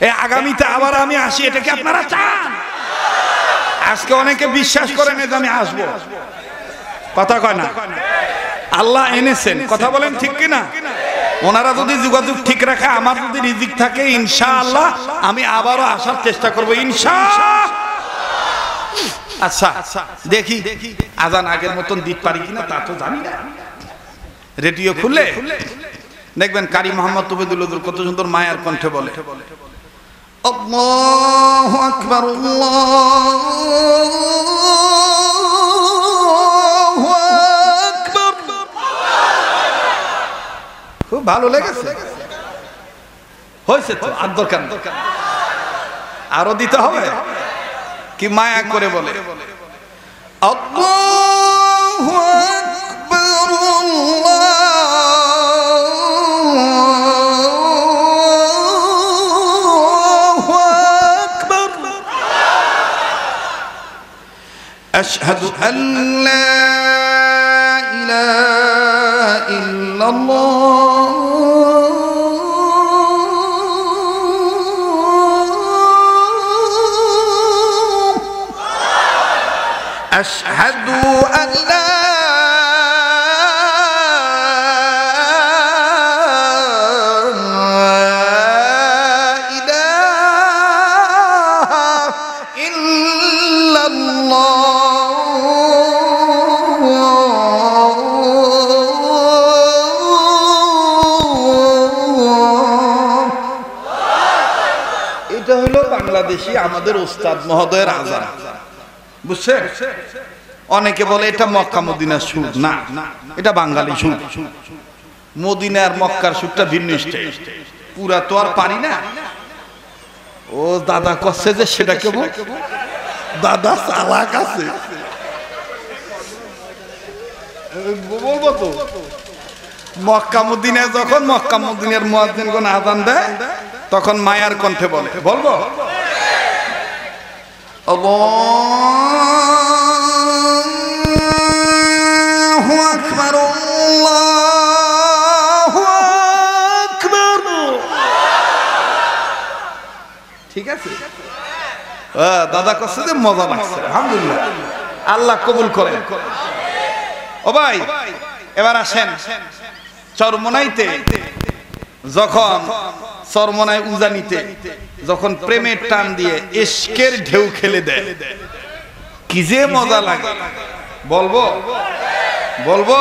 এই আগামীতে আবার আমি আসি, এটা কি আপনারা চান? আজকে অনেকে বিশ্বাস করে না যে আমি আসবো, কথা কয় না। আল্লাহ এনেছেন, কথা বলেন ঠিক কিনা? ওনারা যদি যোগাযোগ ঠিক রাখে, আমার যদি রিজিক থাকে, ইনশাআল্লাহ আমি আবারও আসার চেষ্টা করব ইনশাআল্লাহ। আচ্ছা দেখি আজান আগের মতন দিতে পারি কিনা তা তো জানি না। রেডিও খুলে দেখবেন কারি মোহাম্মদ তৌহিদুল কত সুন্দর মায়ার কণ্ঠে বলে, আল্লাহু আকবার, আল্লাহু আকবার। খুব ভালো লেগেছে, হয়েছে তো, আর দরকার আরো দিতে হবে। কি মায়া করে বলে, আল্লাহু আকবার, আল্লাহু আকবার, আশহাদু আন লা ইলাহা ইল্লাল্লাহ, أشهد أن لا إله إلا الله। এটা হলো বাংলাদেশি আমাদের উস্তাদ মহোদয়ের আজান, বুঝছেন? অনেকে বলে এটা মক্কা মদিনার সুর, না এটা বাঙালি সুর। মদিনা আর মক্কার সুরটা ভিন্ন স্টাইল, পুরা তো আর পারি না। ও দাদা কচ্ছে যে সেটা কেমন, দাদা চালাক আছে, বলবো তো। মক্কা মদিনায় যখন মক্কা মদিনার মুয়াজ্জিনগণ আযান দেয়, তখন মায়ার কণ্ঠে বলে, বলবো আল্লাহু আকবার, আল্লাহু আকবার। ঠিক আছে? দাদা কাছে যে মজা লাগছে, আলহামদুলিল্লাহ, আল্লাহ কবুল করেন। ও ভাই, এবার আসেন চরমনাইতে, যখন চরমনাই উজানিতে যখন প্রেমের টান দিয়ে ইশকের ঢেউ খেলে দেয়, কি যে মজা লাগে। বলবো বলবো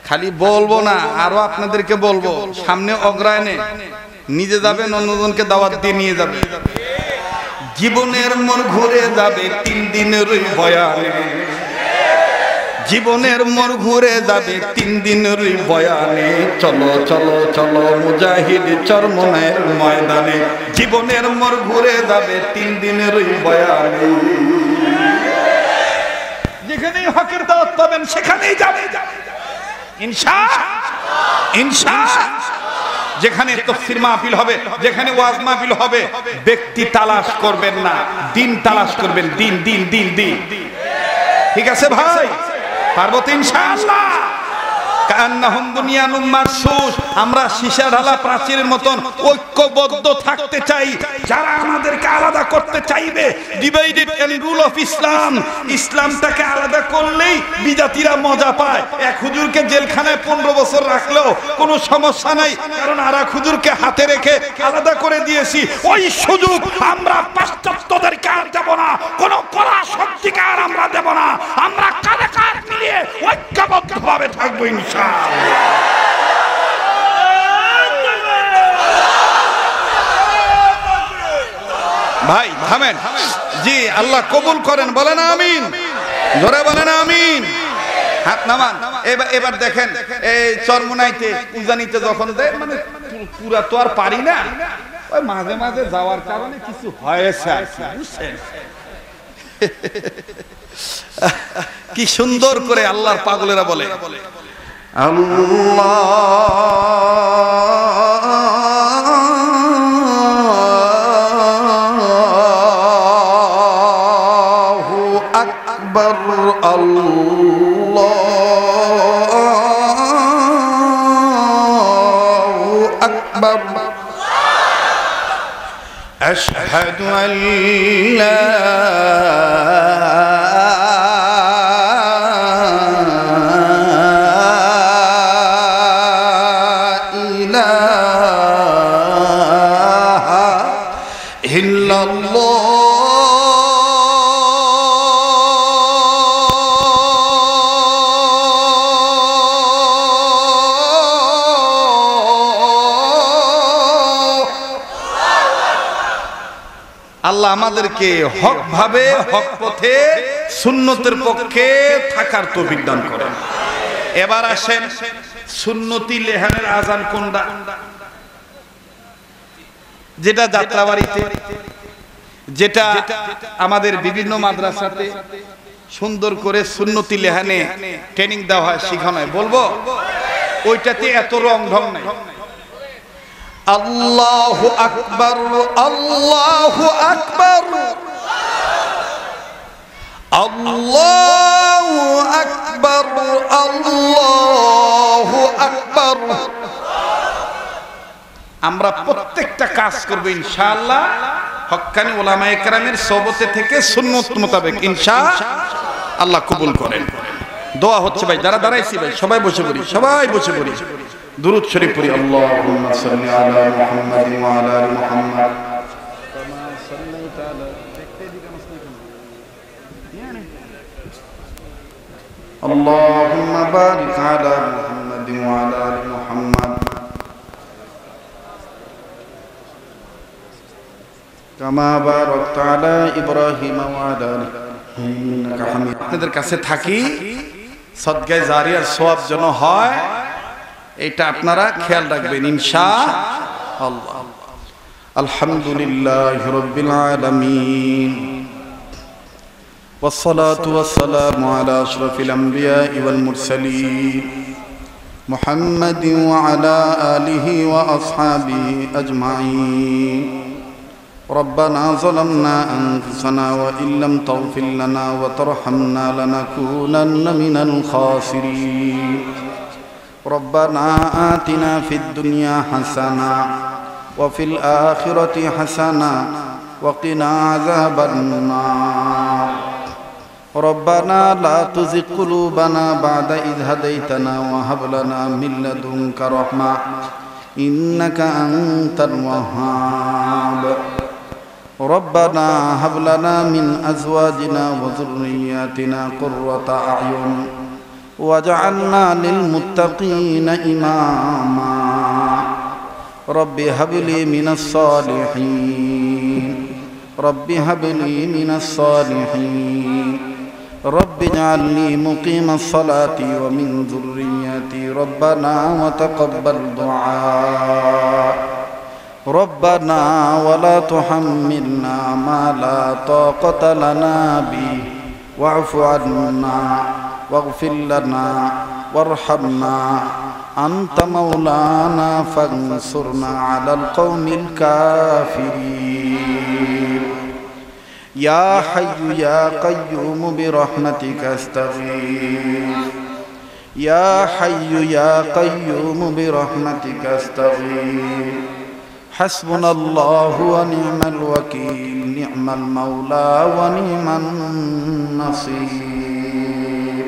খালি বলবো না, আরো আপনাদেরকে বলবো। সামনে অগ্রায়ণে নিজে যাবেন, অন্যজনকে দাওয়াত দিয়ে নিয়ে যাবে। জীবনের মন ঘুরে যাবে 3 দিনের বয়ানে, জীবনের মোড় ঘুরে যাবে 3 দিনের বয়ানে। চলো চলো চলো মুজাহিদ চরমনাইয়ের ময়দানে, জীবনের মোড় ঘুরে যাবে 3 দিনের বয়ানে। যেখানেই হকের দাওয়াত পাবেন সেখানেই যাবে ইনশাআল্লাহ, ইনশাআল্লাহ। যেখানে তাফসীর মাহফিল হবে, যেখানে ওয়াজ মাহফিল হবে, ব্যক্তি তালাশ করবেন না, দিন তালাশ করবেন, দিন দিন দিন দিন। ঠিক আছে ভাই? পারবো তো ইনশাআল্লাহ। কান্নাহুম দুনিয়ানুম মারসুস, আমরা সীসা ঢালা প্রাচীরের মতন ঐক্যবদ্ধ থাকতে চাই। যারা আমাদেরকে আলাদা করতে চাইবে, divided and rule of Islam, ইসলামটাকে আলাদা করলেই বিজাতিরা মজা পায়। এক হুজুরকে জেলখানায় 15 বছর রাখলেও কোনো সমস্যা নাই, কারণ আর এক হুজুরকে হাতে রেখে আলাদা করে দিয়েছি। ওই সুযোগ আমরা পাশ্চাত্যদেরকে আর দেব না, কোনো কড়া শক্তিকে আর আমরা দেব না। আমরা কাঁধে কাঁধ মিলিয়ে ঐক্যবদ্ধভাবে থাকবো ইনশাআল্লাহ। ভাই থামেন, জি আল্লাহ কবুল করেন, বলেন আমিন, জোরে বলেন আমিন। হাত নামান। এবার দেখেন এই চরমোনাইতে উজানিতে যখন দেয় মানে পুরা তো আর পারি না, ওই মাঝে মাঝে যাওয়ার কারণে কিছু হয়েছে বুঝছেন। কি সুন্দর করে আল্লাহর পাগলেরা বলে আল্লাহু আকবার আল্লাহু আকবার আশহাদু আল্লা আল্লাহ আমাদেরকে হক ভাবে হক পথে সুন্নতের পক্ষে থাকার তৌফিক দান করেন। এবার আসেন সুন্নতি লেহানের আজান কোনটা? যেটা যাত্রাবাড়িতে, যেটা আমাদের বিভিন্ন মাদ্রাসাতে সুন্দর করে সুন্নতি লেহানে ট্রেনিং দেওয়া হয়, শেখানো হয়, বলবো ওইটাতে এত রং ঢং নাই। আল্লাহু আকবার আল্লাহু আকবার আল্লাহু আকবার আল্লাহু আকবার। আমরা প্রত্যেকটা কাজ করব ইনশাআল্লাহ হক্কানি উলামায়ে কেরামের সোহবতে থেকে সুন্নত মোতাবেক ইনশাআল্লাহ কবুল করেন। দোয়া হচ্ছে ভাই, যারা দাঁড়াইছি ভাই সবাই বসে পড়ি, সবাই বসে পড়ি, দুরূদ শরীফ পড়ি। আল্লাহুম্মা সাল্লি আলা মুহাম্মাদিন ওয়া আলা আলি মুহাম্মাদ কামা সাল্লাইতা আলা আল্লাহুম্মা বারিক আলা মুহাম্মাদিন ওয়া আলা আলি মুহাম্মাদ কামা বারাকতা আলা ইব্রাহিম ওয়া আলা আলি ইন্নাকা হামিদ। আপনাদের কাছে থাকি সদকায়ে জারিয়ার সওয়াব যেন হয়, এটা আপনারা খেয়াল রাখবেন ইনশাআল্লাহ। আলহামদুলিল্লাহি রাব্বিল আলামিন ওয়াসসালাতু ওয়াসসালামু আলা আশরাফিল আমবিয়াই ওয়াল মুরসালিন মুহাম্মাদিন ওয়া আলা আলিহি ওয়া আসহাবিহি আজমাইন। ربنا ظلمنا أنفسنا وإن لم تغفر لنا وترحمنا لنكونن من الخاسرين. ربنا آتنا في الدنيا حسنة وفي الآخرة حسنة وقنا عذاب النار. ربنا لا تزغ قلوبنا بعد إذ هديتنا وهب لنا من لدنك رحمة إنك أنت الوهاب. ربنا هب لنا من أزواجنا وذرياتنا قرة أعين واجعلنا للمتقين إماما. رب هب لي من الصالحين رب هب لي من الصالحين رب اجعلني مقيم الصلاة ومن ذريتي ربنا وتقبل دعاء. ربنا ولا تحملنا ما لا طاقة لنا به واعف عنا واغفر لنا وارحمنا أنت مولانا فانصرنا على القوم الكافرين. يا حي يا قيوم برحمتك استغيث يا حي يا قيوم برحمتك استغيث. حسبنا الله ونعم الوكيل نعم المولى ونعم النصير.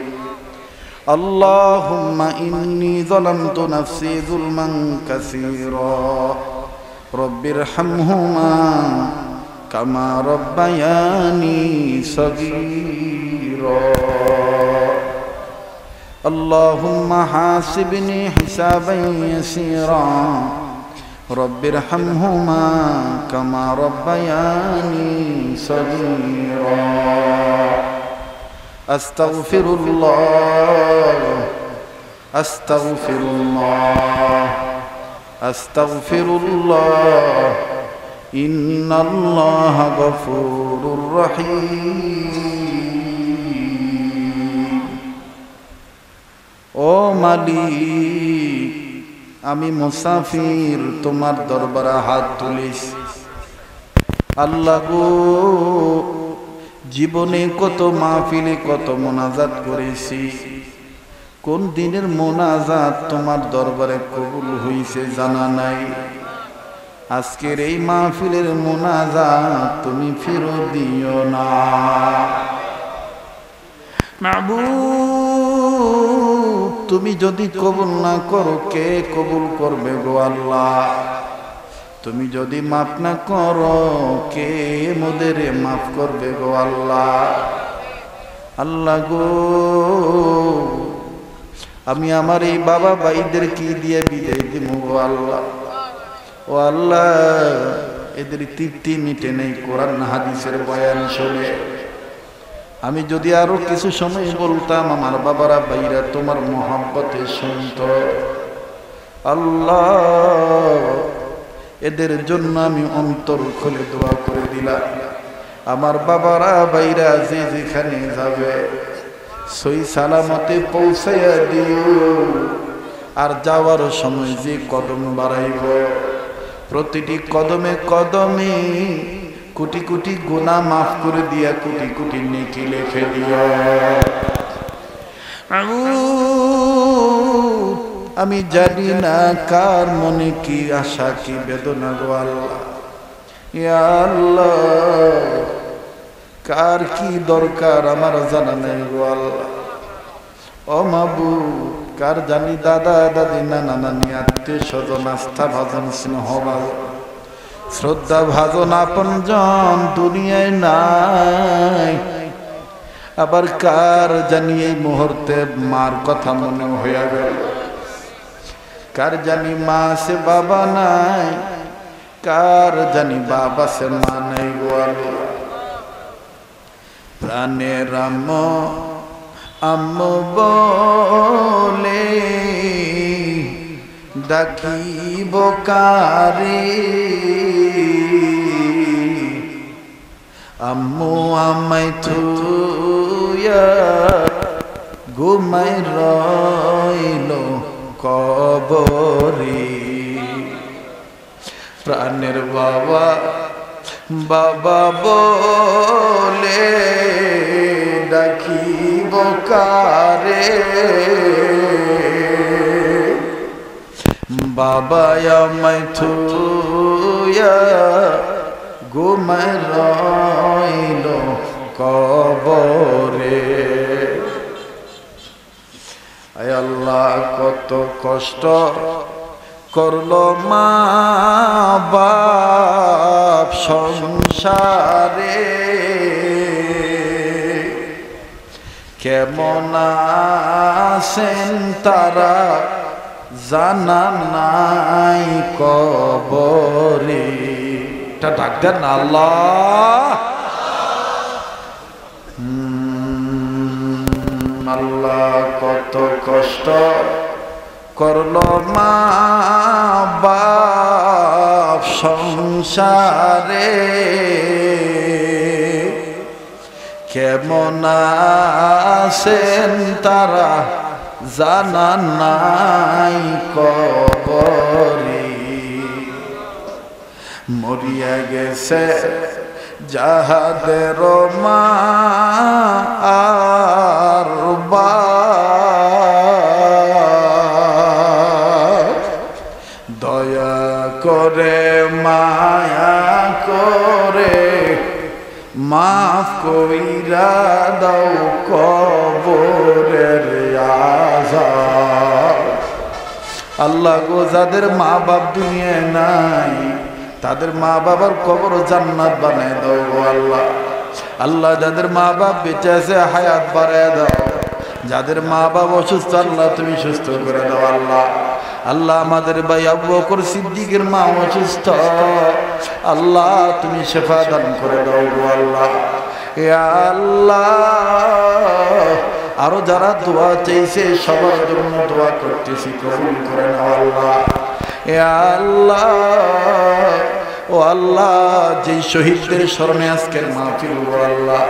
اللهم إني ظلمت نفسي ظلما كثيرا رب ارحمهما كما ربياني صغيرا. اللهم حاسبني حسابا يسيرا رب ارحمهما كما ربياني صغيرا. أستغفر الله আস্তাগফিরুল্লাহ আস্তাগফিরুল্লাহ ইন্নাল্লাহা গফুরুর রহিম। ও মালিক, আমি মুসাফির, তোমার দরবারে হাত তুলেছি। আল্লাহ গো, জীবনে কত মাহফিলে কত মোনাজাত করেছি, কোন দিনের মোনাজাত তোমার দরবারে কবুল হইছে জানা নাই। আজকের এই মাহফিলের মোনাজাত তুমি ফেরত দিও না মাবুদ। তুমি যদি কবুল না করো কে কবুল করবে গো আল্লাহ? তুমি যদি মাফ না করো কে মোদের মাফ করবে গো আল্লাহ? আল্লাহ গো, আমি আমার এই বাবা ভাইদের কি দিয়ে বিদায় দিব গো আল্লাহ? ও আল্লাহ, এদের তৃপ্তি মিটে নেই কোরআন হাদিসের বয়ান শুনে। আমি যদি আরো কিছু সময় বলতাম, আমার বাবারা ভাইরা তোমার মহব্বতে শুনত। আল্লাহ, এদের জন্য আমি অন্তর খুলে দোয়া করে দিলাম। আমার বাবারা ভাইরা যে যেখানে যাবে সই সালামতে পৌঁছাইয়া দিও। আর যাওয়ার সময় যে কদম বাড়াইব, প্রতিটি কদমে কদমে কোটি কোটি গুনাহ মাফ করে দিয়া কোটি কোটি নেকি লিখে দিও। আমি জানি না কার মনে কি আশা কি বেদনা গো আল্লাহ। ইয়া আল্লাহ, কার কি দরকার আমার জানা নেই গো আল্লাহ। ও মাবুদ, কার জানি দাদা দাদি নানা নানি আত্মীয় স্বজন আস্থা ভাজন স্নেহ ভাজন শ্রদ্ধা ভাজন আপনজন দুনিয়ায় নাই। আবার কার জানি এই মুহূর্তে মার কথা মনে হইয়া গেল, কার জানি মা আছে বাবা নাই, কার জানি বাবা সে মা নাই গো আল্লাহ। প্রাণের আম্মু বলে ডাকিব কারে, আম্মু আমায় থুইয়া ঘুমায় রইল কবরে। প্রাণের বাবা বাবা বলে ডাকিব কারে, বাবা আমায় থুইয়া ঘুমায় রইল কবরে। আয় আল্লাহ, কত কষ্ট করলো মা বাপ সংসারে, কেমন আছেন তারা জানা নাই কবরে। এটা ডাক দেন না আল্লাহ। আল্লাহ, কত কষ্ট করলো মা বাপ সংসারে, কেমন আছেন তারা জানা নাই কবরে। মরিয়া গেছে যাহাদের মা আর বাপ, দয়া করে মায়া করে মাফ কইরা দাও কবরের আযাব। আল্লাহ গো, যাদের মা বাপ দুনিয়ায় নাই তাদের মা বাবার কবর জান্নাত বানায় দাও গো আল্লাহ। আল্লাহ, যাদের মা বাপ বেঁচে আছে হায়াত বাড়ায় দাও, যাদের মা বাপ অসুস্থ আল্লাহ তুমি সুস্থ করে দাও আল্লাহ। আল্লাহ, আমাদের ভাই আবু বকর সিদ্দিকের মা অসুস্থ, আল্লাহ তুমি শিফা দান করে দাও গো আল্লাহ। ইয়া আল্লাহ, আরো যারা দোয়া চাইছে সবার জন্য দোয়া করতেছি, কবুল করে নাও আল্লাহ। এ আল্লাহ, ও আল্লাহ, যে শহীদদের স্মরণে আজকের মাহফিল, ও আল্লাহ,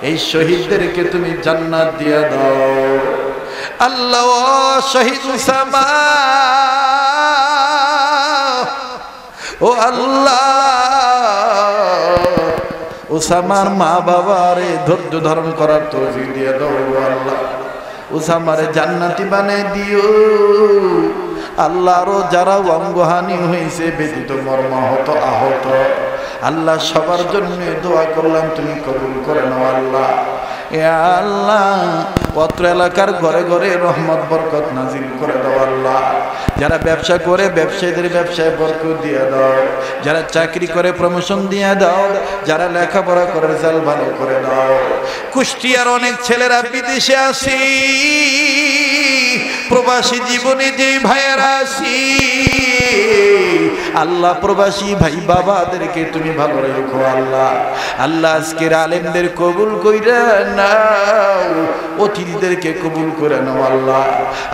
এই শহীদদেরকে তুমি জান্নাত দিয়ে দাও আল্লাহ। ও শহীদ উসামা, ও আল্লাহ, উসামার মা বাবারে ধৈর্য ধারণ করার তৌফিক দিয়ে দাও আল্লাহ। উসামারে জান্নাতি বানাই দিও আল্লাহ। আরো যারা অঙ্গহানি হয়েছে, ব্যতীত মর্মাহত আহত, আল্লাহ সবার জন্য দোয়া করলাম, তুমি কবুল করে নাও আল্লাহ। এ আল্লাহ, অত্র এলাকার ঘরে ঘরে রহমত বরকত নাজিল করে দাও আল্লাহ। যারা ব্যবসা করে ব্যবসায়ীদের ব্যবসায় বরকত দিয়ে দাও, যারা চাকরি করে প্রমোশন দিয়ে দাও, যারা লেখাপড়া করে রেজাল্ট ভালো করে দাও। কুষ্টিয়ার অনেক ছেলেরা বিদেশে আসি, প্রবাসী জীবনে যে ভাইয়েরা আসি, আল্লাহ প্রবাসী ভাই বাবাদেরকে তুমি ভালো রেখো আল্লাহ। আল্লাহ আজকের আলেমদের কবুল কইরা নাও, অতিথিদেরকে কবুল করে নাও আল্লাহ।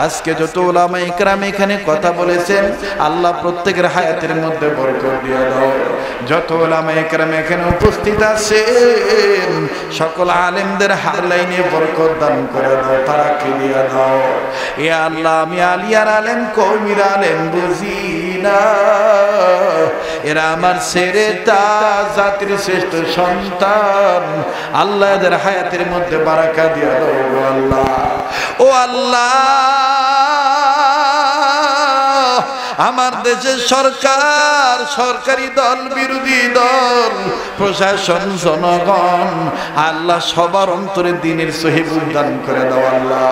আজকে যত উলামা ইকরাম এখানে কথা বলেছেন, আল্লাহ প্রত্যেকের হায়াতের মধ্যে বরকত দিয়ে দাও। যত উলামা ইকরাম এখানে উপস্থিত আছেন, সকল আলেমদের হার লাইনে বরকত দান করে দাও, তারাকে দিয়ে দাও। এ আল্লাহ, আমি আলিয়ার আলেম কওমির আলেম বুঝি না, এরা আমার ছেড়ে তা জাতির শ্রেষ্ঠ সন্তান, আল্লাহ এদের হায়াতের মধ্যে বারাকা দিয়ে দাও আল্লাহ। ও আল্লাহ, আমার দেশের সরকার, সরকারি দল, বিরোধী দল, প্রশাসন, জনগণ, আল্লাহ সবার অন্তরে দ্বীনের সহিবুল দান করে দাও আল্লাহ।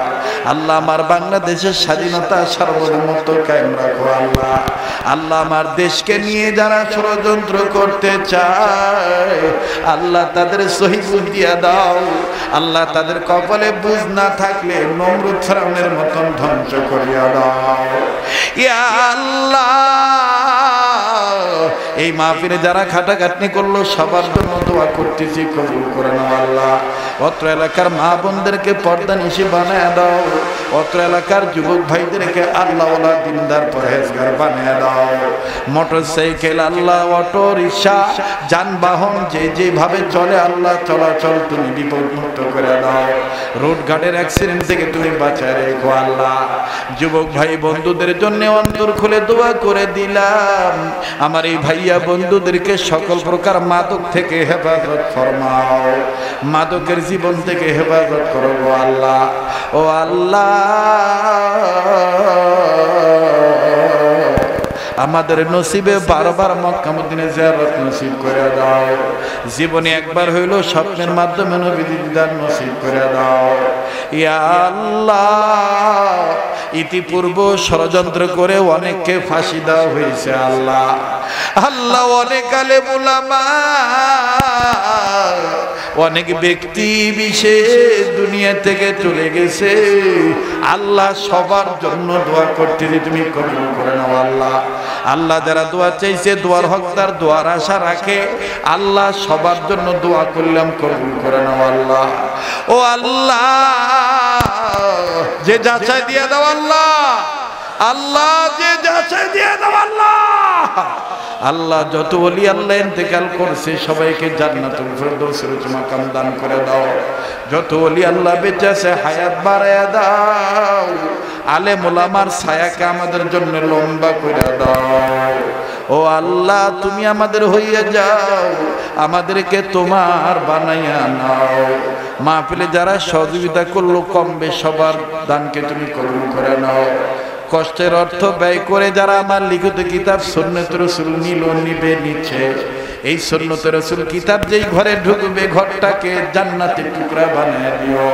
আল্লাহ আমার বাংলাদেশের স্বাধীনতা সার্বভৌমত্ব কায়েম রাখো আল্লাহ। আল্লাহ আমার দেশকে নিয়ে যারা ষড়যন্ত্র করতে চায়, আল্লাহ তাদের সহিবুল দিয়া দাও আল্লাহ। তাদের কপালে বুঝ না থাকলে নমরুদ ফিরআউনের মতন ধ্বংস করিয়া দাও ইয়া আল্লাহ। এই মাহফিলে যারা খাটাখাটনি করলো সবার জন্য দোয়া করতেছি, কবুল করে নাও আল্লাহ। অত্র এলাকার মা বোনদেরকে পর্দা নিশি বানায় দাও, অত্র এলাকার যুবক ভাইদেরকে আল্লাহওয়ালা দিনদার পরহেজগার বানায় দাও। মোটরসাইকেল আল্লাহ, অটো রিক্সা, যানবাহন যে যেভাবে চলে আল্লাহ, চলাচল তুমি বিপদমুক্ত করে দাও। রোডঘাটের অ্যাক্সিডেন্ট থেকে তুমি বাঁচায় রেখো আল্লাহ। যুবক ভাই বন্ধুদের জন্য অন্তর খুলে দোয়া করে দিলাম, আমার এই ভাইয়া বন্ধুদেরকে সকল প্রকার মাদক থেকে হেফাজত ফরমাও, মাদকের জীবন থেকে হেফাজত করো আল্লাহ। ও আল্লাহ, আমাদের নসিবে বারবার মক্কা মদিনা জিয়ারত নসিব করে দাও। জীবনে একবার হইল স্বপ্নের মাধ্যমে নবীর দিদার নসিব করে দাও ইয়া আল্লাহ। ইতিপূর্ব ষড়যন্ত্র করে অনেককে ফাঁসি দেওয়া হয়েছে আল্লাহ। আল্লাহ অনেক আলেম উলামা, অনেক ব্যক্তি বিশেষ দুনিয়া থেকে চলে গেছে আল্লাহ। সবার জন্য দোয়া করতেছি, তুমি কবুল করে নাও আল্লাহ। আল্লাহ যারা দোয়া চাইছে, দোয়ার হকদার, দোয়ার আশা রাখে আল্লাহ, সবার জন্য দোয়া করলাম, কবুল করে নাও আল্লাহ। ও আল্লাহ, যে যাচাই দিয়ে দাও আল্লাহ, আল্লাহ যে যাচাই দিয়ে দাও আল্লাহ। আল্লাহ যত ওলি আল্লাহ ইন্তেকাল করছে সবাইকে জান্নাতুল ফেরদৌসের উচ্চ মাকাম দান করে দাও। যত ওলি আল্লাহ বেঁচে আছে হায়াত বাড়ায়া দাও। আলেম ওলামার ছায়াকে আমাদের জন্য লম্বা করে দাও। ও আল্লাহ, তুমি আমাদের হইয়া যাও, আমাদেরকে তোমার বানাইয়া নাও। মাহফিলে যারা সহযোগিতা করলো কম বেশ সবার দানকে তুমি কবুল করে নাও। কষ্টের অর্থ ব্যয় করে যারা আমার লিখিত কিতাব সুন্নাত রাসূল নিবে নিচ্ছে, এই সুন্নাত রাসূল কিতাব যেই ঘরে ঢুকবে ঘরটাকে জান্নাতের টুকরা বানিয়ে দিও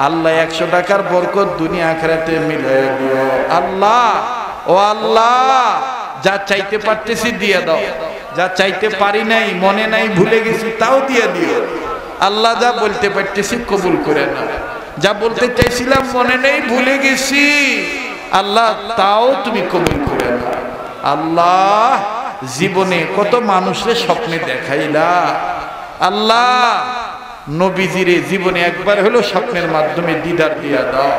আল্লাহ। 100 টাকার বরকত দুনিয়া আখিরাতে মিলিয়ে দিও আল্লাহ। ও আল্লাহ, যা চাইতে পারতেছি দিয়ে দাও, যা চাইতে পারি নাই, মনে নাই, ভুলে গেছি তাও দিয়ে দিও আল্লাহ। যা বলতে পারতেছি কবুল করে নাও, যা বলতে চাইছিলাম মনে নেই, ভুলে গেছি আল্লাহ, তাও তুমি কবুল করে নাও আল্লাহ। জীবনে কত মানুষের স্বপ্নে দেখাইলা আল্লাহ, নবীজির জীবনে একবার হলো স্বপ্নের মাধ্যমে দিদার দিয়া দাও।